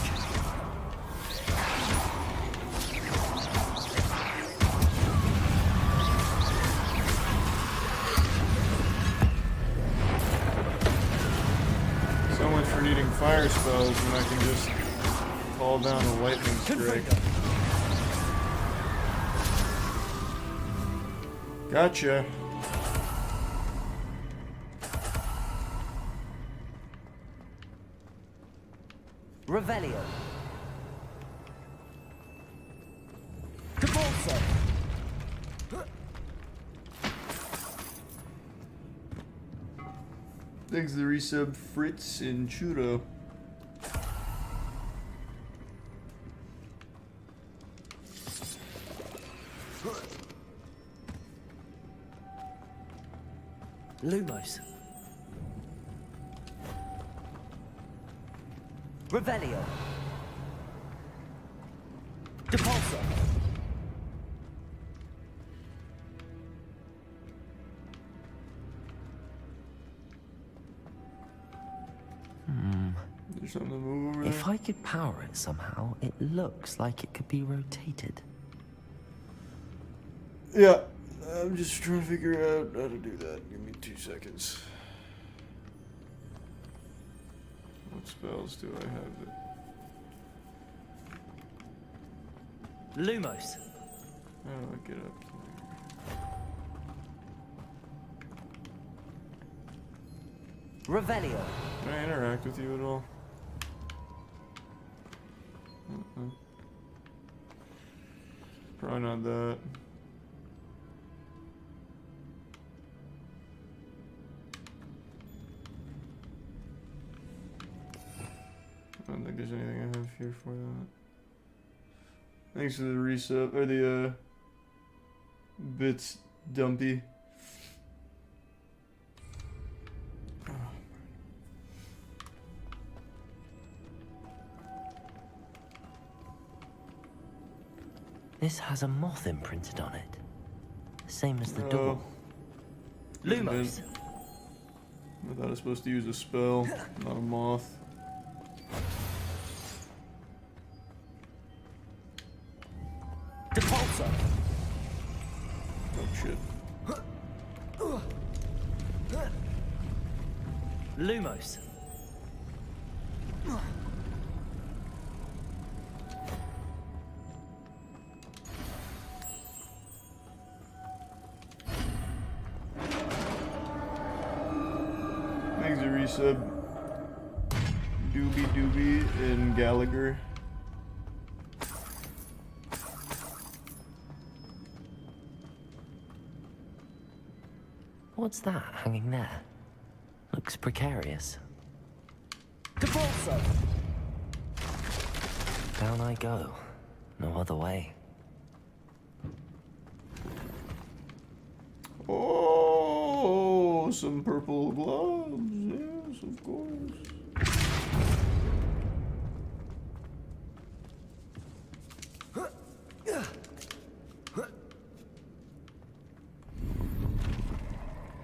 So much for needing fire spells when I can just call down a lightning strike. Gotcha. Revelio. Cabalso. Thanks to the resub Fritz and Churro. Lumos. Revelio. Depulso. There's something to move over If there. I could power it somehow, it looks like it could be rotated. Yeah, I'm just trying to figure out how to do that. Give me 2 seconds. What spells do I have that... Lumos. How do I get up there? Revelio. Can I interact with you at all? Probably not that. don't think there's anything I have here for that. Thanks for the resub, or the, bits dumpy. This has a moth imprinted on it. Same as the door. Lumos. I thought I was supposed to use a spell, not a moth. Depulsor. Oh shit. Lumos. Thanks, resub. Doobie Doobie and Gallagher. What's that hanging there? Looks precarious. Depulsor. Down I go. No other way. Oh, some purple gloves. Yes, of course.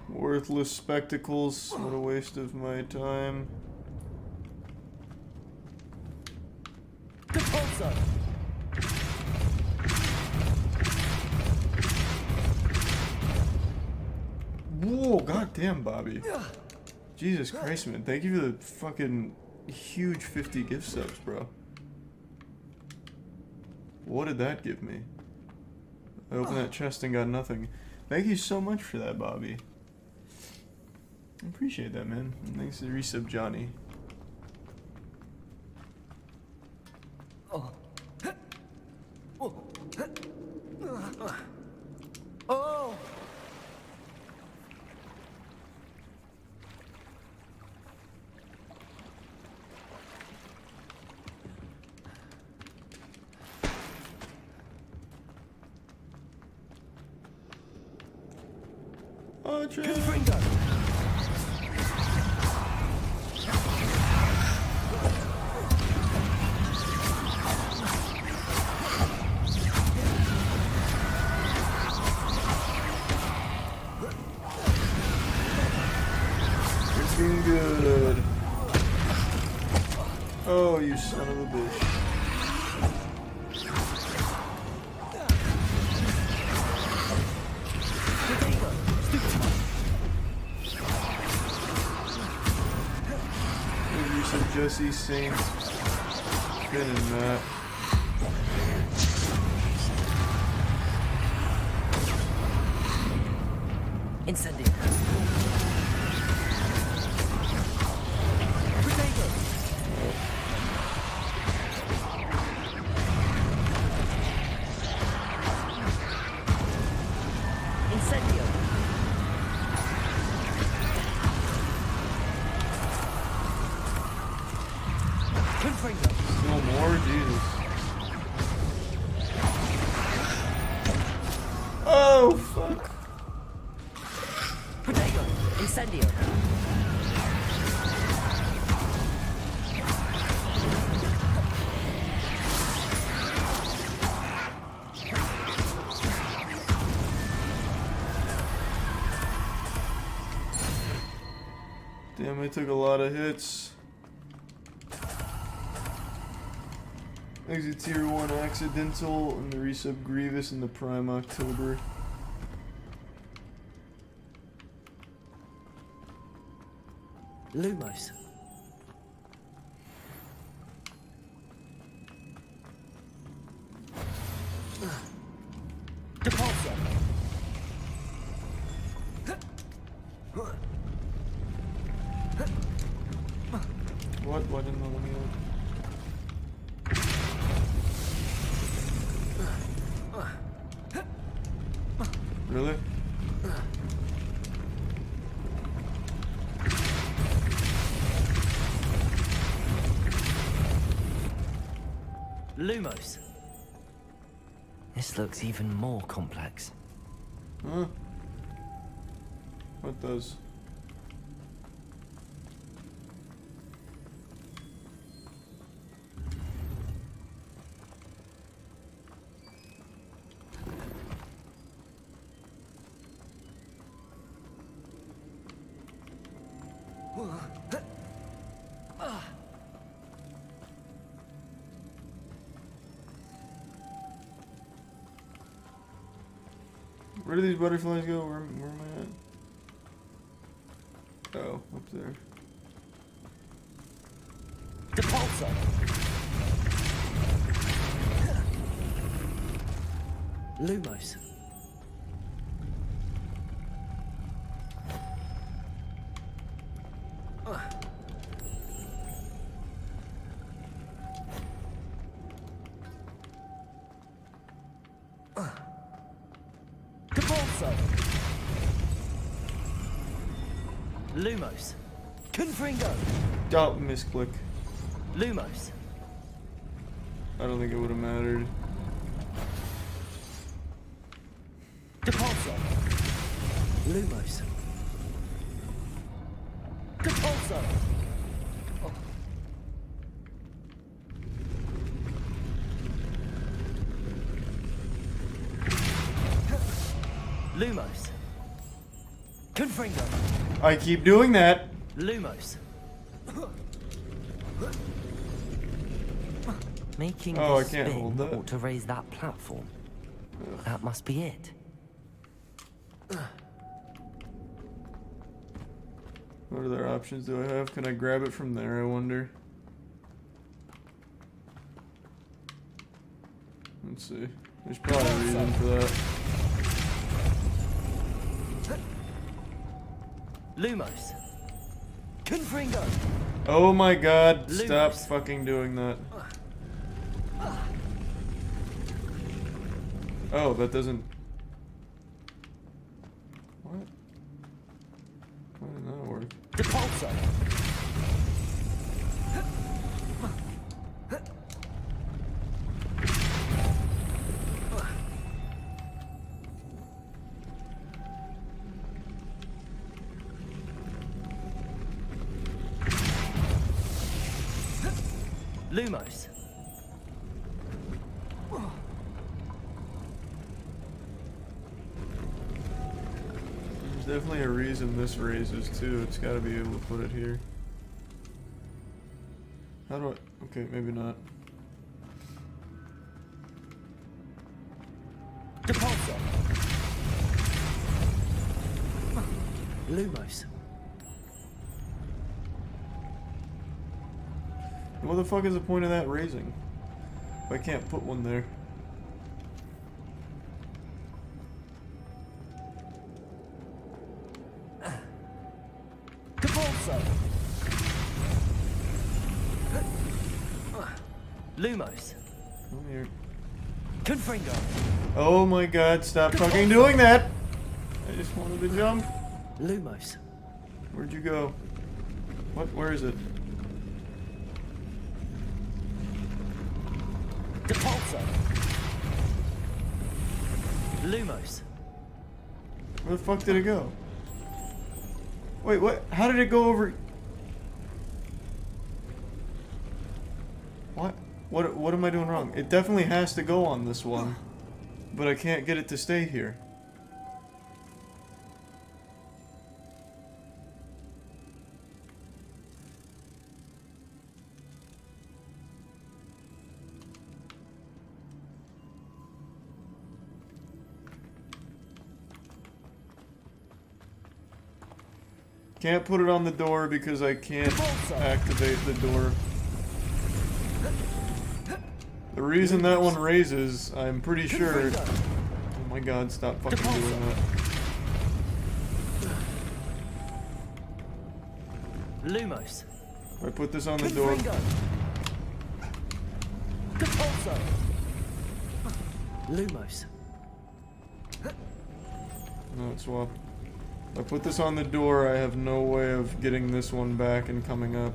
Worthless spectacles. What a waste of my time. Depulsor. Whoa, goddamn, Bobby. Jesus Christ, man. Thank you for the fucking huge 50 gift subs, bro. What did that give me? I opened that chest and got nothing. Thank you so much for that, Bobby. I appreciate that, man. And thanks to resub Johnny. Oh. Confringo. Looking good. Oh, you son of a bitch. Jesse Saints, Finn and Matt. Incendio. Protego. Incendio. Still more? Jesus. Oh, fuck. Protego. Incendio. Damn, I took a lot of hits. Exit tier 1 accidental and the resub Grievous in the Prime October. Lumos. Depulsor. What? Why didn't I let me out? Really? Lumos. This looks even more complex. Huh? What does? Where do these butterflies go? Where am I at? Oh, up there. Depulso. Lumos. Depulso. Lumos. Confringo. Oh, misclick. Lumos. I don't think it would have mattered. Depulso. Lumos. Depulso. Lumos. Confringo. I keep doing that. Lumos. Making Oh, this I can't spin hold that. ought to raise that platform. That must be it. What other options do I have? Can I grab it from there, I wonder? Let's see. There's probably a reason for that. Lumos. Confringo. Oh my god, stop Lumos. fucking doing that. Oh, that doesn't... What? Why didn't that work? Depulso. Lumos. There's definitely a reason this raises too. It's gotta be able to put it here. How do I... Okay, maybe not. Depulso. Lumos. What the fuck is the point of that raising? If I can't put one there. Depulso. Lumos. Come here. Confringo. Oh my god, stop fucking doing that! I just wanted to jump. Lumos. Where'd you go? What? Where is it? Depulso. Lumos. Where the fuck did it go? Wait, what? How did it go over? What? What am I doing wrong? It definitely has to go on this one, but I can't get it to stay here. Can't put it on the door because I can't activate the door. The reason that one raises, I'm pretty sure... Oh my god, stop fucking doing that. Lumos. If I put this on the door... Depulso. Lumos. No, it's swap. If I put this on the door, I have no way of getting this one back and coming up.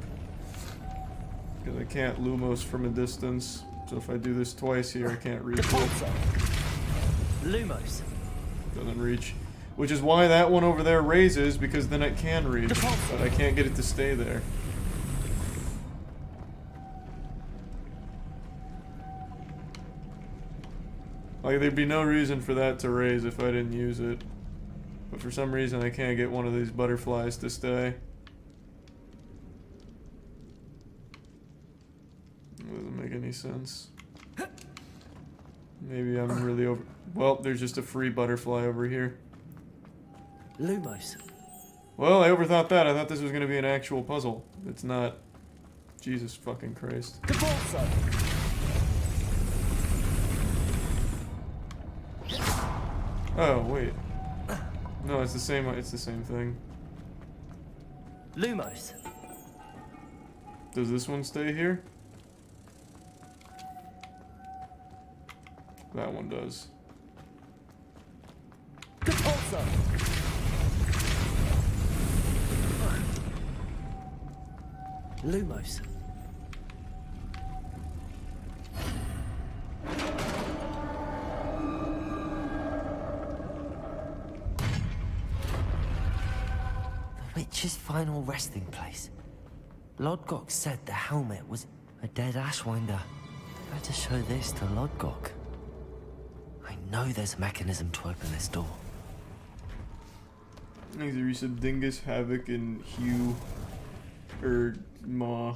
Because I can't Lumos from a distance. So if I do this twice here, I can't reach it. Lumos. Doesn't reach. Which is why that one over there raises, because then it can reach. But I can't get it to stay there. Like, there'd be no reason for that to raise if I didn't use it. But for some reason I can't get one of these butterflies to stay. That doesn't make any sense. Maybe I'm really over... Well, there's just a free butterfly over here. Lumos. Well, I overthought that. I thought this was going to be an actual puzzle. It's not. Jesus fucking Christ. Oh, wait. No, it's the same thing. Lumos. Does this one stay here? That one does. Lumos. The witch's final resting place. Lodgok said the helmet was a dead Ashwinder. Better show this to Lodgok. I know there's a mechanism to open this door. Either you said Dingus, Havoc, and Hugh. Or Maw.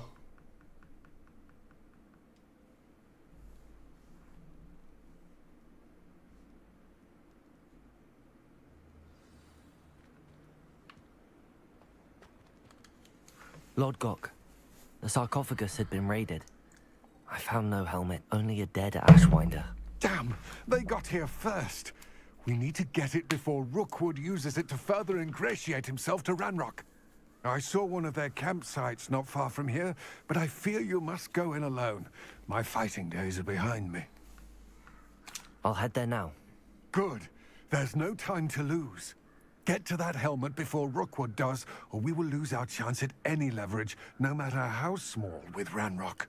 Lodgok, the sarcophagus had been raided. I found no helmet, only a dead Ashwinder. Damn! They got here first. We need to get it before Rookwood uses it to further ingratiate himself to Ranrock. I saw one of their campsites not far from here, but I fear you must go in alone. My fighting days are behind me. I'll head there now. Good. There's no time to lose. Get to that helmet before Rookwood does, or we will lose our chance at any leverage, no matter how small, with Ranrock.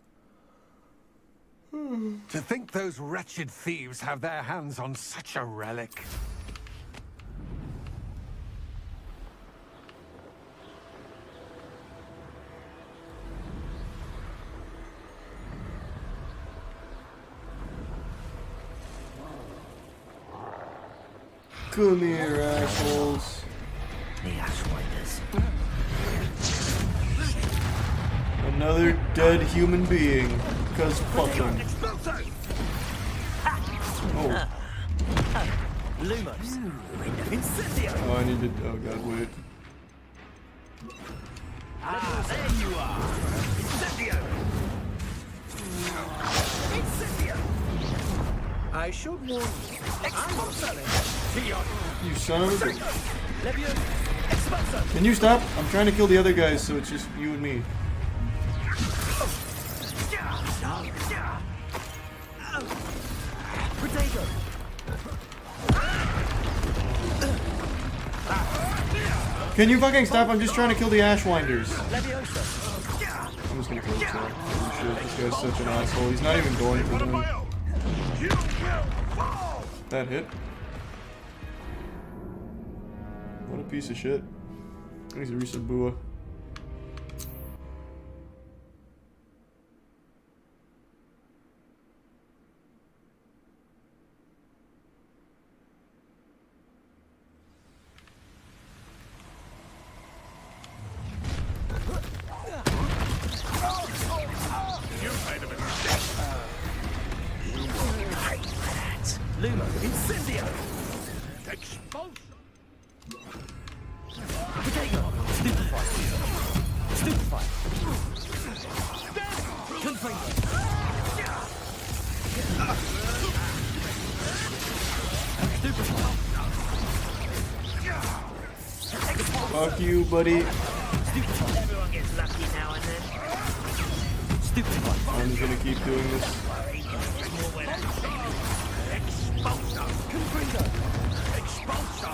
To think those wretched thieves have their hands on such a relic. Come here, assholes. The Ashwinders. Another dead human being. Because fuck them. Oh. Lumos. Oh, I need to. Oh god, wait. There you are. Incendio. I should warn you. You son of a bitch. Can you stop? I'm trying to kill the other guys, so it's just you and me. Can you fucking stop? I'm just trying to kill the Ashwinders. I'm just gonna kill himself. Holy shit, this guy's such an asshole. He's not even going for them. That hit. What a piece of shit. He's a Risabua. Lumo, incendio! Expulsion! Potato! Stupefy! Stupefy! Confringo! Fuck you, buddy. Everyone gets lucky now and then. Stupefy! I'm just gonna keep doing this. Confringo! Expulso!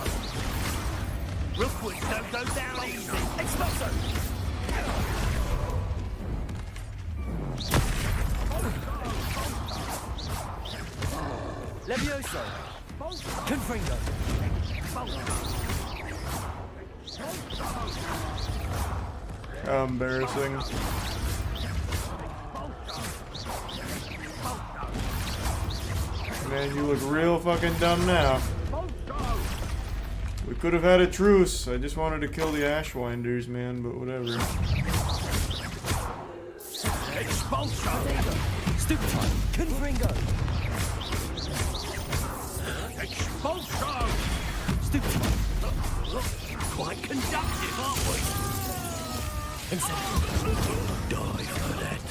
Rookwood don't go down easy! Expulso! Levioso! Confringo! How embarrassing. Man, you look real fucking dumb now. We could have had a truce. I just wanted to kill the Ashwinders, man, but whatever. Expulso! Stupefy! Confringo! Expulso! Stupefy! Quite conductive, aren't we? Incentive. Die for that.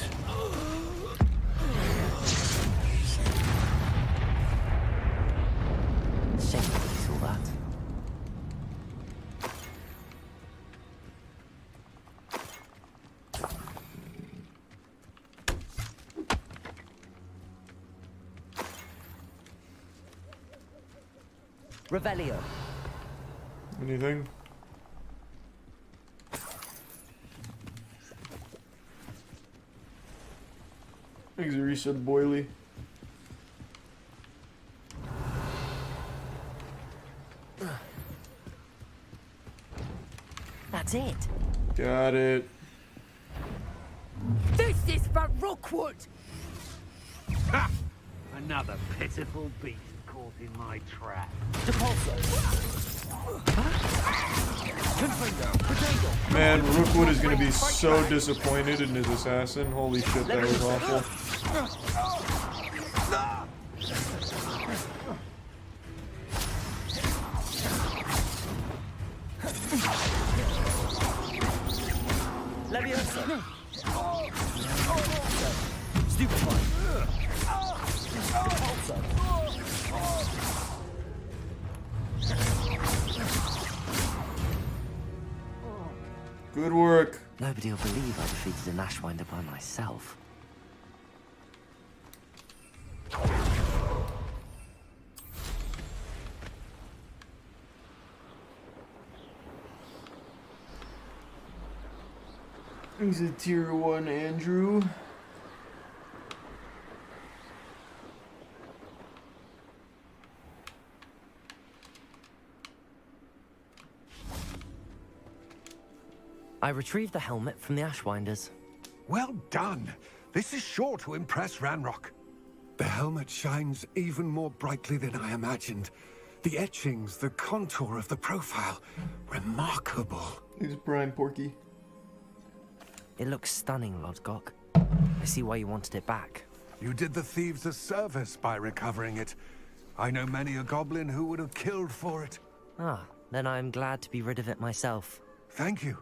Shame I saw that. Revelio. Anything? Thanks, resub Boily. That's it. Got it. This is for Rookwood! Ha! Another pitiful beast caught in my trap. Man, Rookwood is gonna be so disappointed in his assassin. Holy shit, that was awful. Leviosa! Stupefy! Good work. Nobody will believe I defeated an Ashwinder by myself. He's a tier 1 Andrew. I retrieved the helmet from the Ashwinders. Well done. This is sure to impress Ranrock. The helmet shines even more brightly than I imagined. The etchings, the contour of the profile, remarkable. He's Brian Porky. It looks stunning, Lodgok. I see why you wanted it back. You did the thieves a service by recovering it. I know many a goblin who would have killed for it. Ah, then I'm glad to be rid of it myself. Thank you.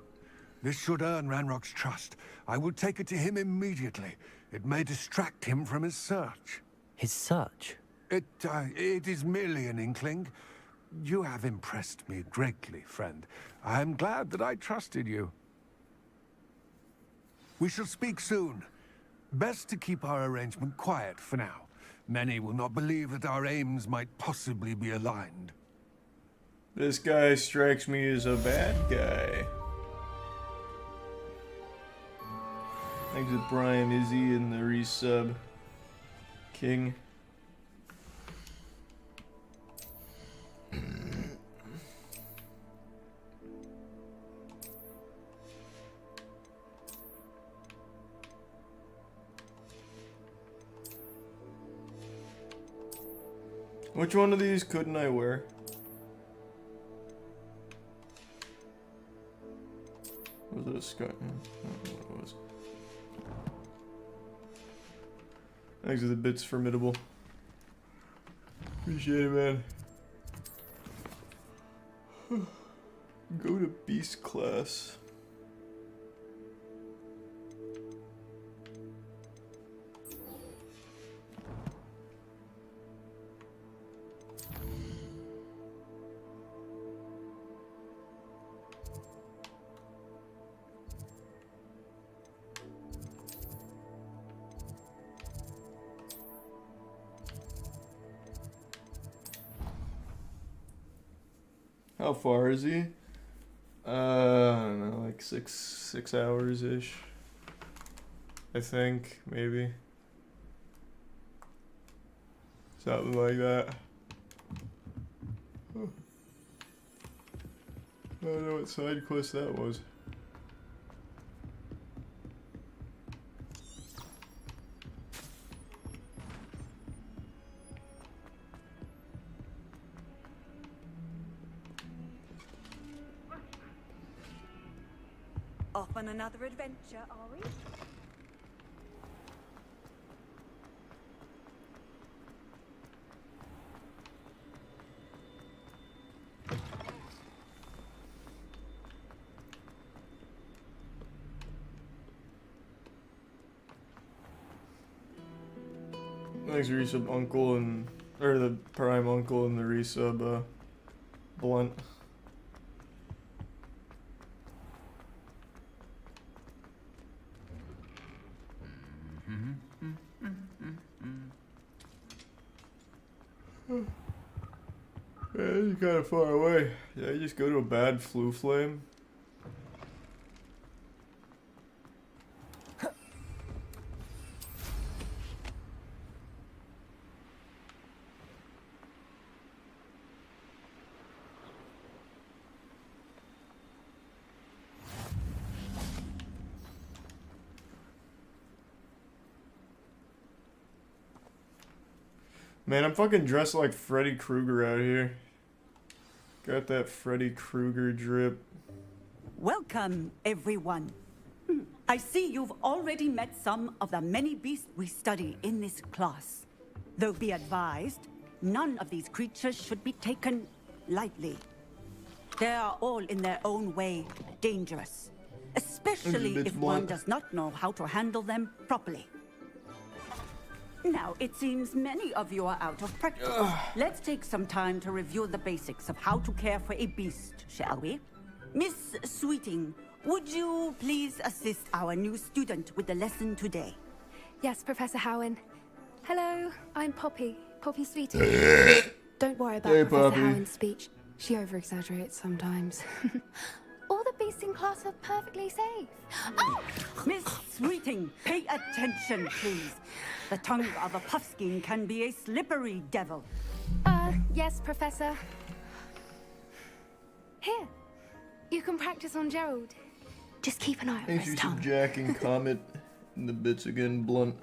This should earn Ranrock's trust. I will take it to him immediately. It may distract him from his search. His search? It is merely an inkling. You have impressed me greatly, friend. I am glad that I trusted you. We shall speak soon. Best to keep our arrangement quiet for now. Many will not believe that our aims might possibly be aligned. This guy strikes me as a bad guy. Thanks to Brian Izzy and the resub. King. Which one of these couldn't I wear? Was it a sky? I don't know what it was. Thanks for the bits, formidable. Appreciate it, man. Go to beast class. How far is he? I don't know, like six hours ish. I think, maybe. Something like that. I don't know what side quest that was. Off on another adventure, are we? Thanks, resub uncle and or the prime uncle and the resub blunt. Yeah, it's kind of far away. Yeah, you just go to a bad flu flame. Man, I'm fucking dressed like Freddy Krueger out here. Got that Freddy Krueger drip. Welcome, everyone. I see you've already met some of the many beasts we study in this class. Though be advised, none of these creatures should be taken lightly. They are all in their own way dangerous, especially if one does not know how to handle them properly. Now, it seems many of you are out of practice. Let's take some time to review the basics of how to care for a beast, shall we? Miss Sweeting, would you please assist our new student with the lesson today? Yes, Professor Howen. Hello, I'm Poppy. Poppy Sweeting. Don't worry about Hey, Professor Poppy. Howen's speech. She over-exaggerates sometimes. All the beasts in class are perfectly safe. Oh! Miss Sweeting, pay attention, please. The tongue of a puffskein can be a slippery devil. Yes, Professor. Here, you can practice on Gerald. Just keep an eye on Thanks his for tongue. jacking Comet in the bits again, blunt.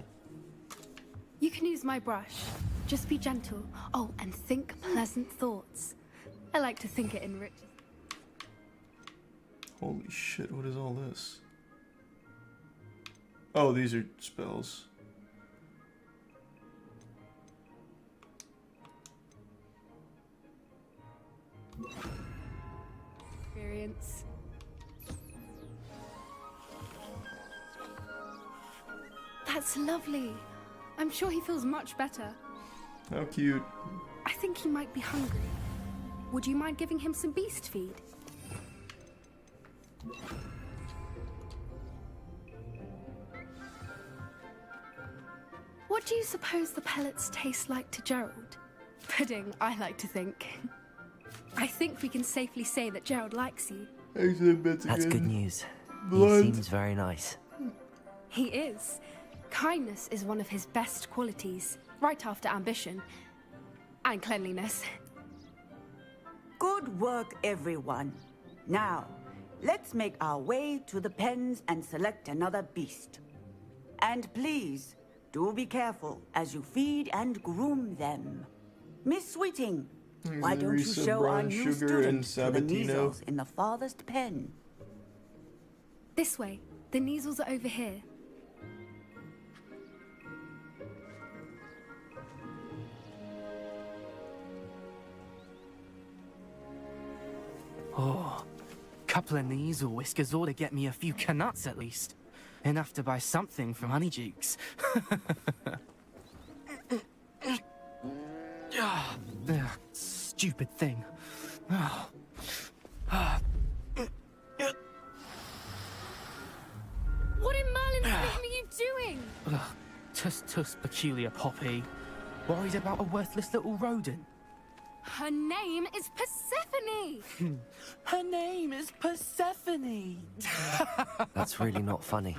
You can use my brush. Just be gentle. Oh, and think pleasant thoughts. I like to think it enriches. Holy shit, what is all this? Oh, these are spells. Experience. That's lovely. I'm sure he feels much better. How cute. I think he might be hungry. Would you mind giving him some beast feed? What do you suppose the pellets taste like to Gerald? Pudding, I like to think. I think we can safely say that Gerald likes you. That's good news. Blunt. He seems very nice. He is. Kindness is one of his best qualities, right after ambition. And cleanliness. Good work, everyone. Now, let's make our way to the pens and select another beast. And please, do be careful as you feed and groom them. Miss Sweeting, why don't you Risa, show our Brown new Sugar, and student to the Sabatino. measles in the farthest pen? This way. The Neasels are over here. Oh, couple of Neasel whiskers ought to get me a few canuts at least. Enough to buy something from Honeydukes. Stupid thing. What in Merlin's name are you doing? Tuss, peculiar Poppy. Worried about a worthless little rodent? Her name is Persephone! Her name is Persephone! That's really not funny.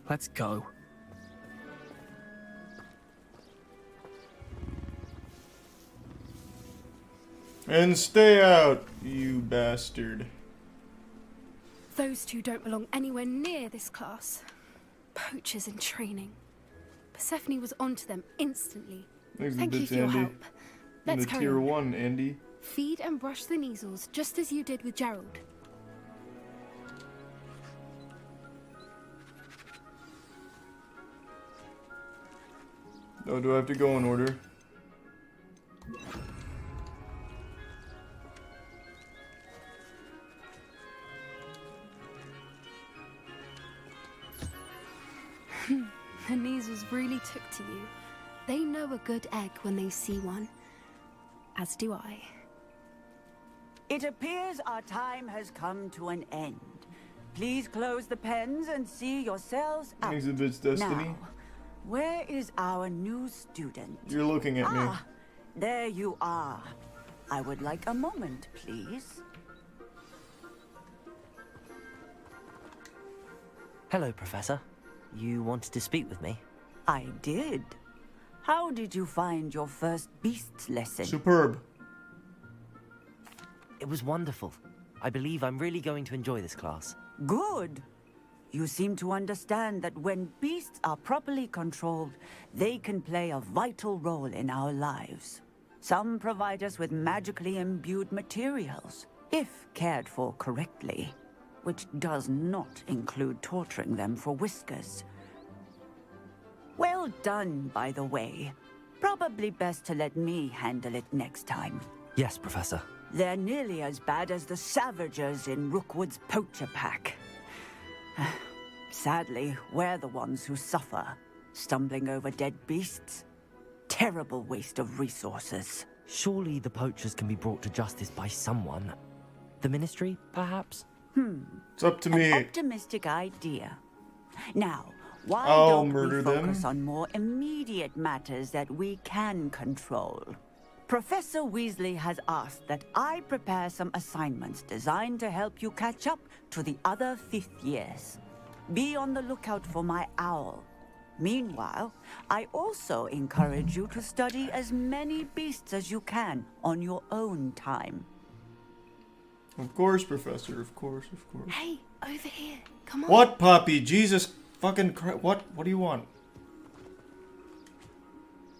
Let's go. And stay out, you bastard. Those two don't belong anywhere near this class. Poachers in training. Persephone was onto them instantly. Thank you for your help. Let's carry Tier on. 1, Andy. Feed and brush the measles, just as you did with Gerald. Oh, do I have to go in order? The measles really took to you. They know a good egg when they see one. As do I. It appears our time has come to an end. Please close the pens and see yourselves out. Exhibit's destiny. Now, where is our new student? You're looking at me. There you are. I would like a moment, please. Hello, Professor. You wanted to speak with me? I did. How did you find your first beasts lesson? Superb. It was wonderful. I believe I'm really going to enjoy this class. Good. You seem to understand that when beasts are properly controlled, they can play a vital role in our lives. Some provide us with magically imbued materials, if cared for correctly, which does not include torturing them for whiskers. Well done, by the way. Probably best to let me handle it next time. Yes, Professor. They're nearly as bad as the Savagers in Rookwood's poacher pack. Sadly, we're the ones who suffer, stumbling over dead beasts. Terrible waste of resources. Surely the poachers can be brought to justice by someone. The Ministry, perhaps? It's up to me. An optimistic idea. Now, why I'll don't murder we them. focus on more immediate matters that we can control? Professor Weasley has asked that I prepare some assignments designed to help you catch up to the other fifth years. Be on the lookout for my owl. Meanwhile, I also encourage you to study as many beasts as you can on your own time. Of course, Professor. Of course, of course. Hey, over here. Come on. What, Poppy? Jesus fucking Christ. What? What do you want?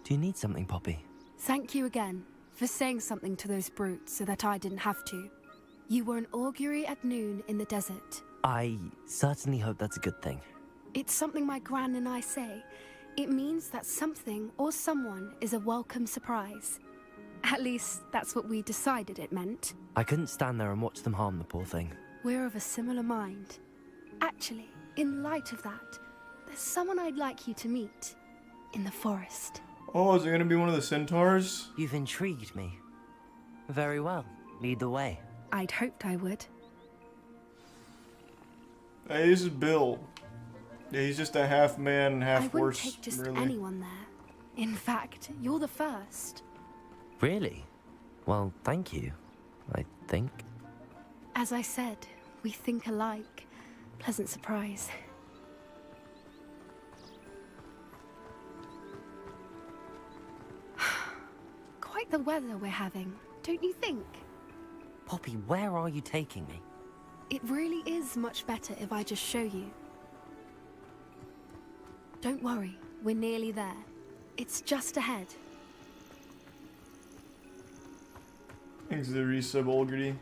Do you need something, Poppy? Thank you again for saying something to those brutes so that I didn't have to. You were an augury at noon in the desert. I certainly hope that's a good thing. It's something my gran and I say. It means that something or someone is a welcome surprise. At least, that's what we decided it meant. I couldn't stand there and watch them harm the poor thing. We're of a similar mind. Actually, in light of that, there's someone I'd like you to meet. In the forest. Oh, is it gonna be one of the centaurs? You've intrigued me. Very well. Lead the way. I'd hoped I would. Hey, this is Bill. Yeah, he's just a half man, half I horse. wouldn't take just really. anyone there. In fact, you're the first. Really? Well, thank you, I think. As I said, we think alike. Pleasant surprise. Quite the weather we're having, don't you think? Poppy, where are you taking me? It really is much better if I just show you. Don't worry, we're nearly there. It's just ahead. Auxiliary subalgity.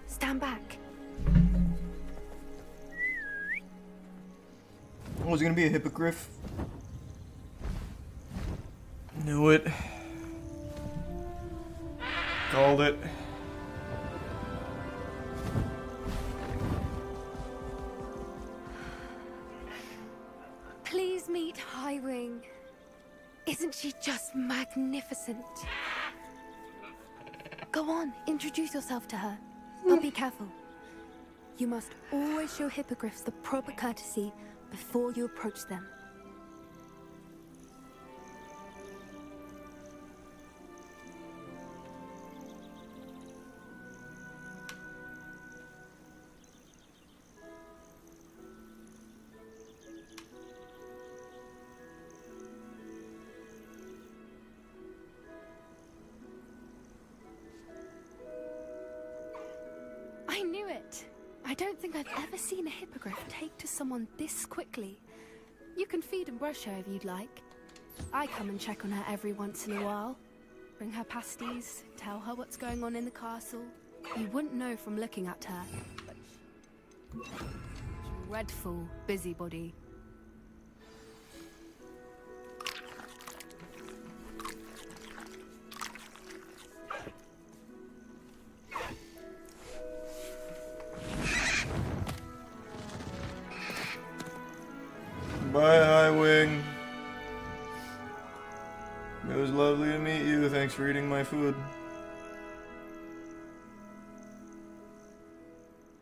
Stand back. Oh, is it gonna be a hippogriff? Knew it. Called it. Please meet Highwing. Isn't she just magnificent? Go on, introduce yourself to her. But be careful. You must always show hippogriffs the proper courtesy before you approach them. it. I don't think I've ever seen a hippogriff take to someone this quickly. You can feed and brush her if you'd like. I come and check on her every once in a while. Bring her pasties, tell her what's going on in the castle. You wouldn't know from looking at her, but dreadful busybody. Bye, Highwing. It was lovely to meet you. Thanks for eating my food.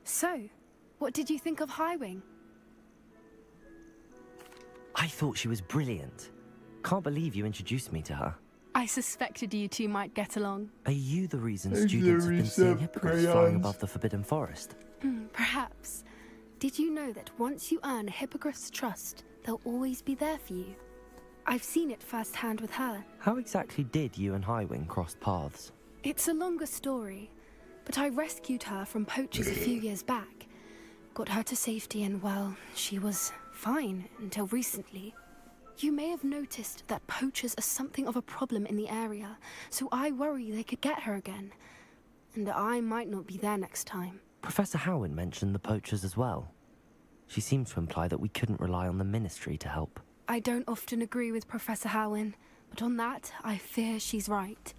So, what did you think of Highwing? I thought she was brilliant. Can't believe you introduced me to her. I suspected you two might get along. Are you the reason Thank students have you, been seeing Reset hippogriffs crayons. flying above the Forbidden Forest? Perhaps. Did you know that once you earn a hippogriff's trust, they'll always be there for you? I've seen it firsthand with her. How exactly did you and Highwing cross paths? It's a longer story, but I rescued her from poachers a few years back. Got her to safety and, well, she was fine until recently. You may have noticed that poachers are something of a problem in the area, so I worry they could get her again. And I might not be there next time. Professor Howin mentioned the poachers as well. She seemed to imply that we couldn't rely on the Ministry to help. I don't often agree with Professor Howin, but on that, I fear she's right.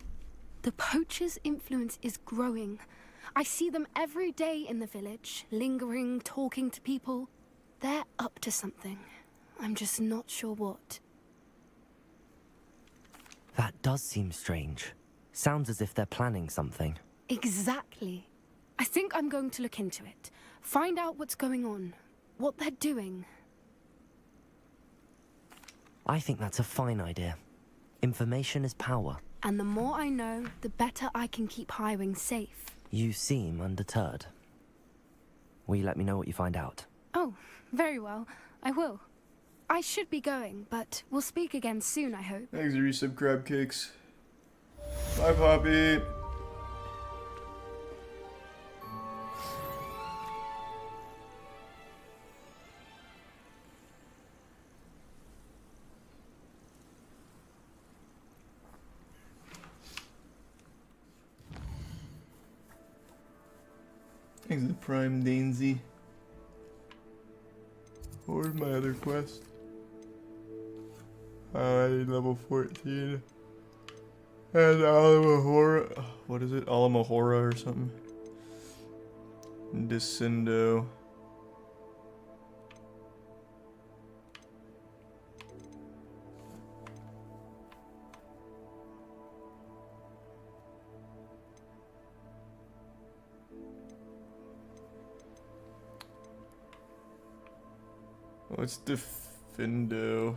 The poachers' influence is growing. I see them every day in the village, lingering, talking to people. They're up to something. I'm just not sure what. That does seem strange. Sounds as if they're planning something. Exactly. I think I'm going to look into it. Find out what's going on. What they're doing. I think that's a fine idea. Information is power. And the more I know, the better I can keep Highwing safe. You seem undeterred. Will you let me know what you find out? Oh, very well. I will. I should be going, but we'll speak again soon, I hope. Thanks, resub crab cakes. Bye, Poppy. Thanks to Prime Daisy. Where's my other quest? I need level 14. And Alamahora. What is it? Alamahora or something? Descendo. What's Defendo?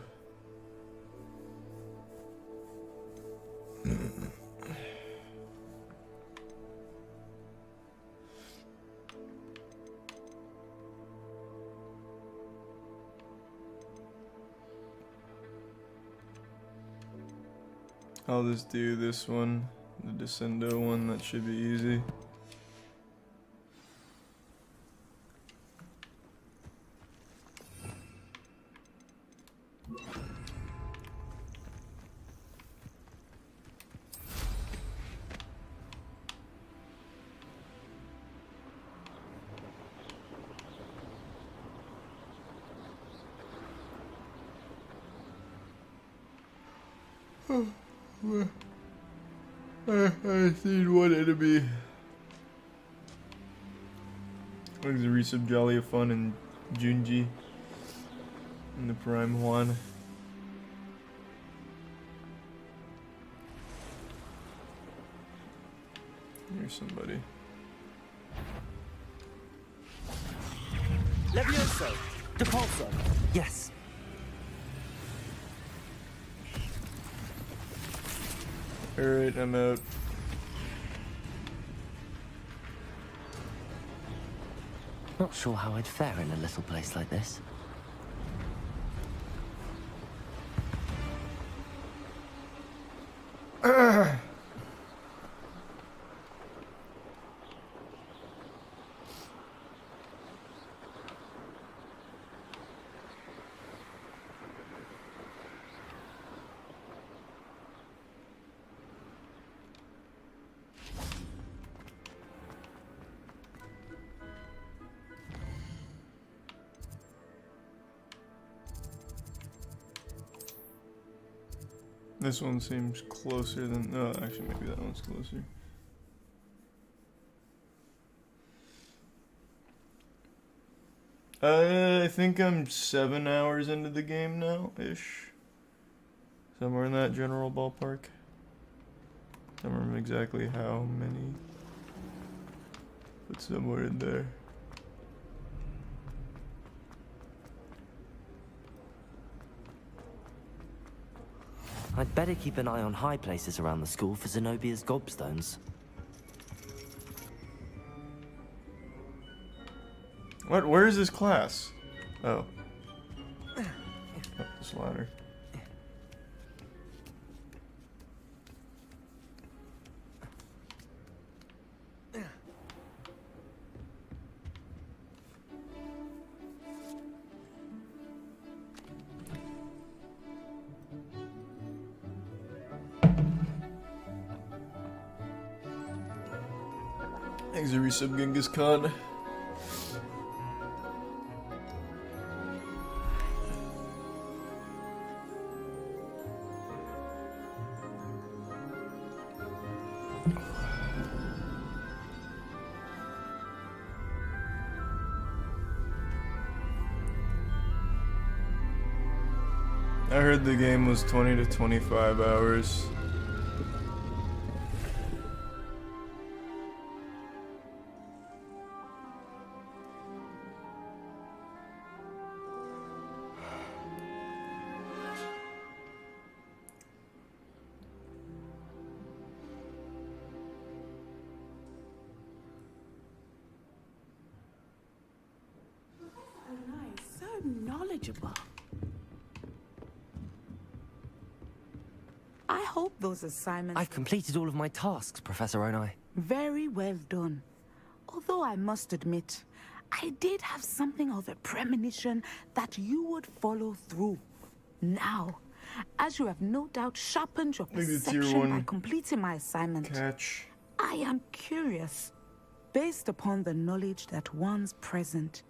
I'll just do this one, the Descendo one, that should be easy. I seen one enemy. There's a resub Jolly of Fun and Junji and the Prime Juan. Here's somebody. Levioso! Depulso! Yes. Alright, I'm out. Not sure how I'd fare in a little place like this. This one seems closer than... No, actually, maybe that one's closer. I think I'm 7 hours into the game now-ish. Somewhere in that general ballpark. Don't remember exactly how many. But somewhere in there. I'd better keep an eye on high places around the school for Zenobia's gobstones. What? Where is this class? Oh. Up this ladder. Thanks, Resub Genghis Khan. I heard the game was 20 to 25 hours. So knowledgeable. I hope those assignments... I've completed all of my tasks, Professor Onai. Very well done. Although I must admit, I did have something of a premonition that you would follow through. Now, as you have no doubt sharpened your perception by completing my assignment, I am curious, based upon the knowledge that one's present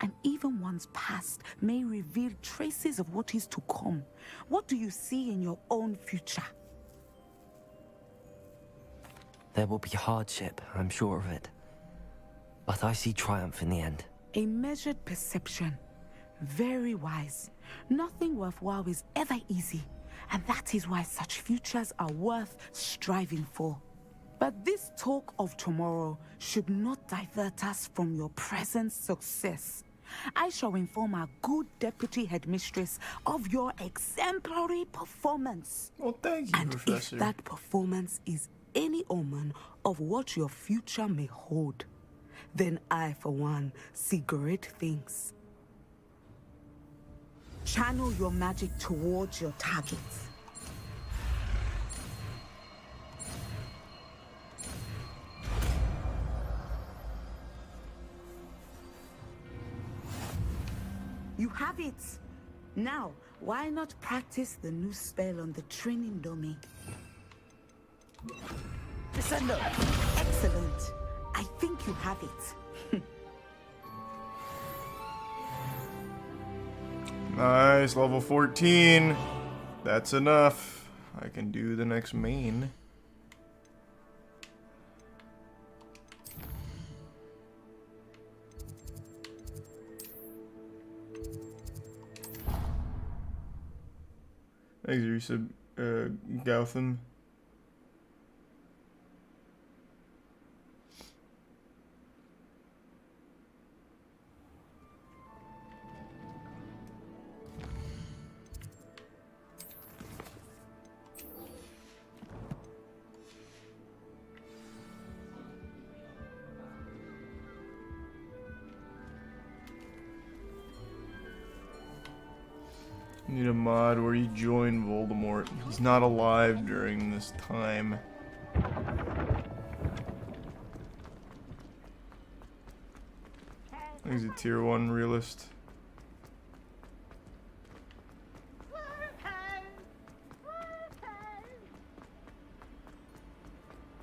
and even one's past may reveal traces of what is to come. What do you see in your own future? There will be hardship, I'm sure of it. But I see triumph in the end. A measured perception. Very wise. Nothing worthwhile is ever easy, and that is why such futures are worth striving for. But this talk of tomorrow should not divert us from your present success. I shall inform our good deputy headmistress of your exemplary performance. Well, thank you, Professor. If that performance is any omen of what your future may hold, then I, for one, see great things. Channel your magic towards your targets. You have it! Now, why not practice the new spell on the training dummy? Descendo! Excellent! I think you have it. Nice, level 14. That's enough. I can do the next main. Thanks, you said, Gautham. Need a mod where you join Voldemort. He's not alive during this time. He's a tier 1 realist.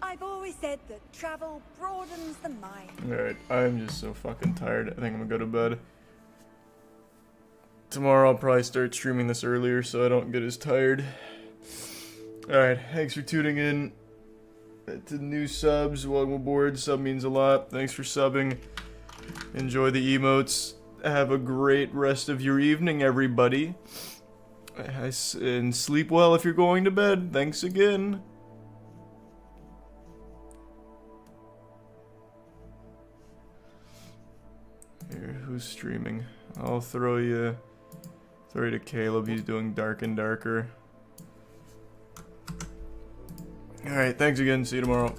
I've always said that travel broadens the mind. Alright, I'm just so fucking tired. I think I'm gonna go to bed. Tomorrow I'll probably start streaming this earlier so I don't get as tired. Alright, thanks for tuning in to new subs. Welcome aboard. Sub means a lot. Thanks for subbing. Enjoy the emotes. Have a great rest of your evening, everybody. And sleep well if you're going to bed. Thanks again. Here, who's streaming? I'll throw you to Caleb. He's doing Dark and Darker. Alright, thanks again. See you tomorrow.